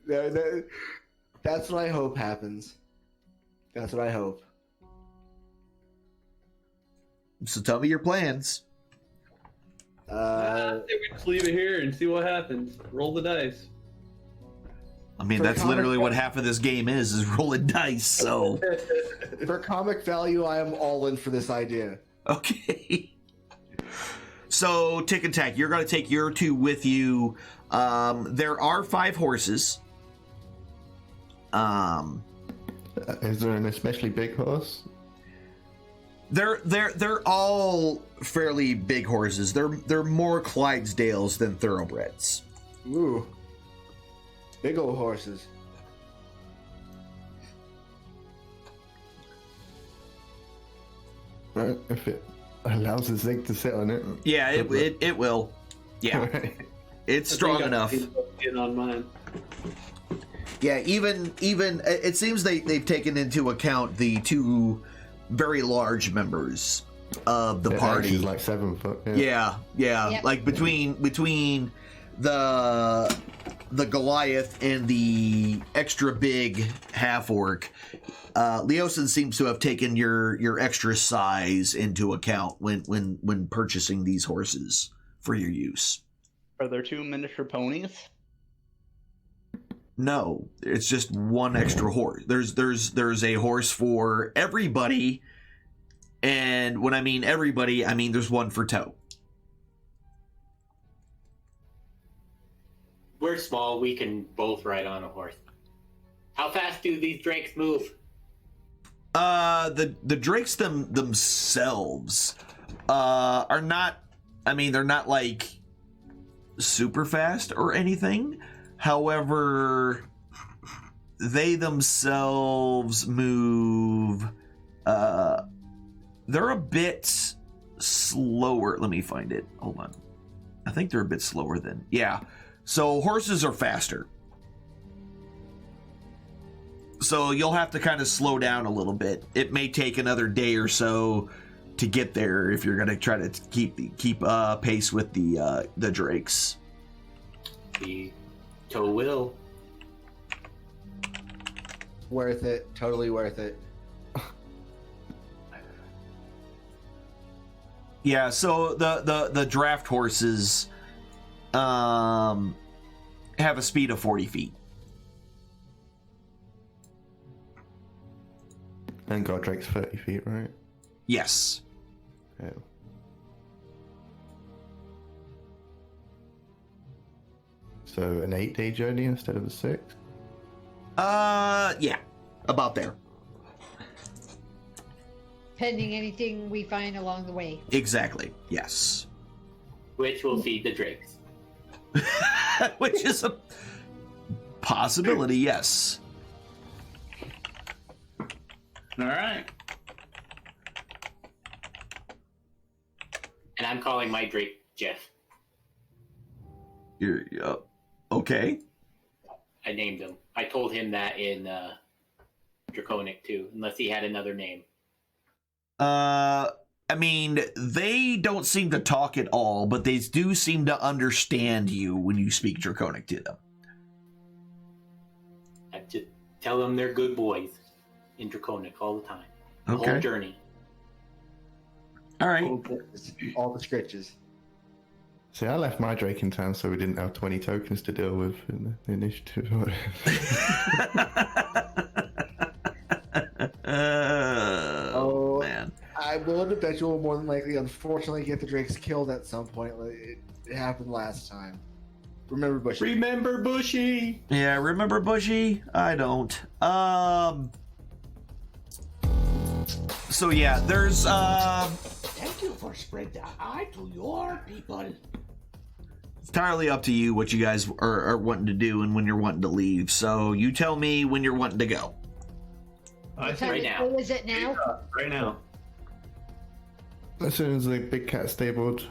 That's what I hope happens. That's what I hope. So tell me your plans. I think we just leave it here and see what happens. Roll the dice. I mean, For that's literally comic- what half of this game is rolling dice, so... For comic value, I am all in for this idea. Okay. So, Tick and Tack, you're going to take your 2 with you. There are 5 horses. Is there an especially big horse? They're all fairly big horses. They're more Clydesdales than thoroughbreds. Ooh. Big old horses. If it allows the Zig to sit on it. Yeah, it will. Yeah. It's strong enough. In on mine. Yeah, even it seems they've taken into account the two very large members of the party. Is like 7 foot. Yeah. Yep. Like between the Goliath and the extra big half orc, Leosin seems to have taken your extra size into account when purchasing these horses for your use. Are there 2 miniature ponies? No, it's just one extra horse. There's a horse for everybody, and when I mean everybody, I mean there's one for Toe. We're small. We can both ride on a horse. How fast do these drakes move? The drakes themselves are not. I mean, they're not like super fast or anything. However, they themselves move. They're a bit slower. Let me find it. Hold on. I think they're a bit slower than. Yeah. So horses are faster. So you'll have to kind of slow down a little bit. It may take another day or so to get there if you're going to try to keep pace with the drakes. The Toe will. Worth it. Totally worth it. Yeah, so the draft horses have a speed of 40 feet. And Godric's 30 feet, right? Yes. Yeah. So an 8-day journey instead of a 6? Yeah, about there. Pending anything we find along the way. Exactly, yes. Which will feed the drakes. Which is a possibility, yes. All right. And I'm calling my drake Jeff. You're okay. I named him. I told him that in Draconic too, unless he had another name. I mean, they don't seem to talk at all, but they do seem to understand you when you speak Draconic to them. I just tell them they're good boys in Draconic all the time. The Okay. whole journey. All right. All the scritches. See, I left my Drake in town so we didn't have 20 tokens to deal with in the initiative. Oh, man. I'm willing to bet you will more than likely, unfortunately, get the Drakes killed at some point. It happened last time. Remember Bushy. Remember Bushy. Yeah, remember Bushy? I don't. So yeah, there's Thank you for spread the eye to your people. it's entirely up to you what you guys are wanting to do and when you're wanting to leave. So you tell me when you're wanting to go. I What think right time now. of day is it now? right now. As soon as the big cat stabled.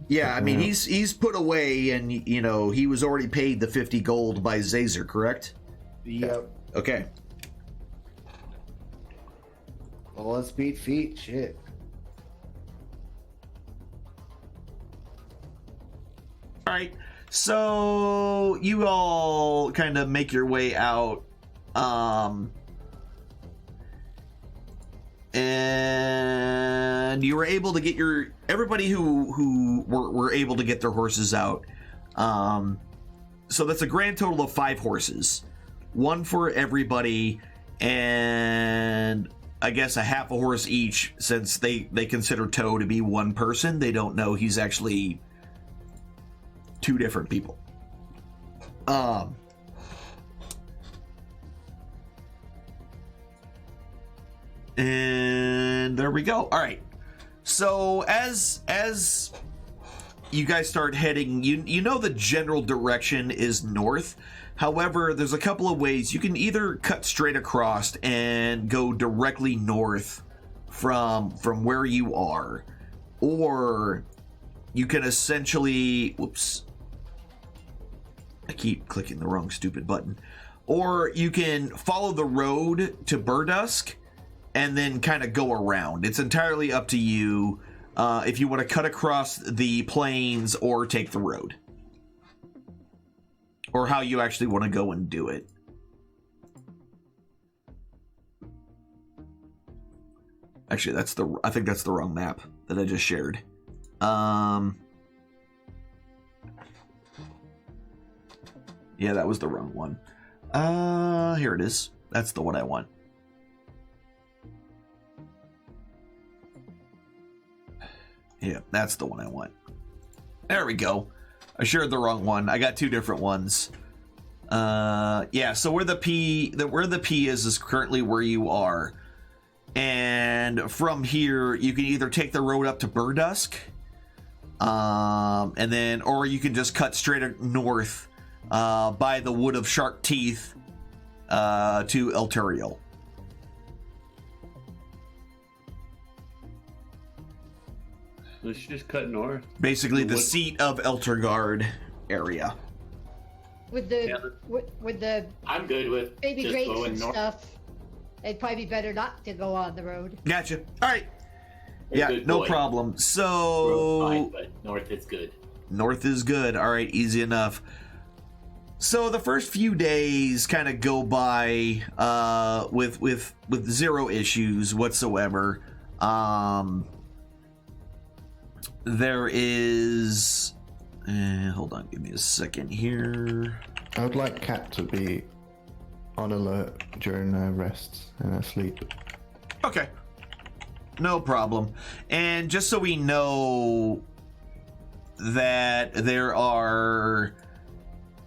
Yeah, I mean he's put away, and you know he was already paid the 50 gold by Zazer, correct? Yep. Okay. Well, let's beat feet. Shit. All right. So you all kind of make your way out, and you were able to get everybody who were able to get their horses out. So that's a grand total of 5 horses, one for everybody, and I guess a half a horse each, since they consider Toe to be one person. They don't know he's actually 2 different people. And there we go. All right. So as you guys start heading, you know the general direction is north. However, there's a couple of ways. You can either cut straight across and go directly north from where you are, or you can essentially keep clicking the wrong stupid button. Or you can follow the road to Burdusk and then kind of go around. It's entirely up to you if you want to cut across the plains or take the road. Or how you actually want to go and do it. Actually, I think that's the wrong map that I just shared. Yeah, that was the wrong one. Here it is. That's the one I want. Yeah, that's the one I want. There we go. I shared the wrong one. I got two different ones. Yeah, so where the P is currently where you are. And from here, you can either take the road up to Burdusk, and then, or you can just cut straight north by the Wood of Shark Teeth to Elturiel. Let's just cut north. Basically, the seat of Elturgard area. With the I'm good with baby just grapes going and north. stuff, it'd probably be better not to go on the road. Gotcha. All right. You're Yeah, a good no boy. problem. Road's So fine, but north is good. north is good. All right, easy enough. So the first few days kind of go by with zero issues whatsoever. There is. Hold on, give me a second here. I would like Cat to be on alert during her rests and her sleep. Okay. No problem. And just so we know that there are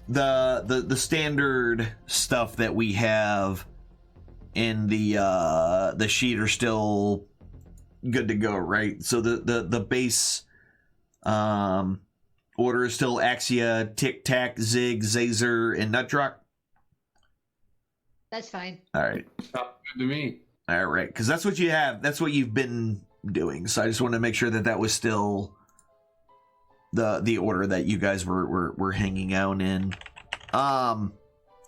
the standard stuff that we have in the sheet are still good to go, right? So the base order is still Axia, Tic Tac, Zig, Zazer, and Nutdrock. That's fine. All right. Sounds good to me. All right, because that's what you have. That's what you've been doing. So I just want to make sure that that was still the order that you guys were hanging out in. All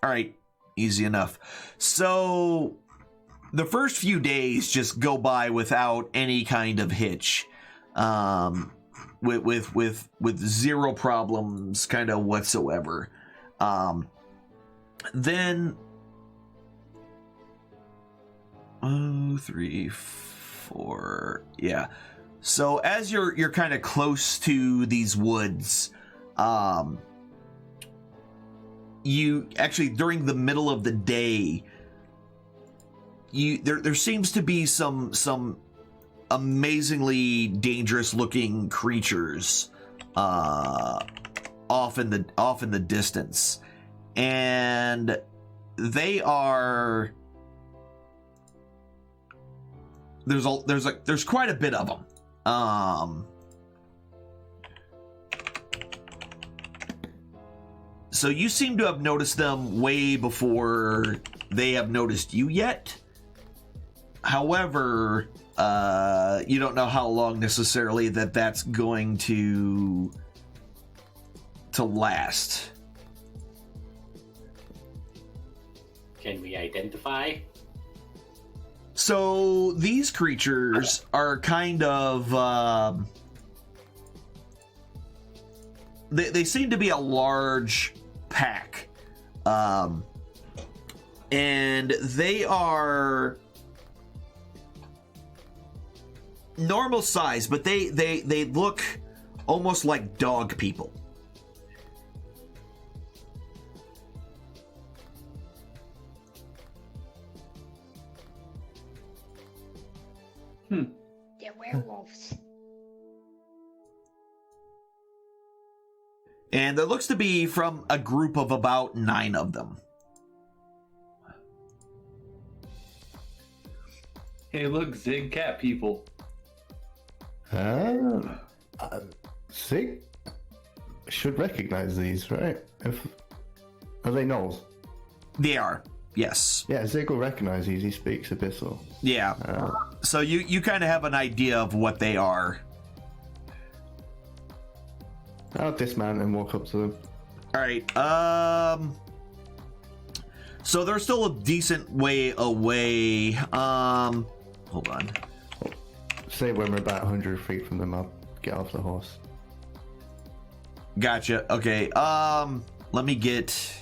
right, easy enough. So the first few days just go by without any kind of hitch, with zero problems, kind of whatsoever. Then. 3, 4, yeah. So as you're kind of close to these woods, you actually during the middle of the day, there seems to be some amazingly dangerous looking creatures off in the distance, and they are. There's quite a bit of them. So you seem to have noticed them way before they have noticed you yet. However, you don't know how long necessarily that's going to last. Can we identify? So these creatures are kind of they seem to be a large pack, and they are normal size, but they look almost like dog people. They're werewolves. And there looks to be from a group of about 9 of them. Hey, look, Zig cat people. Zig should recognize these, right? Are they gnolls? They are, yes. Yeah, Zig will recognize these. He speaks Abyssal. Yeah. So you kind of have an idea of what they are. I'll dismount and walk up to them. All right. So they're still a decent way away. Hold on. Say when we're about 100 feet from them, I'll get off the horse. Gotcha. Okay. Let me get.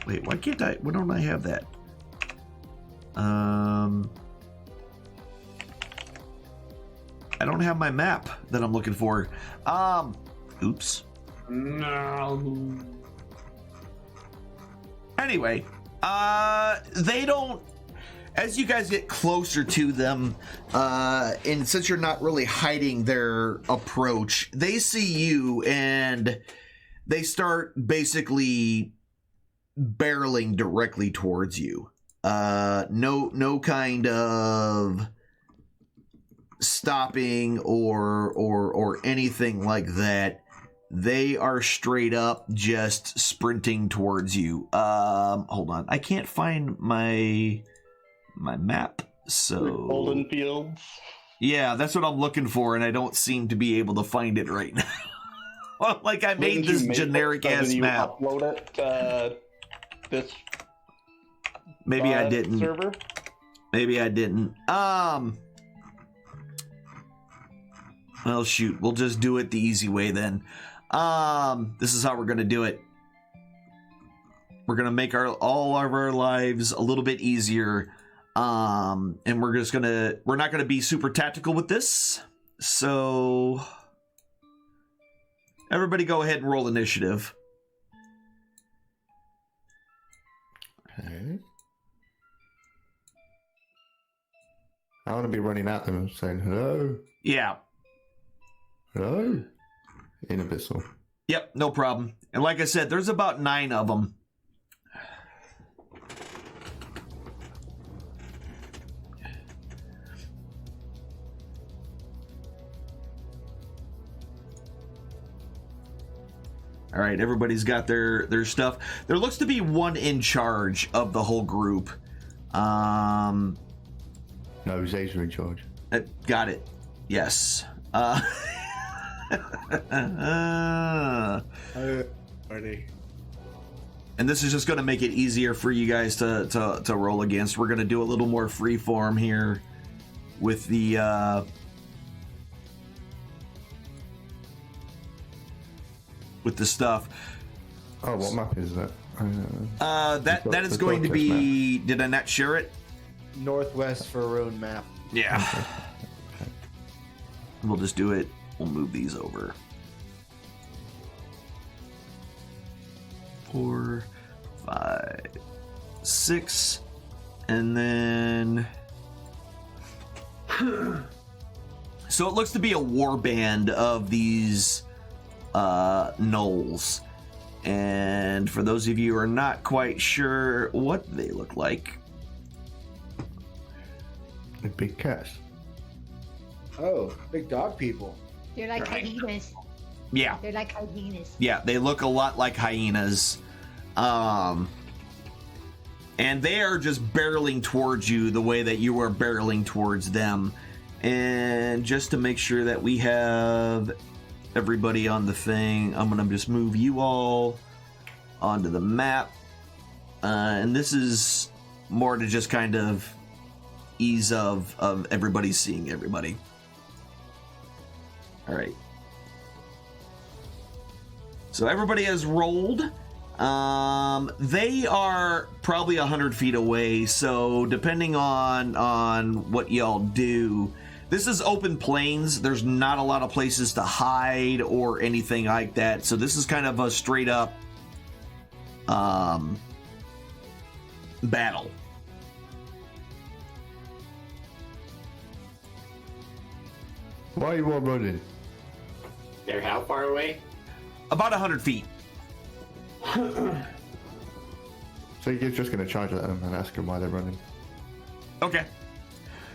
Wait, why can't I? Why don't I have that? I don't have my map that I'm looking for. Oops. No. Anyway, they don't. As you guys get closer to them, and since you're not really hiding their approach, they see you and they start basically barreling directly towards you. No kind of stopping or anything like that. They are straight up just sprinting towards you. Hold on, I can't find my map. So Golden Fields. Yeah, that's what I'm looking for, and I don't seem to be able to find it right now. Like I made this generic ass map. Upload it to this. Maybe I didn't. Server. Maybe I didn't. Well, shoot. We'll just do it the easy way then. This is how we're gonna do it. We're gonna make all of our lives a little bit easier. And we're not gonna be super tactical with this. So everybody go ahead and roll initiative. Okay. I want to be running at them and saying hello. Yeah. Hello. In Abyssal. Yep, no problem. And like I said, there's about 9 of them. All right, everybody's got their stuff. There looks to be one in charge of the whole group. No, Zay's in charge. Got it. Yes. And this is just going to make it easier for you guys to roll against. We're going to do a little more free form here with the stuff. Oh, what map is that? That is going to be. Did I not share it? Northwest Faroon map. Yeah. Okay. We'll just do it. We'll move these over. 4, 5, 6, and then. So it looks to be a war band of these gnolls. And for those of you who are not quite sure what they look like, the big cats. Oh, big dog people. They're like hyenas. Yeah. They're like hyenas. Yeah, they look a lot like hyenas. And they are just barreling towards you the way that you are barreling towards them. And just to make sure that we have everybody on the thing, I'm going to just move you all onto the map. And this is more to just kind of ease of everybody seeing everybody. All right. So everybody has rolled. They are probably 100 feet away, so depending on what y'all do, this is open plains. There's not a lot of places to hide or anything like that, so this is kind of a straight up battle. Why are you all running? They're how far away? About 100 feet. So you're just going to charge at them and ask them why they're running. Okay.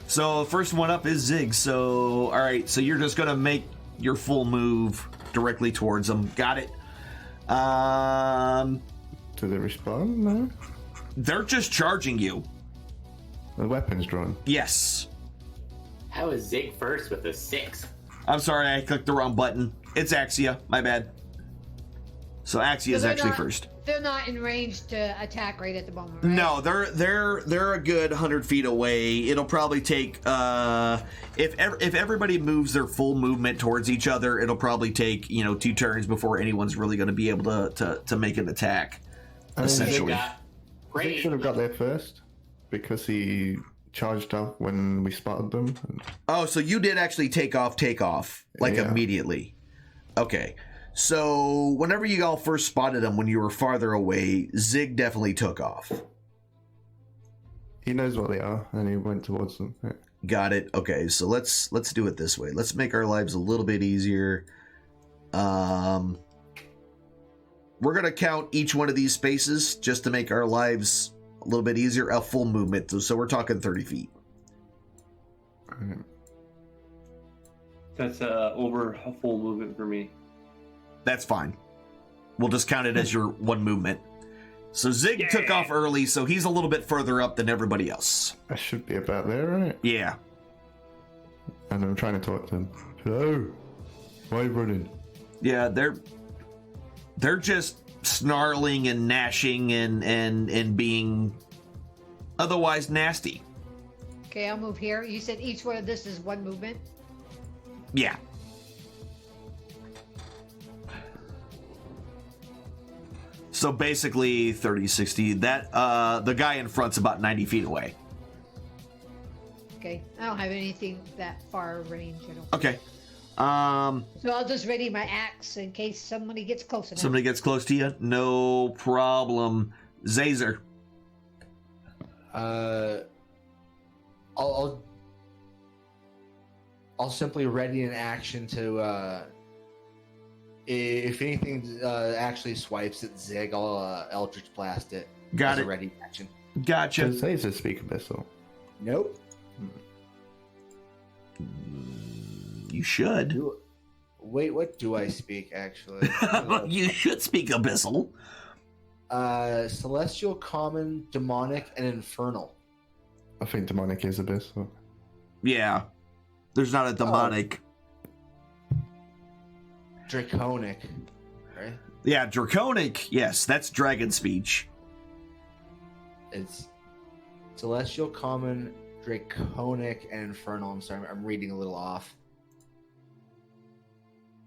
So first one up is Zig. So, all right. So you're just going to make your full move directly towards them. Got it. Do they respond? No? They're just charging you. The weapon's drawn. Yes. How is Zig first with a 6? I'm sorry. I clicked the wrong button. It's Axia. My bad. So Axie is they're actually not- first. They're not in range to attack right at the moment, right? No, they're a good 100 feet away. It'll probably take if everybody moves their full movement towards each other, it'll probably take 2 turns before anyone's really going to be able to make an attack. Essentially, Zig Great. should have got there first because he charged up when we spotted them. Oh, so you did actually take off like Yeah. immediately. Okay. So whenever you all first spotted him when you were farther away, Zig definitely took off. He knows what they are, and he went towards them. Yeah. Got it. Okay, so let's do it this way. Let's make our lives a little bit easier. We're gonna count each one of these spaces just to make our lives a little bit easier. A full movement, so we're talking 30 feet. That's over a full movement for me. That's fine. We'll just count it as your one movement. So Zig took off early, so he's a little bit further up than everybody else. I should be about there, right? Yeah. And I'm trying to talk to him. Hello? Why are you running? Yeah, they're just snarling and gnashing and being otherwise nasty. Okay, I'll move here. You said each one of this is one movement? Yeah. So basically 30, 60. That the guy in front's about 90 feet away. Okay, I don't have anything that far range. I don't. Okay. So I'll just ready my axe in case somebody gets close enough. Somebody gets close to you? No problem. Zazer. I'll simply ready an action to if anything actually swipes at Zig, I'll Eldritch Blast it. Got as it. a ready action. Gotcha. Does Zazer speak Abyssal? Nope. You should. Wait, what do I speak actually? You should speak Abyssal. Celestial, Common, Demonic, and Infernal. I think demonic is Abyssal. Yeah. There's not a demonic. Draconic, right? Yeah, draconic. Yes, that's dragon speech. It's Celestial, Common, Draconic, and Infernal. I'm sorry, I'm reading a little off.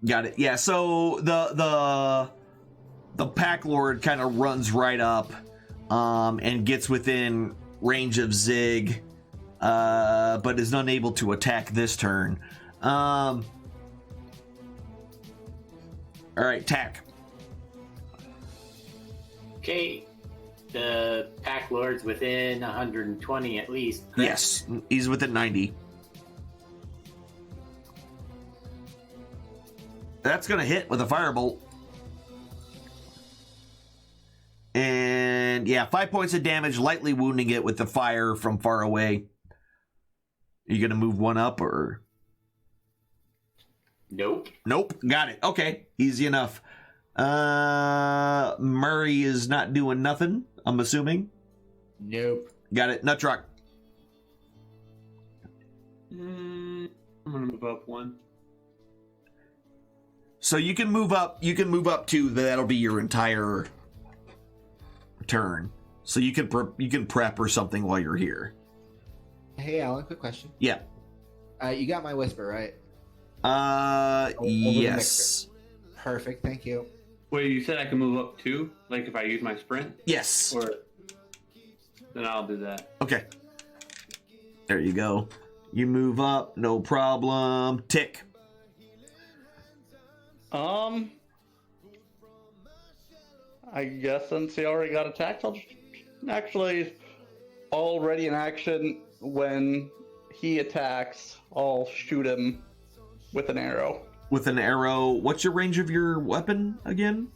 Got it. Yeah, so the Pack Lord kind of runs right up and gets within range of Zig, but is unable to attack this turn. All right, Tack. Okay, the Pack Lord's within 120 at least. correct? Yes, he's within 90. That's going to hit with a firebolt. And yeah, 5 points of damage, lightly wounding it with the fire from far away. Are you going to move one up or? Nope. Nope. Got it. Okay. Easy enough. Murray is not doing nothing, I'm assuming. Nope. Got it. Nutrock. I'm gonna move up one. So you can move up. You can move up to that'll be your entire turn. So you can prep or something while you're here. Hey, Alan, quick question. Yeah. You got my whisper, right? Over the Yes. Perfect, thank you. Wait, you said I can move up two? Like if I use my sprint? Yes. Or then I'll do that. Okay. There you go. You move up, no problem. Tick. I guess since he already got attacked, I'll just actually already in action. When he attacks, I'll shoot him with an arrow. With an arrow. What's your range of your weapon again?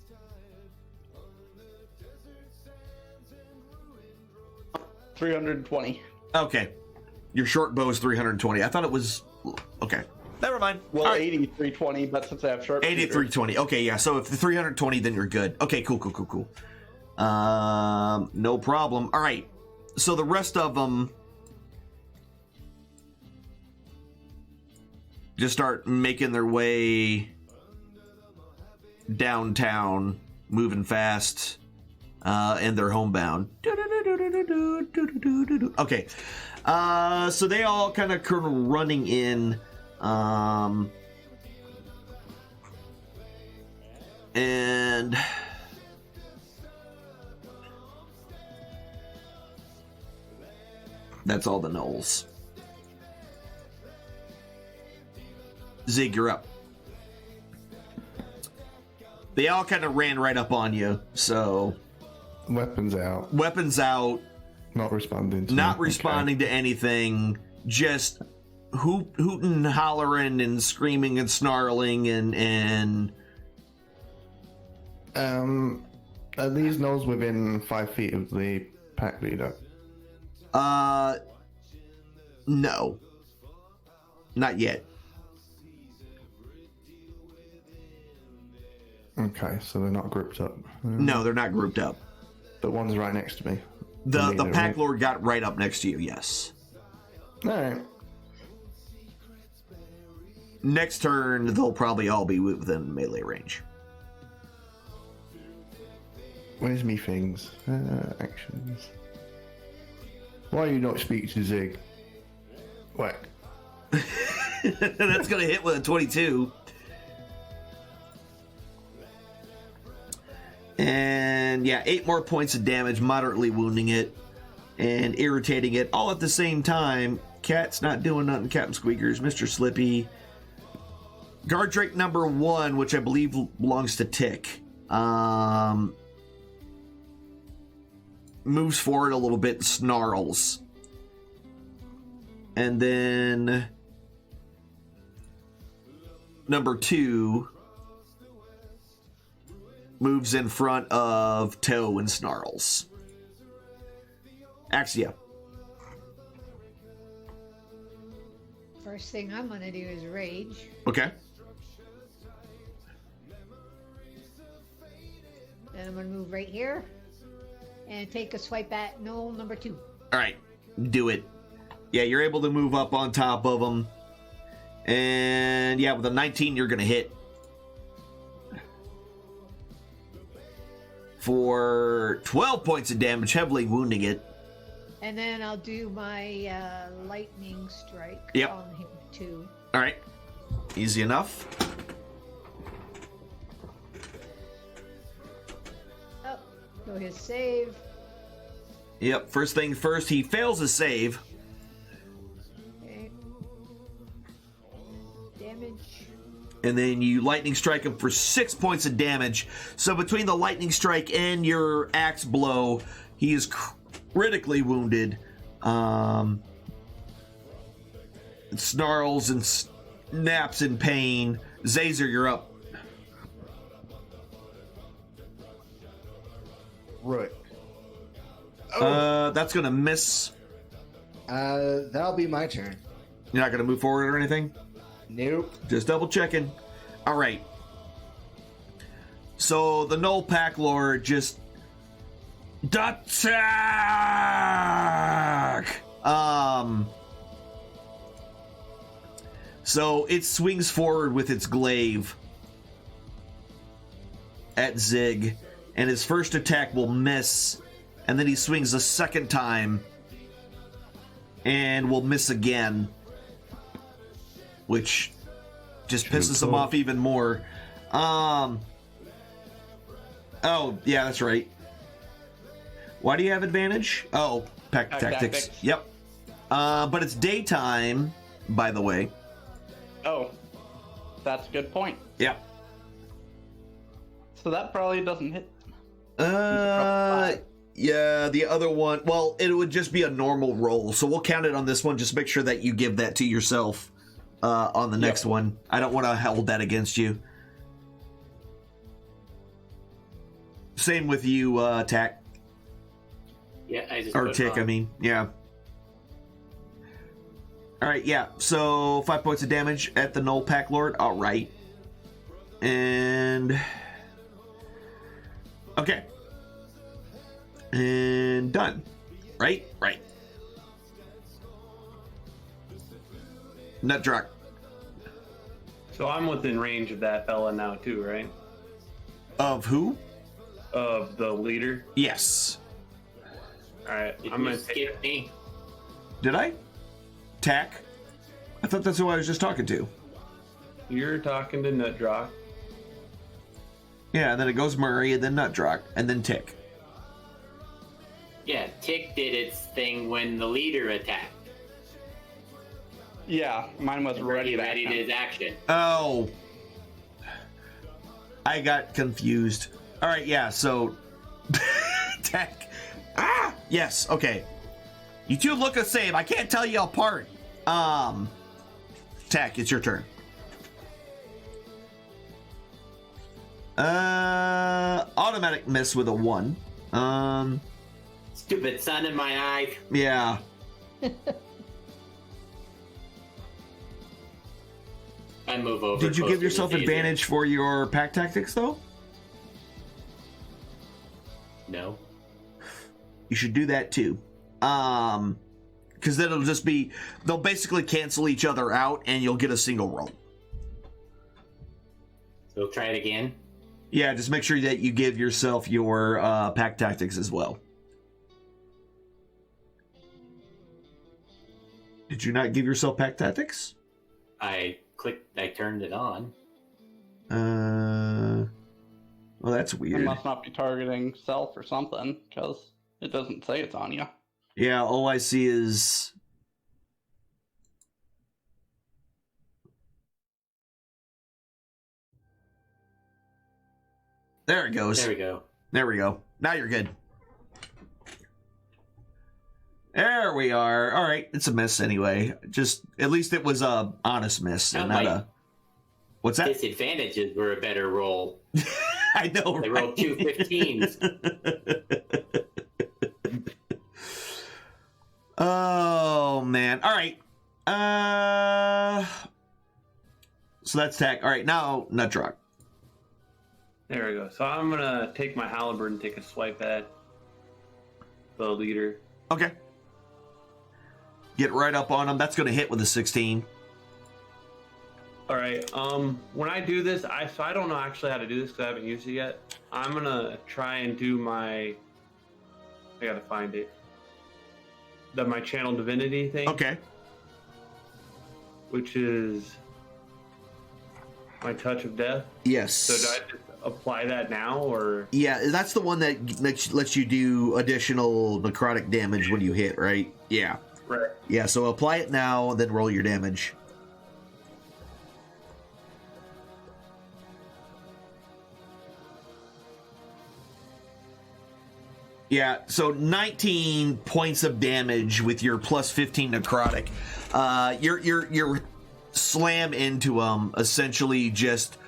320. Okay. Your short bow is 320. I thought it was... Okay. Never mind. Well, All right. 80, 320, but since I have sharp 80, 320. Okay, yeah. So if the 320, then you're good. Okay, cool. No problem. All right. So the rest of them just start making their way downtown. moving fast, and they're homebound. Okay, so they all kind of running in, and that's all the gnolls. Zig, you're up. They all kind of ran right up on you, so... Weapons out. Weapons out. Not responding to Not me. responding to anything. Just hooting, hollering, and screaming and snarling, and... Are these gnolls within 5 feet of the pack leader? No. Not yet. Okay, so they're not grouped up. No, they're not grouped up. But one's right next to me. The pack lord got right up next to you, yes. Alright. Next turn, they'll probably all be within melee range. Where's me things? Actions. Why do you not speak to Zig? Whack. That's going to hit with a 22. And yeah, 8 more points of damage, moderately wounding it and irritating it all at the same time. Cat's not doing nothing, Captain Squeakers, Mr. Slippy. Guard Drake number 1, which I believe belongs to Tick, moves forward a little bit and snarls. And then number 2 moves in front of Toe and snarls. Axia. First thing I'm gonna do is rage. Okay. Then I'm gonna move right here and take a swipe at Knoll number 2. All right, do it. Yeah, you're able to move up on top of them. And yeah, with a 19, you're going to hit. For 12 points of damage, heavily wounding it. And then I'll do my lightning strike Yep. on him too. All right, easy enough. Oh, go his save. Yep, first thing first, he fails his save. Okay. Damage. And then you lightning strike him for 6 points of damage. So between the lightning strike and your axe blow, he is critically wounded. Snarls and snaps in pain. Zazer, you're up. Right. That's gonna miss. That'll be my turn. You're not gonna move forward or anything? Nope. Just double checking. All right. So the Null Pack Lord just attack. So it swings forward with its glaive at Zig, and his first attack will miss, and then he swings a second time and will miss again, which just pisses him off even more. Oh, yeah, that's right. Why do you have advantage? Oh, pack tactics. Yep. But it's daytime, by the way. Oh, that's a good point. Yep. So that probably doesn't hit. Yeah, the other one, well, it would just be a normal roll, so we'll count it on this one. Just make sure that you give that to yourself on the next one. I don't want to hold that against you. Same with you, Tack. Yeah, I just Or put Tick, on. I mean, yeah. All right, yeah, so 5 points of damage at the Null Pack Lord. All right. And... okay. And done. Right? Right. Nutdruck. So I'm within range of that fella now too, right? Of who? of the leader. Yes. All right, Did I'm you gonna take. skip me? Did I? Tack? I thought that's who I was just talking to. You're talking to Nutdrock. Yeah, and then it goes Murray, and then Nutdrock, and then Tick. Yeah, Tick did its thing when the leader attacked. Yeah, mine was ready He to readied action. his action. Oh. I got confused. All right, yeah, so... Tack. Ah! Yes, okay. You two look the same. I can't tell you apart. Tack, it's your turn. Automatic miss with a 1. Stupid sun in my eye. Yeah. I move over. Did you closer give yourself to Daisy. advantage for your pack tactics, though? No. You should do that, too. Because then it'll just be... They'll basically cancel each other out, and you'll get a single roll. So try it again. Yeah, just make sure that you give yourself your pack tactics as well. Did you not give yourself pack tactics? I turned it on. Well, that's It weird. must not be targeting self or something, because it doesn't say it's on you. Yeah, all I see is... There it goes. There we go. There we go. Now you're good. There we are. All right, it's a miss anyway. Just at least it was a honest miss and not a. What's that? Disadvantages were a better roll. I know. They right? rolled 2 15s. Oh man. All right. So that's tack. All right, now Nutdrock. There we go. So I'm gonna take my halberd and take a swipe at the leader. Okay. Get right up on him. That's going to hit with a 16. All right. When I do this, I don't know actually how to do this because I haven't used it yet. I'm gonna try and do my. I gotta find it. My channel divinity thing. Okay. Which is my touch of death. Yes. So do I just apply that now, or? Yeah, that's the one that lets you do additional necrotic damage when you hit, right? Yeah. Right. Yeah, so apply it now, then roll your damage. Yeah, so 19 points of damage with your plus 15 necrotic. Your slam into him essentially just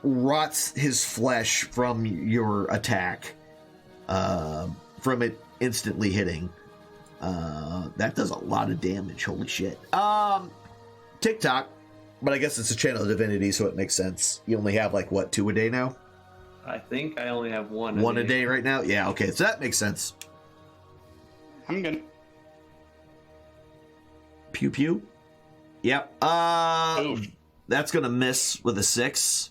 rots his flesh from your attack, from it instantly hitting. That does a lot of damage. Holy shit. TikTok, but I guess it's a channel divinity, so it makes sense. You only have like what, 2 a day now? I think I only have one. One a day right now? Yeah, okay, so that makes sense. I'm good. Pew pew. Yep. Oof. That's gonna miss with a 6.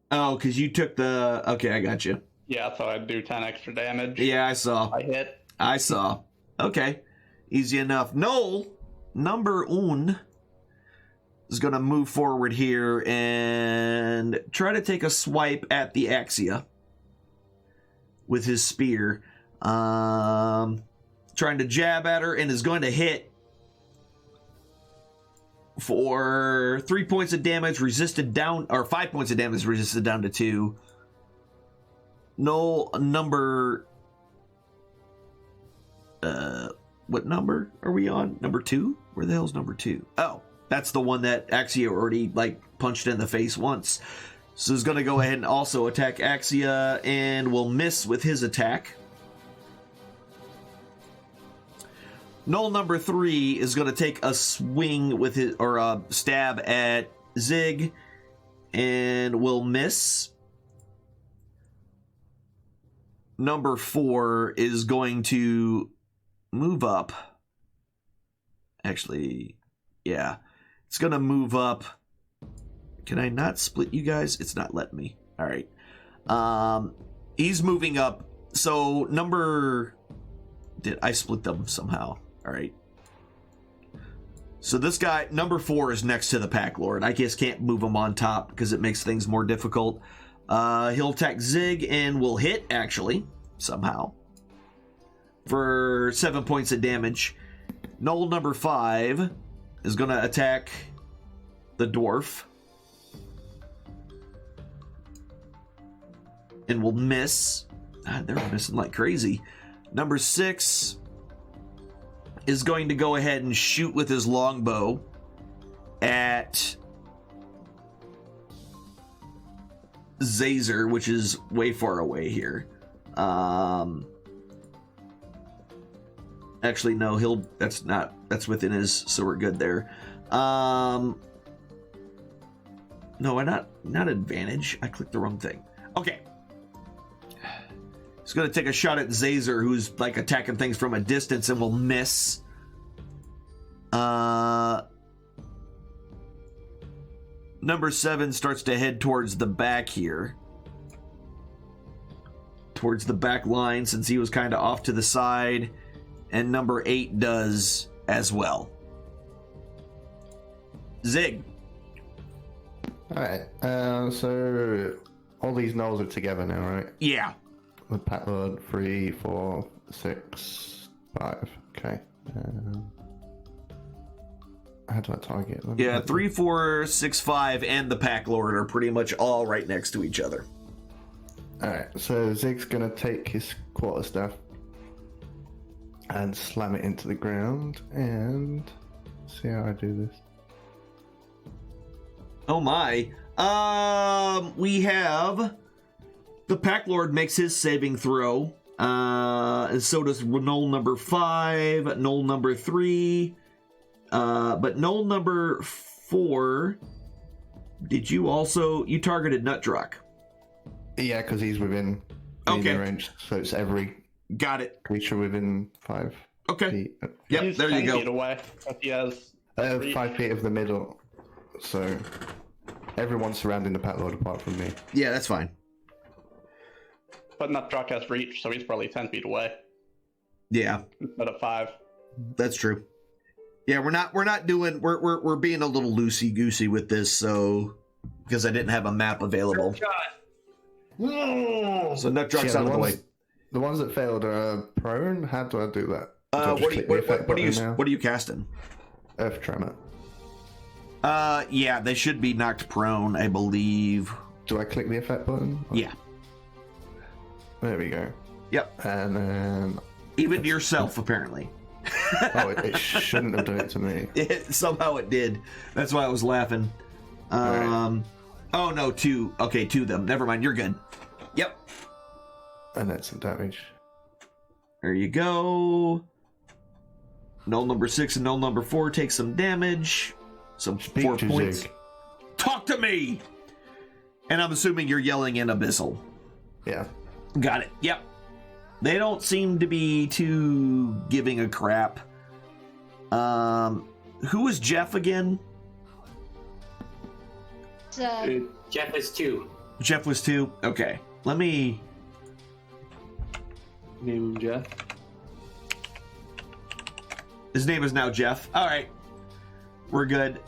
Oh, because you took the... Okay, I got you. Yeah, so I'd do 10 extra damage. Yeah, I saw. I hit. I saw. Okay. Easy enough. Noel, number un, is going to move forward here and try to take a swipe at the Axia with his spear. Trying to jab at her and is going to hit for 3 points of damage, resisted down, or 5 points of damage, resisted down to 2. Noel, number... what number are we on? Number 2? Where the hell's number 2? Oh, that's the one that Axia already, like, punched in the face once. So he's going to go ahead and also attack Axia and will miss with his attack. Null number 3 is going to take a swing with his, or a stab at Zig and will miss. Number 4 is going to move up. Actually, yeah. It's going to move up Can I not split you guys? It's not letting me. All right. He's moving up. So did I split them somehow? All right. So this guy, number 4, is next to the Pack Lord. I just can't move him on top because it makes things more difficult. He'll attack Zig and will hit, actually, somehow, for 7 points of damage. Knoll number 5 is going to attack the dwarf and will miss. God, they're missing like crazy. Number 6 is going to go ahead and shoot with his longbow at Zazer, which is way far away here. Actually, no, that's within his, so we're good there. No, not advantage. I clicked the wrong thing. Okay. He's going to take a shot at Zazer, who's like attacking things from a distance, and will miss. Number 7 starts to head towards the back here. Towards the back line, since he was kind of off to the side. And number 8 does as well. Zig. Alright, so all these knolls are together now, right? Yeah. The Pack Lord, 3, 4, 6, 5. Okay. How do I target them? Yeah, 3, 4, 6, 5, and the Pack Lord are pretty much all right next to each other. Alright, so Zig's gonna take his quarterstaff and slam it into the ground and see how I do this. Oh my. We have the Pack Lord makes his saving throw. And so does Knoll number 5, Knoll number 3. But Knoll number 4, you targeted Nutdruck? Yeah, because he's within range, so it's every got it creature within 5 okay feet. Yep, He's there you 10 go. feet away, but he has 5 feet of the middle, so everyone's surrounding the Pack Lord apart from me. Yeah, that's fine. But Nutdruck has reach, so he's probably 10 feet away Yeah, instead of 5. that's true. Yeah, we're being a little loosey goosey with this, so because I didn't have a map available. So Nutdruck's out of the way. The ones that failed are prone. How do I do that? Do I just What click the effect button now? are you casting? Earth Tremor. Yeah, they should be knocked prone, I believe. Do I click the effect button? Yeah. There we go. Yep. And then Even to yourself, apparently. oh, it shouldn't have done it to me. Somehow it did. That's why I was laughing. Right. Oh no, 2. Okay, 2 of them. Never mind. You're good. Yep. And that's some damage. There you go. Null number 6 and null number 4 take some damage. Some 4 points. Zig. Talk to me! And I'm assuming you're yelling in Abyssal. Yeah. Got it. Yep. They don't seem to be too giving a crap. Who was Jeff again? Jeff is 2. Jeff was 2? Okay. Let me... Name him Jeff. His name is now Jeff. All right. We're good.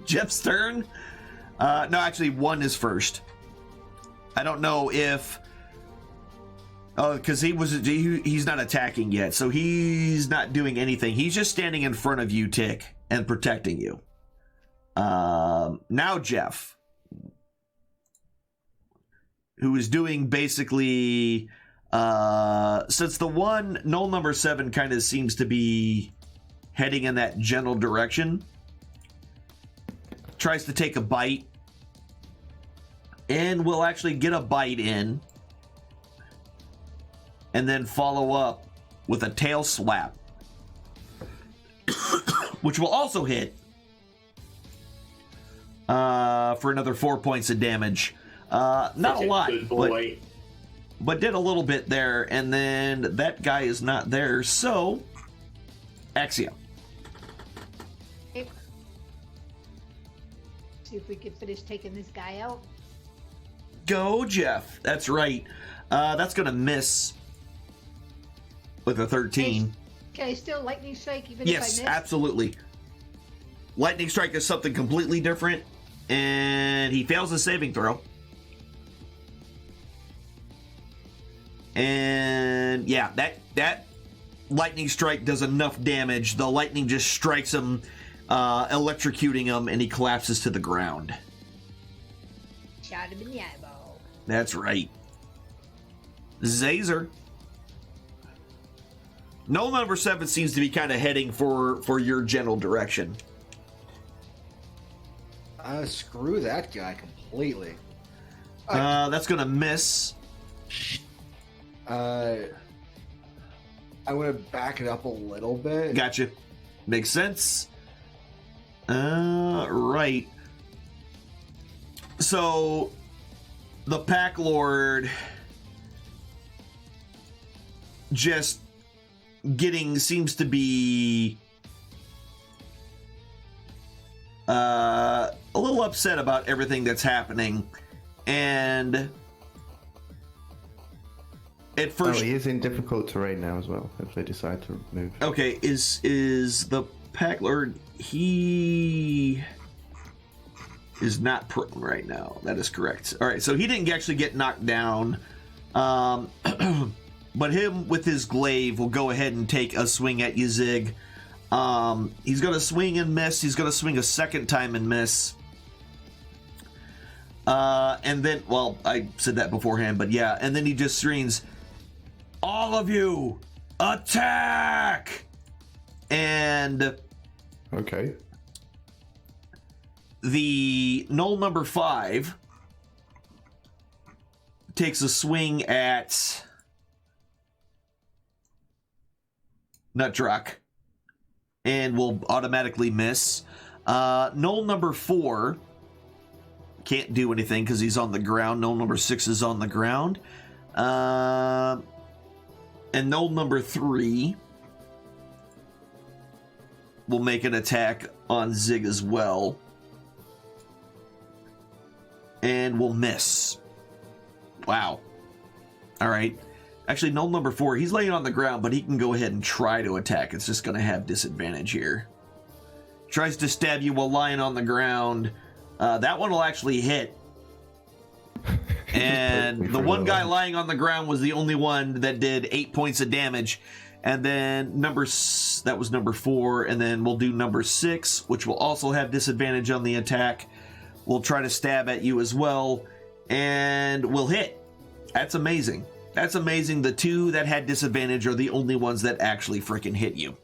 Jeff's turn? No, actually, 1 is first. I don't know if... Oh, because he's not attacking yet, so he's not doing anything. He's just standing in front of you, Tick, and protecting you. Now Jeff, who is doing basically... since the one, null number 7 kind of seems to be heading in that general direction, tries to take a bite, and will actually get a bite in, and then follow up with a tail slap, which will also hit for another 4 points of damage. Not a lot, Good boy. but did a little bit there, and then that guy is not there, so Axia. See if we can finish taking this guy out. Go, Jeff. That's right. That's going to miss with a 13. Can I still lightning strike even if I Yes, miss? absolutely. Lightning strike is something completely different, and he fails his saving throw. And yeah, that lightning strike does enough damage. The lightning just strikes him, electrocuting him, and he collapses to the ground. Shot him in the eyeball. That's right. Zazer. Null number 7 seems to be kind of heading for your general direction. Screw that guy completely. That's going to miss. I'm going to back it up a little bit. Gotcha. Makes sense. Right. So, the Pack Lord just seems to be a little upset about everything that's happening. And at first, he is in difficult terrain now as well, if they decide to move. okay, is the Pack Lord, he is not prone right now. That is correct. All right, so he didn't actually get knocked down. But him with his glaive will go ahead and take a swing at you, Zig. He's going to swing and miss. He's going to swing a second time and miss. And then, well, I said that beforehand, but yeah. And then he just screams, "All of you, attack!" And okay, the null number 5 takes a swing at Nutdruck and will automatically miss. Null number 4 can't do anything because he's on the ground. Null number 6 is on the ground. And null number 3 will make an attack on Zig as well. And will miss. Wow. All right. Actually, null number 4, he's laying on the ground, but he can go ahead and try to attack. It's just going to have disadvantage here. Tries to stab you while lying on the ground. That one will actually hit. And the one guy lying on the ground was the only one that did 8 points of damage. And then that was number 4. And then we'll do number 6, which will also have disadvantage on the attack. We'll try to stab at you as well. And we'll hit. That's amazing. That's amazing. The 2 that had disadvantage are the only ones that actually freaking hit you.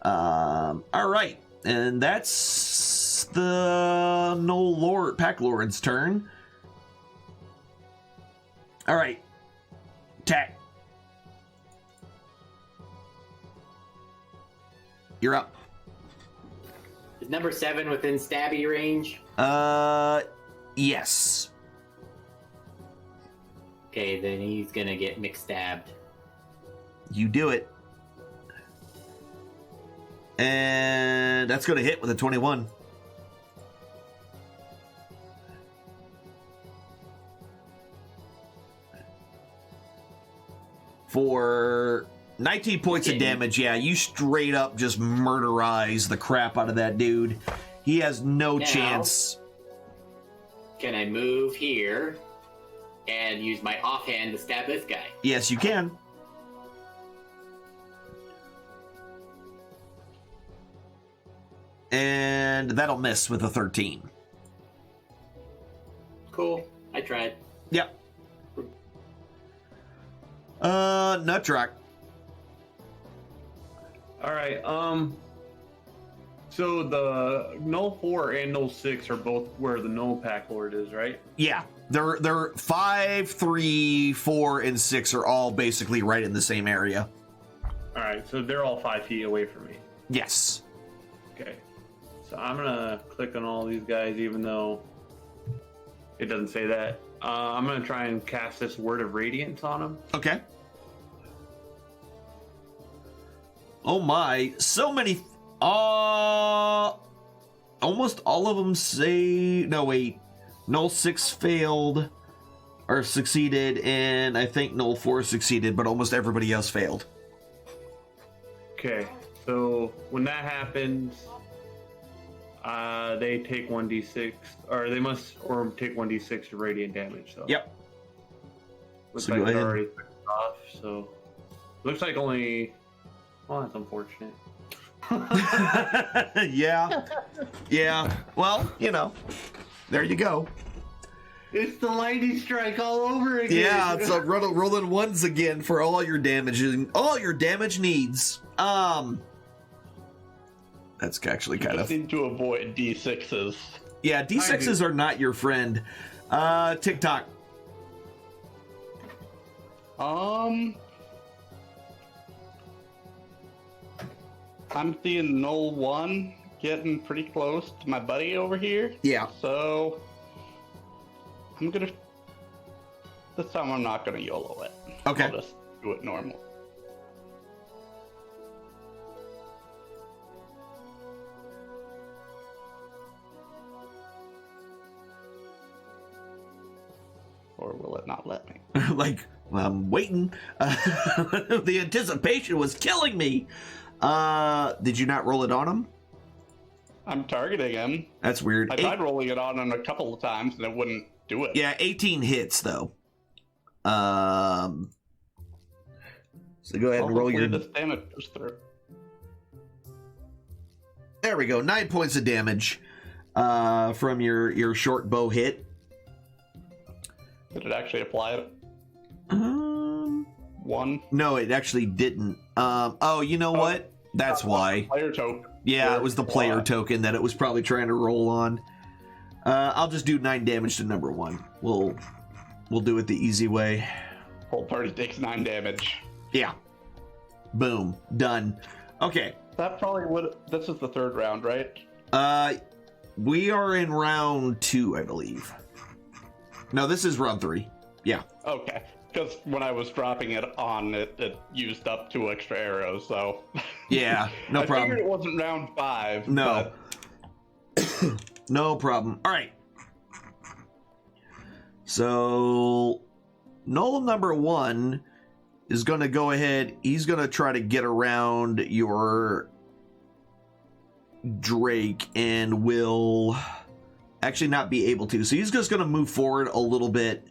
All right. And that's the Pack Lord's turn. All right. Attack. You're up. Is number 7 within stabby range? Yes. Okay, then he's gonna get mixed stabbed. You do it. And that's going to hit with a 21. For 19 points of damage, yeah, you straight up just murderize the crap out of that dude. He has no chance. Can I move here and use my offhand to stab this guy? Yes, you can. And that'll miss with a 13. Cool. I tried. Yep. Nutdruck. All right. So the null 4 and null 6 are both where the null Pack Lord is, right? Yeah. They're 5, 3, 4, and 6 are all basically right in the same area. All right. So they're all 5 feet away from me. Yes. Okay. So I'm gonna click on all these guys, even though it doesn't say that. I'm gonna try and cast this Word of Radiance on them. Okay. Oh my, so many. almost all of them say... No, wait. Null 6 failed or succeeded, and I think Null 4 succeeded, but almost everybody else failed. Okay, so when that happens, they take 1d6, or they must take 1d6 of radiant damage. So. Yep. Looks So like go it's ahead. already off, so... Looks like only... Well, that's unfortunate. Yeah. Yeah. Well, you know, there you go. It's the lightning strike all over again. Yeah, it's like rolling ones again for all your damage and all your damage needs. That's actually kind Just of... need to avoid D6s. Yeah, D6s are not your friend. TikTok. I'm seeing Null 1 getting pretty close to my buddy over here. Yeah. So I'm gonna... This time I'm not gonna YOLO it. Okay. I'll just do it normal. Or will it not let me? Like, I'm waiting. The anticipation was killing me. Did you not roll it on him? I'm targeting him. That's weird. I tried rolling it on him a couple of times and it wouldn't do it. Yeah, 18 hits though. So go ahead and roll your... This damage goes through. There we go. 9 points of damage from your short bow hit. Did it actually apply it? 1? No, it actually didn't. Oh, you know what? That's why. Player token. Yeah, it was the player token that it was probably trying to roll on. I'll just do 9 damage to number 1. We'll do it the easy way. Whole party takes 9 damage. Yeah. Boom. Done. Okay. That probably would... This is the 3rd round, right? We are in round 2, I believe. No, this is round 3. Yeah. Okay. Because when I was dropping it on, it used up 2 extra arrows, so... Yeah, no problem. I figured it wasn't round 5. No. But... No problem. All right. So, Null number 1 is going to go ahead. He's going to try to get around your Drake and will actually not be able to. So he's just going to move forward a little bit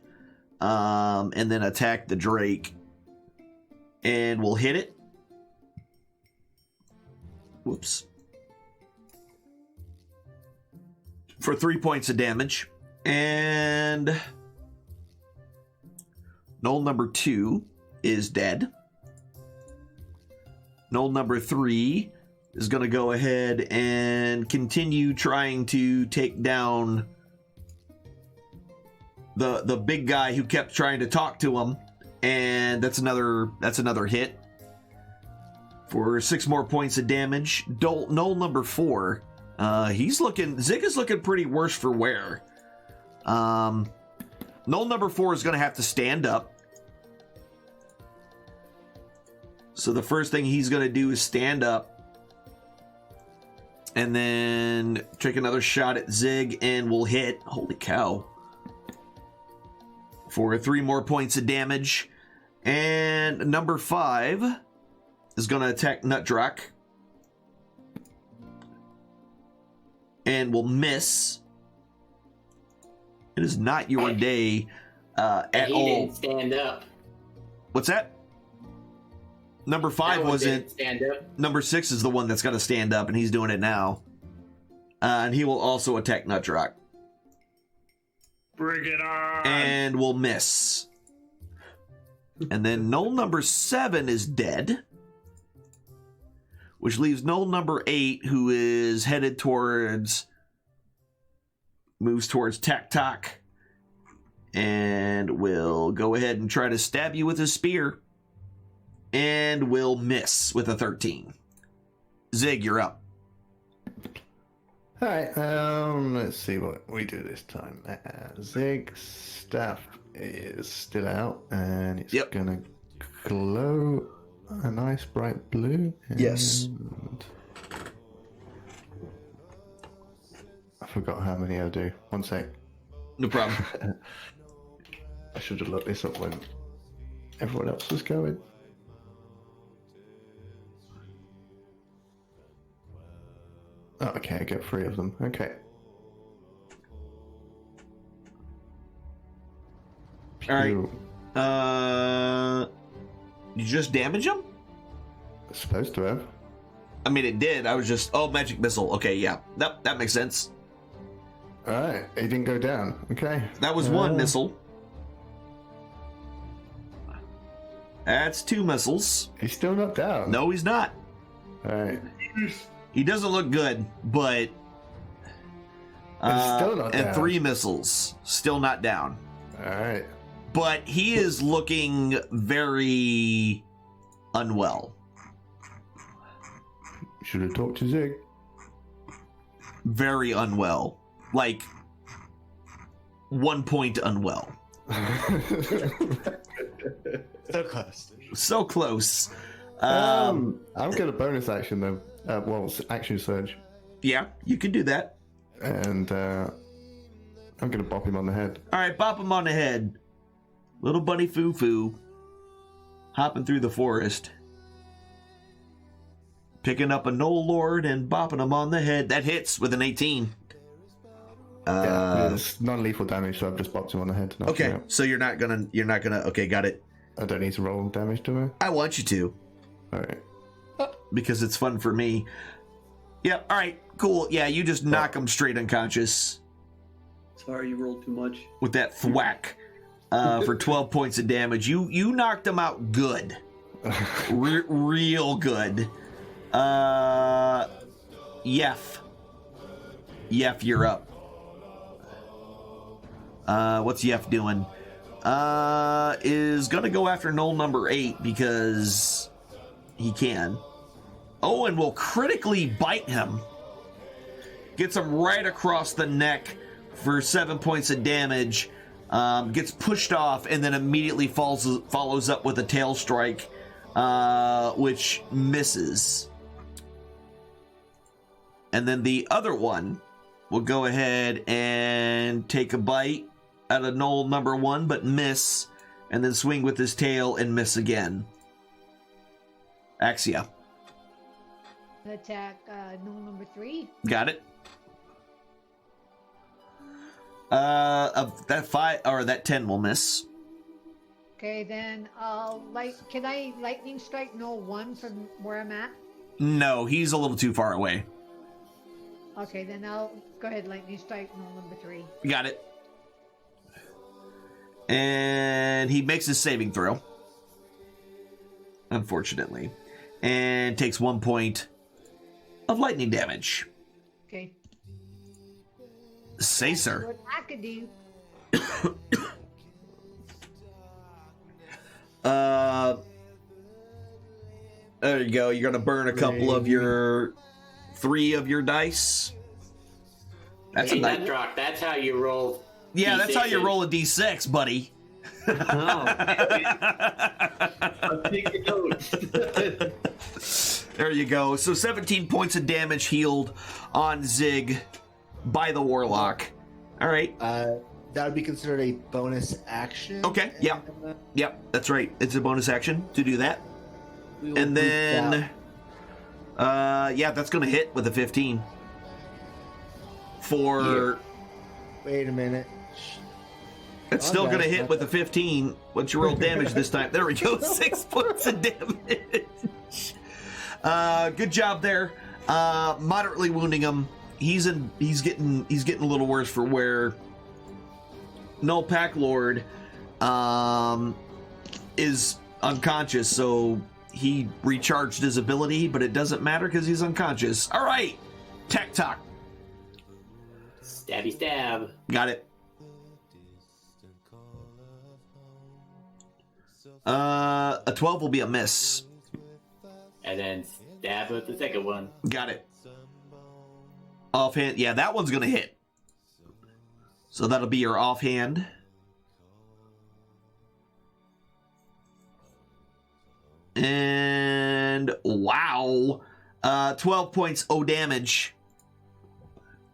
and then attack the Drake. And we'll hit it. Whoops. For 3 points of damage. And Null number 2 is dead. Null number 3 is going to go ahead and continue trying to take down the big guy who kept trying to talk to him. And that's another hit for 6 more points of damage. Null number 4, Zig is looking pretty worse for wear. Null number 4 is going to have to stand up. So the first thing he's going to do is stand up. And then take another shot at Zig and we'll hit. Holy cow. For 3 more points of damage. And number 5 is going to attack Nutdrak. And will miss. It is not your day at all. He didn't stand up. What's that? Number 5 wasn't. Stand up. Number 6 is the one that's going to stand up, and he's doing it now. And he will also attack Nutdrak. Bring it on! And will miss. And then Null number 7 is dead. Which leaves Null number 8, who is headed towards... Moves towards Tak-Tak. And will go ahead and try to stab you with his spear. And will miss with a 13. Zig, you're up. Alright, let's see what we do this time. Zig's staff is still out, and it's gonna glow a nice bright blue. Yes. I forgot how many I do. 1 sec. No problem. I should have looked this up when everyone else was going. Oh, okay, I get 3 of them. Okay. All right. Phew. You just damage him? Supposed to have. I mean, it did. I was just... Oh, magic missile. Okay, yeah. That makes sense. Alright, he didn't go down. Okay. That was 1 missile. That's 2 missiles. He's still not down. No, he's not. Alright. He doesn't look good, but... He's still not and down. 3 missiles. Still not down. Alright. But he is looking very unwell. Should have talked to Zig. Very unwell. Like, 1 point unwell. So close. So close. I'm gonna bonus action though. Action surge. Yeah, you can do that. And I'm gonna bop him on the head. All right, bop him on the head. Little bunny foo-foo. Hopping through the forest. Picking up a Knoll Lord and bopping him on the head. That hits with an 18. It's non-lethal damage, so I've just bopped him on the head. Okay, so you're not gonna. Okay, got it. I don't need to roll damage, do I? I want you to. All right. Because it's fun for me. Yep. All right. Cool. Yeah, you just knock him straight unconscious Sorry, you rolled too much. with that thwack for 12 points of damage. You knocked him out good, real good. Yef, you're up. What's Yef doing? Is gonna go after Knoll number 8 because he can. Oh, and will critically bite him. Gets him right across the neck for 7 points of damage. Gets pushed off and then immediately follows up with a tail strike, which misses. And then the other one will go ahead and take a bite out of Knoll number 1, but miss, and then swing with his tail and miss again. Axia. Attack Knoll number 3. Got it. Of that 5 or that 10 will miss. Okay, then can I lightning strike Knoll 1 from where I'm at? No, he's a little too far away. Okay, then I'll go ahead lightning strike Knoll number 3. Got it. And he makes his saving throw. Unfortunately. And takes 1 point of lightning damage. Okay. Say, sir. What I could do. There you go. You're gonna burn a couple of your 3 of your dice. That's Hey, a nice. Netrock, that's how you roll. Yeah, that's how you D6s. roll a d6, buddy. Oh, I'll take the note. There you go. So 17 points of damage healed on Zig by the Warlock. All right. That would be considered a bonus action. Okay. Yep. Yep. That's right. It's a bonus action to do that. We will And group then, yeah, that's going to hit with a 15. For Wait a minute. it's still going to hit with a 15. What's your roll damage this time? There we go. 6 points of damage. Good job there. Moderately wounding him. He's getting a little worse for wear. Null Pack Lord is unconscious, so he recharged his ability, but it doesn't matter because he's unconscious. All right, Tech Talk. Stabby stab. Got it. A 12 will be a miss. And then stab with the second one. Got it. Offhand, yeah, that one's gonna hit. So that'll be your offhand. And wow, 12 points. Oh, damage.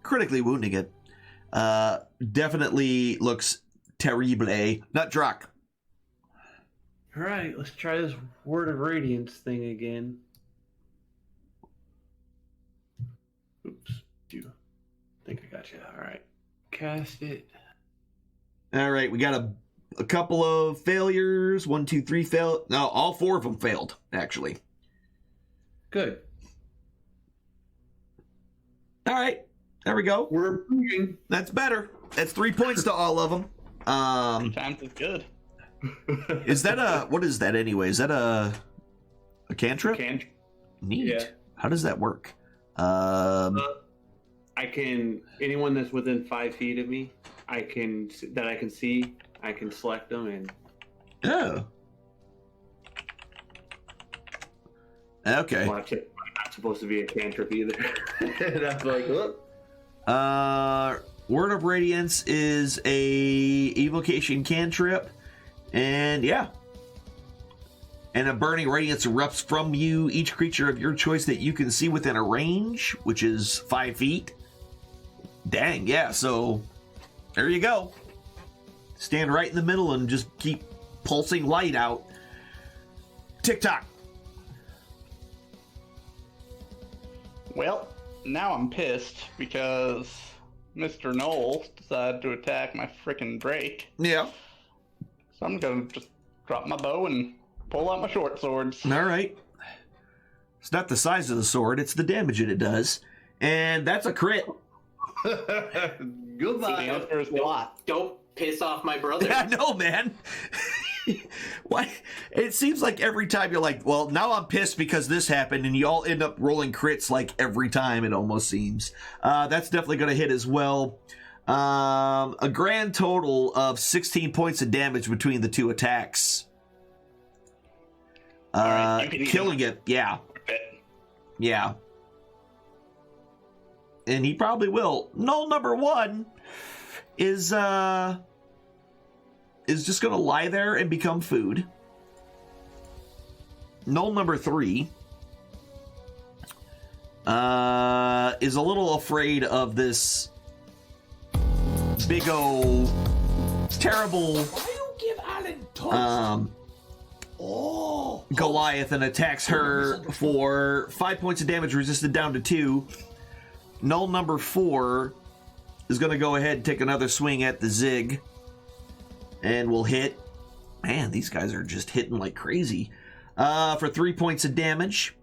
critically wounding it. Definitely looks terrible. Not Drock. All right, let's try this Word of Radiance thing again. Oops, I think I got you. All right, cast it. All right, we got a couple of failures. 1, 2, 3 failed. No, all 4 of them failed, actually. Good. All right, there we go. We're improving. That's better. That's 3 points to all of them. Times is good. Is that what is that anyway? Is that a cantrip? Neat. Yeah. How does that work? I can, anyone that's within 5 feet of me, I can see, I can select them and. Oh. Okay. Well, not supposed to be a cantrip either. That's like, look. Word of Radiance is a evocation cantrip, and yeah. And a burning radiance erupts from you. Each creature of your choice that you can see within a range, which is 5 feet. Dang, yeah. So there you go. Stand right in the middle and just keep pulsing light out. Tick-tock. Well, now I'm pissed because Mr. Knowles decided to attack my frickin' Drake. Yeah. So I'm gonna just drop my bow and pull out my short swords. All right. It's not the size of the sword, it's the damage that it does. And that's a crit. Goodbye. The answer is a lot. Don't piss off my brother. I know, man. Why? It seems like every time you're like, well, now I'm pissed because this happened, and you all end up rolling crits like every time, it almost seems. That's definitely going to hit as well. A grand total of 16 points of damage between the 2 attacks. Right, killing it, yeah. Yeah. And he probably will. Null number 1 is just going to lie there and become food. Null number 3 is a little afraid of this big old terrible Why you give Alan toast? Goliath and attacks her for 5 points of damage, resisted down to 2. Null number 4 is going to go ahead and take another swing at the Zig. And will hit. Man, these guys are just hitting like crazy. For 3 points of damage.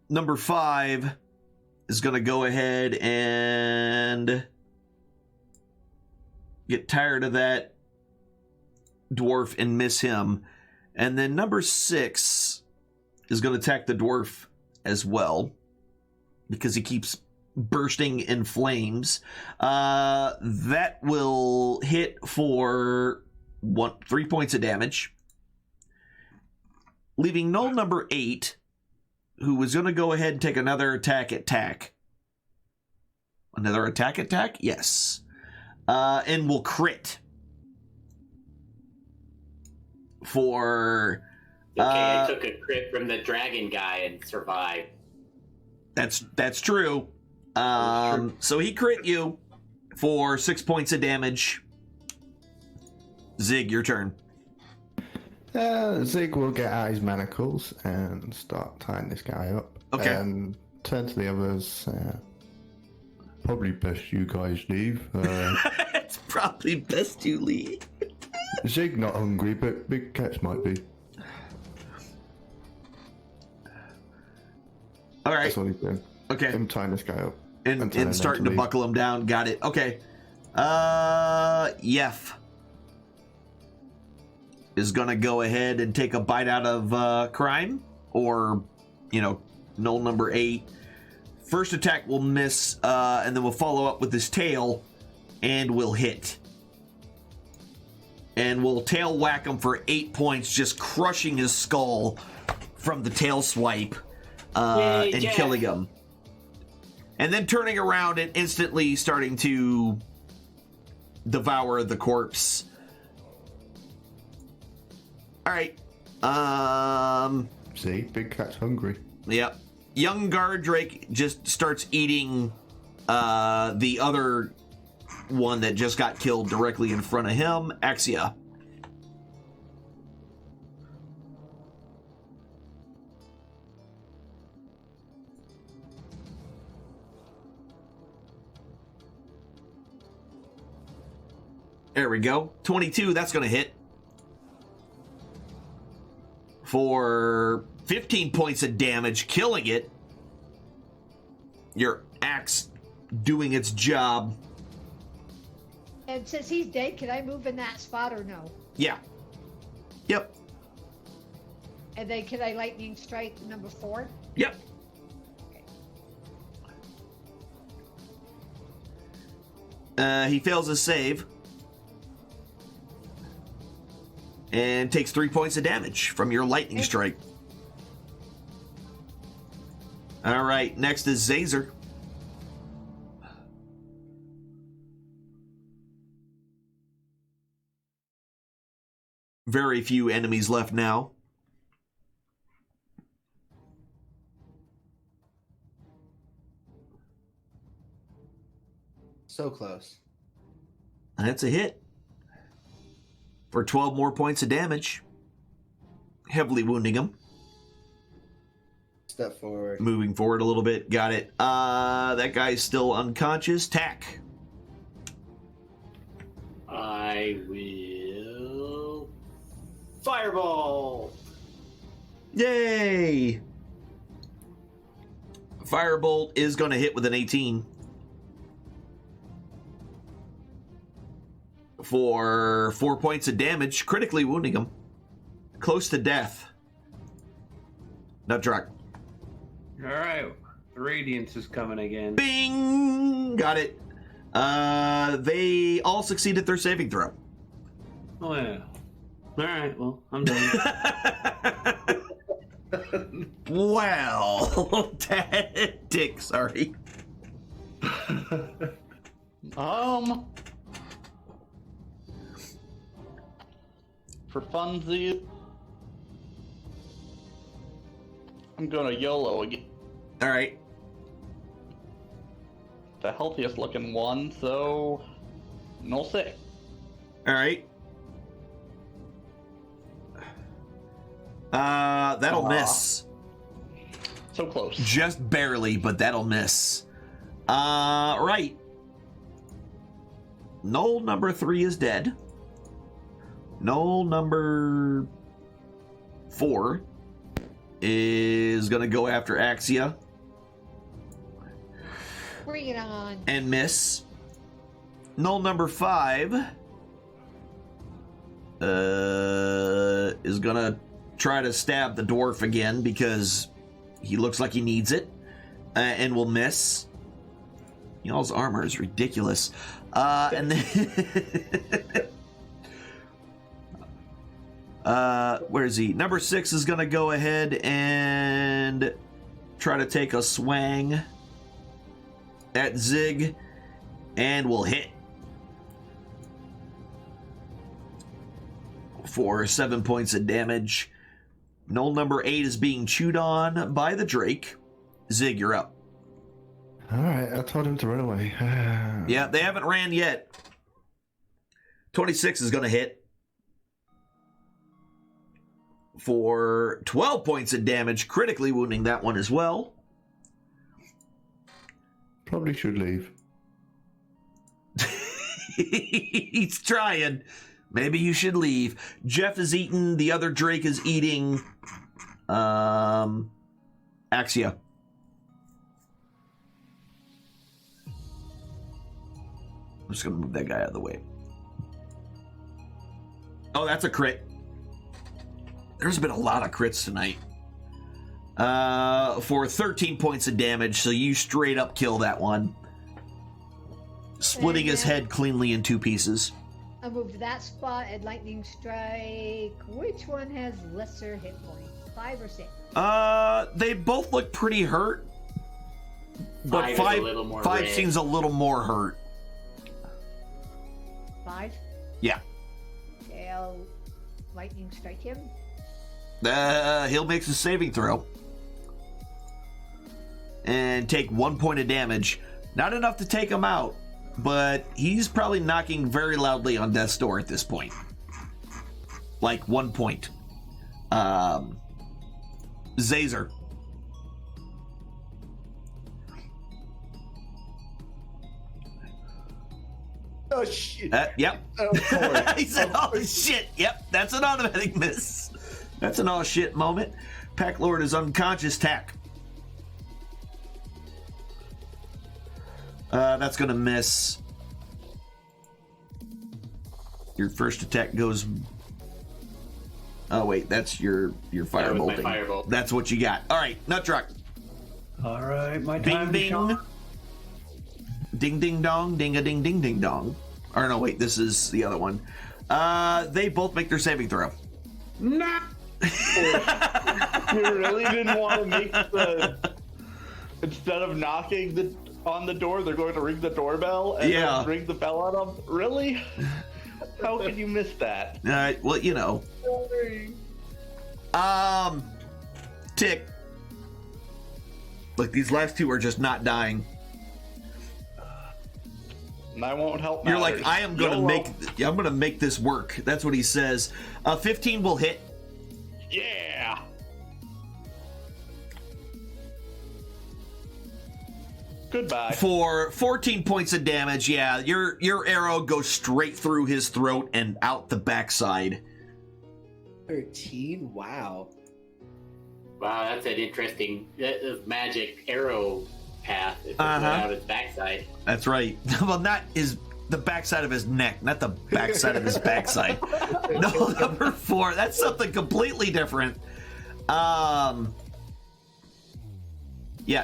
Number 5 is going to go ahead and get tired of that dwarf and miss him. And then number 6 is going to attack the dwarf as well, because he keeps bursting in flames. That will hit for 3 points of damage, leaving null number 8, who was going to go ahead and take another attack at Tack. Another attack at Tack? Yes. And will crit for... Okay, I took a crit from the dragon guy and survived. That's true. So he crit you for 6 points of damage. Zig, your turn. Zig will get out his manacles and start tying this guy up. Okay. And turn to the others. Probably best you guys leave. It's probably best you leave. Zig not hungry, but Big Cats might be. All right. That's what he's doing. Okay. I'm tying this guy up. And starting to buckle him down. Got it. Okay. Yef is gonna go ahead and take a bite out of crime, or null number 8. First attack will miss, and then we'll follow up with his tail, and we'll hit. And we'll tail whack him for 8 points, just crushing his skull from the tail swipe, and Jeff. killing him. And then turning around and instantly starting to devour the corpse. All right. See, Big Cat's hungry. Yep. young guard Drake just starts eating the other one that just got killed directly in front of him, Axia. There we go. 22, that's going to hit. For 15 points of damage, killing it. Your axe doing its job. And since he's dead, can I move in that spot or no? Yeah. Yep. And then can I lightning strike number 4? Yep. He fails his save. And takes 3 points of damage from your lightning strike. All right, next is Zazer. Very few enemies left now. So close. That's a hit. For 12 more points of damage. Heavily wounding him. Step forward. Moving forward a little bit. Got it. That guy's still unconscious. Tack. I will... Fireball! Yay! Firebolt is going to hit with an 18. For 4 points of damage, critically wounding him. Close to death. Nutdruck. All right, the Radiance is coming again. Bing! Got it. They all succeeded their saving throw. Oh, yeah. All right, well, I'm done. Well, Dick, sorry. For funsies, I'm gonna YOLO again. All right. The healthiest looking one, so no sick. All right. That'll miss. So close. Just barely, but that'll miss. Right. Knoll number 3 is dead. Knoll number 4 is going to go after Axia. Bring it on. And miss. Knoll number 5 is going to try to stab the dwarf again because he looks like he needs it. And will miss. Y'all's armor is ridiculous. And then... where is he? Number 6 is going to go ahead and try to take a swang at Zig and will hit for 7 points of damage. Knoll number 8 is being chewed on by the Drake. Zig, you're up. All right, I told him to run away. Yeah, they haven't ran yet. 26 is going to hit for 12 points of damage, critically wounding that one as well. Probably should leave. He's trying. Maybe you should leave. Jeff is eating. The other Drake is eating Axia. I'm just going to move that guy out of the way. Oh, that's a crit. There's been a lot of crits tonight. For 13 points of damage, so you straight up kill that one. Splitting his head cleanly in 2 pieces. I moved to that spot at lightning strike. Which one has lesser hit points? 5 or 6? They both look pretty hurt. But 5 seems a little more hurt. 5? Yeah. Okay, I'll lightning strike him. He'll make a saving throw. and take 1 point of damage. Not enough to take him out, but he's probably knocking very loudly on death's door at this point. Like 1 point. Zazer. Oh shit. Yep. Oh, He said, oh shit. Yep, that's an automatic miss. That's an all shit moment. Pack Lord is unconscious. Tack. That's gonna miss. Your first attack goes. Oh wait, that's your firebolting. Firebolt. That's what you got. All right, nut truck. All right, my Ding time to ding. shine. Ding ding dong, ding a ding ding ding dong. Or no, wait, this is the other one. They both make their saving throw. Nah. You really didn't want to make the instead of knocking on the door, they're going to ring the doorbell and then ring the bell on them. Really? How could you miss that? Well, you know. Tick. Look, these last two are just not dying. And I won't help. You're matters. like, I'm gonna make this work. That's what he says. 15 will hit. Yeah. Goodbye. For 14 points of damage. Yeah, your arrow goes straight through his throat and out the backside. 13? Wow. Wow, that's an interesting magic arrow path. If it went out his backside. That's right. Well, not the backside of his neck, not the backside of his backside. No, number 4. That's something completely different. Yeah,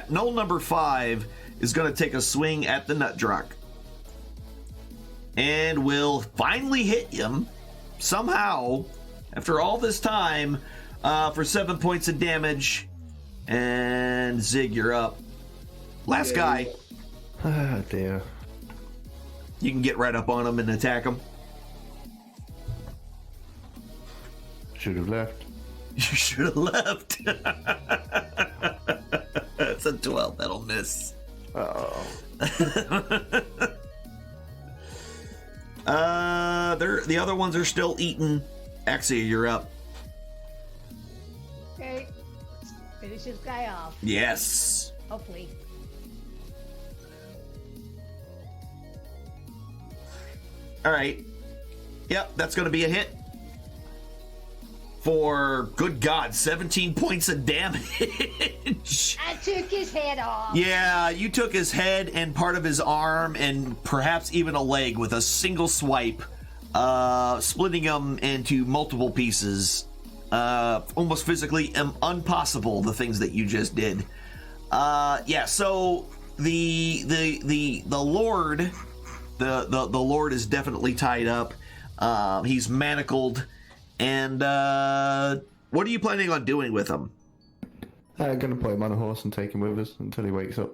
Knoll number 5 is going to take a swing at the nut truck. And will finally hit him somehow after all this time for 7 points of damage. And Zig, you're up. Last guy. Ah, dear. You can get right up on him and attack him. Should have left. You should have left. That's a 12. That'll miss. Oh. The other ones are still eating. Axia, you're up. Okay. Let's finish this guy off. Yes. Hopefully. All right. Yep, that's going to be a hit. For, good God, 17 points of damage. I took his head off. Yeah, you took his head and part of his arm and perhaps even a leg with a single swipe, splitting him into multiple pieces. Almost physically impossible, the things that you just did. Yeah, so the Lord, the Lord is definitely tied up. He's manacled. And what are you planning on doing with him? I'm going to put him on a horse and take him with us until he wakes up.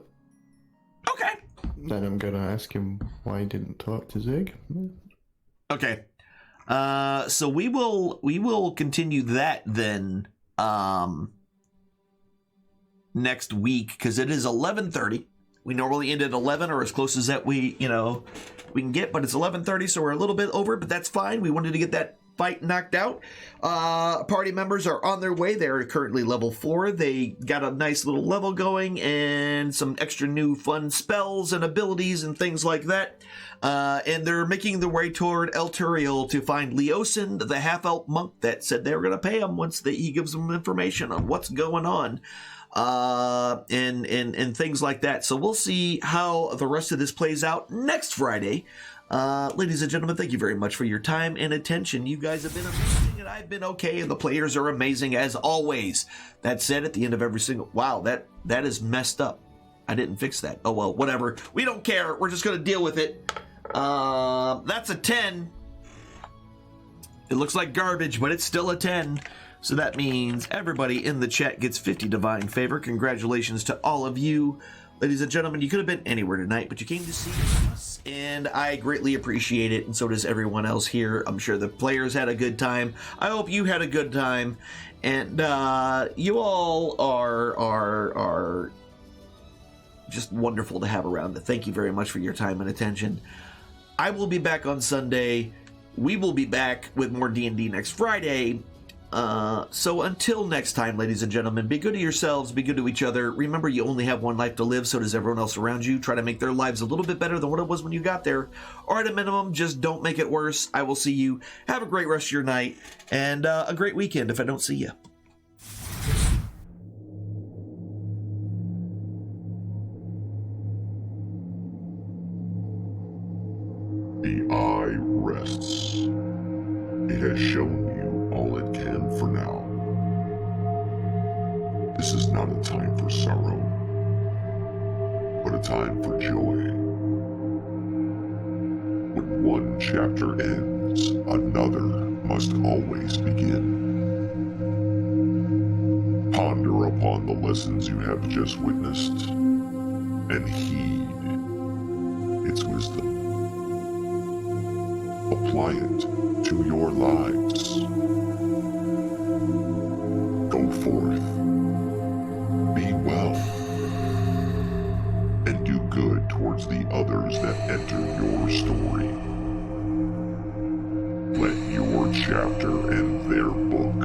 Okay. Then I'm going to ask him why he didn't talk to Zig. Okay. So we will continue that then next week, because it is 11:30. We normally end at 11 or as close as that we can get, but it's 11:30, so we're a little bit over, but that's fine. We wanted to get that fight knocked out. Party members are on their way. They're currently level 4. They got a nice little level going and some extra new fun spells and abilities and things like that. And they're making their way toward El Turiel to find Leosin, the half-elf monk that said they were going to pay him once he gives them information on what's going on. And things like that. So we'll see how the rest of this plays out next Friday. Ladies and gentlemen, thank you very much for your time and attention. You guys have been amazing, and I've been okay, and the players are amazing as always. That said, at the end of every single... Wow, that is messed up. I didn't fix that. Oh, well, whatever. We don't care. We're just going to deal with it. That's a 10. It looks like garbage, but it's still a 10. So that means everybody in the chat gets 50 divine favor. Congratulations to all of you. Ladies and gentlemen, you could have been anywhere tonight, but you came to see us, and I greatly appreciate it, and so does everyone else here. I'm sure the players had a good time. I hope you had a good time, and you all are just wonderful to have around. Thank you very much for your time and attention. I will be back on Sunday. We will be back with more D&D next Friday. So until next time, ladies and gentlemen, be good to yourselves, be good to each other. Remember, you only have one life to live, so does everyone else around you. Try to make their lives a little bit better than what it was when you got there. Or at a minimum, just don't make it worse. I will see you. Have a great rest of your night, and a great weekend if I don't see you. The eye rests. It has shown you all it can for now. This is not a time for sorrow, but a time for joy. When one chapter ends, another must always begin. Ponder upon the lessons you have just witnessed, and heed its wisdom. Apply it to your lives. Go forth, be well, and do good towards the others that enter your story. Let your chapter and their book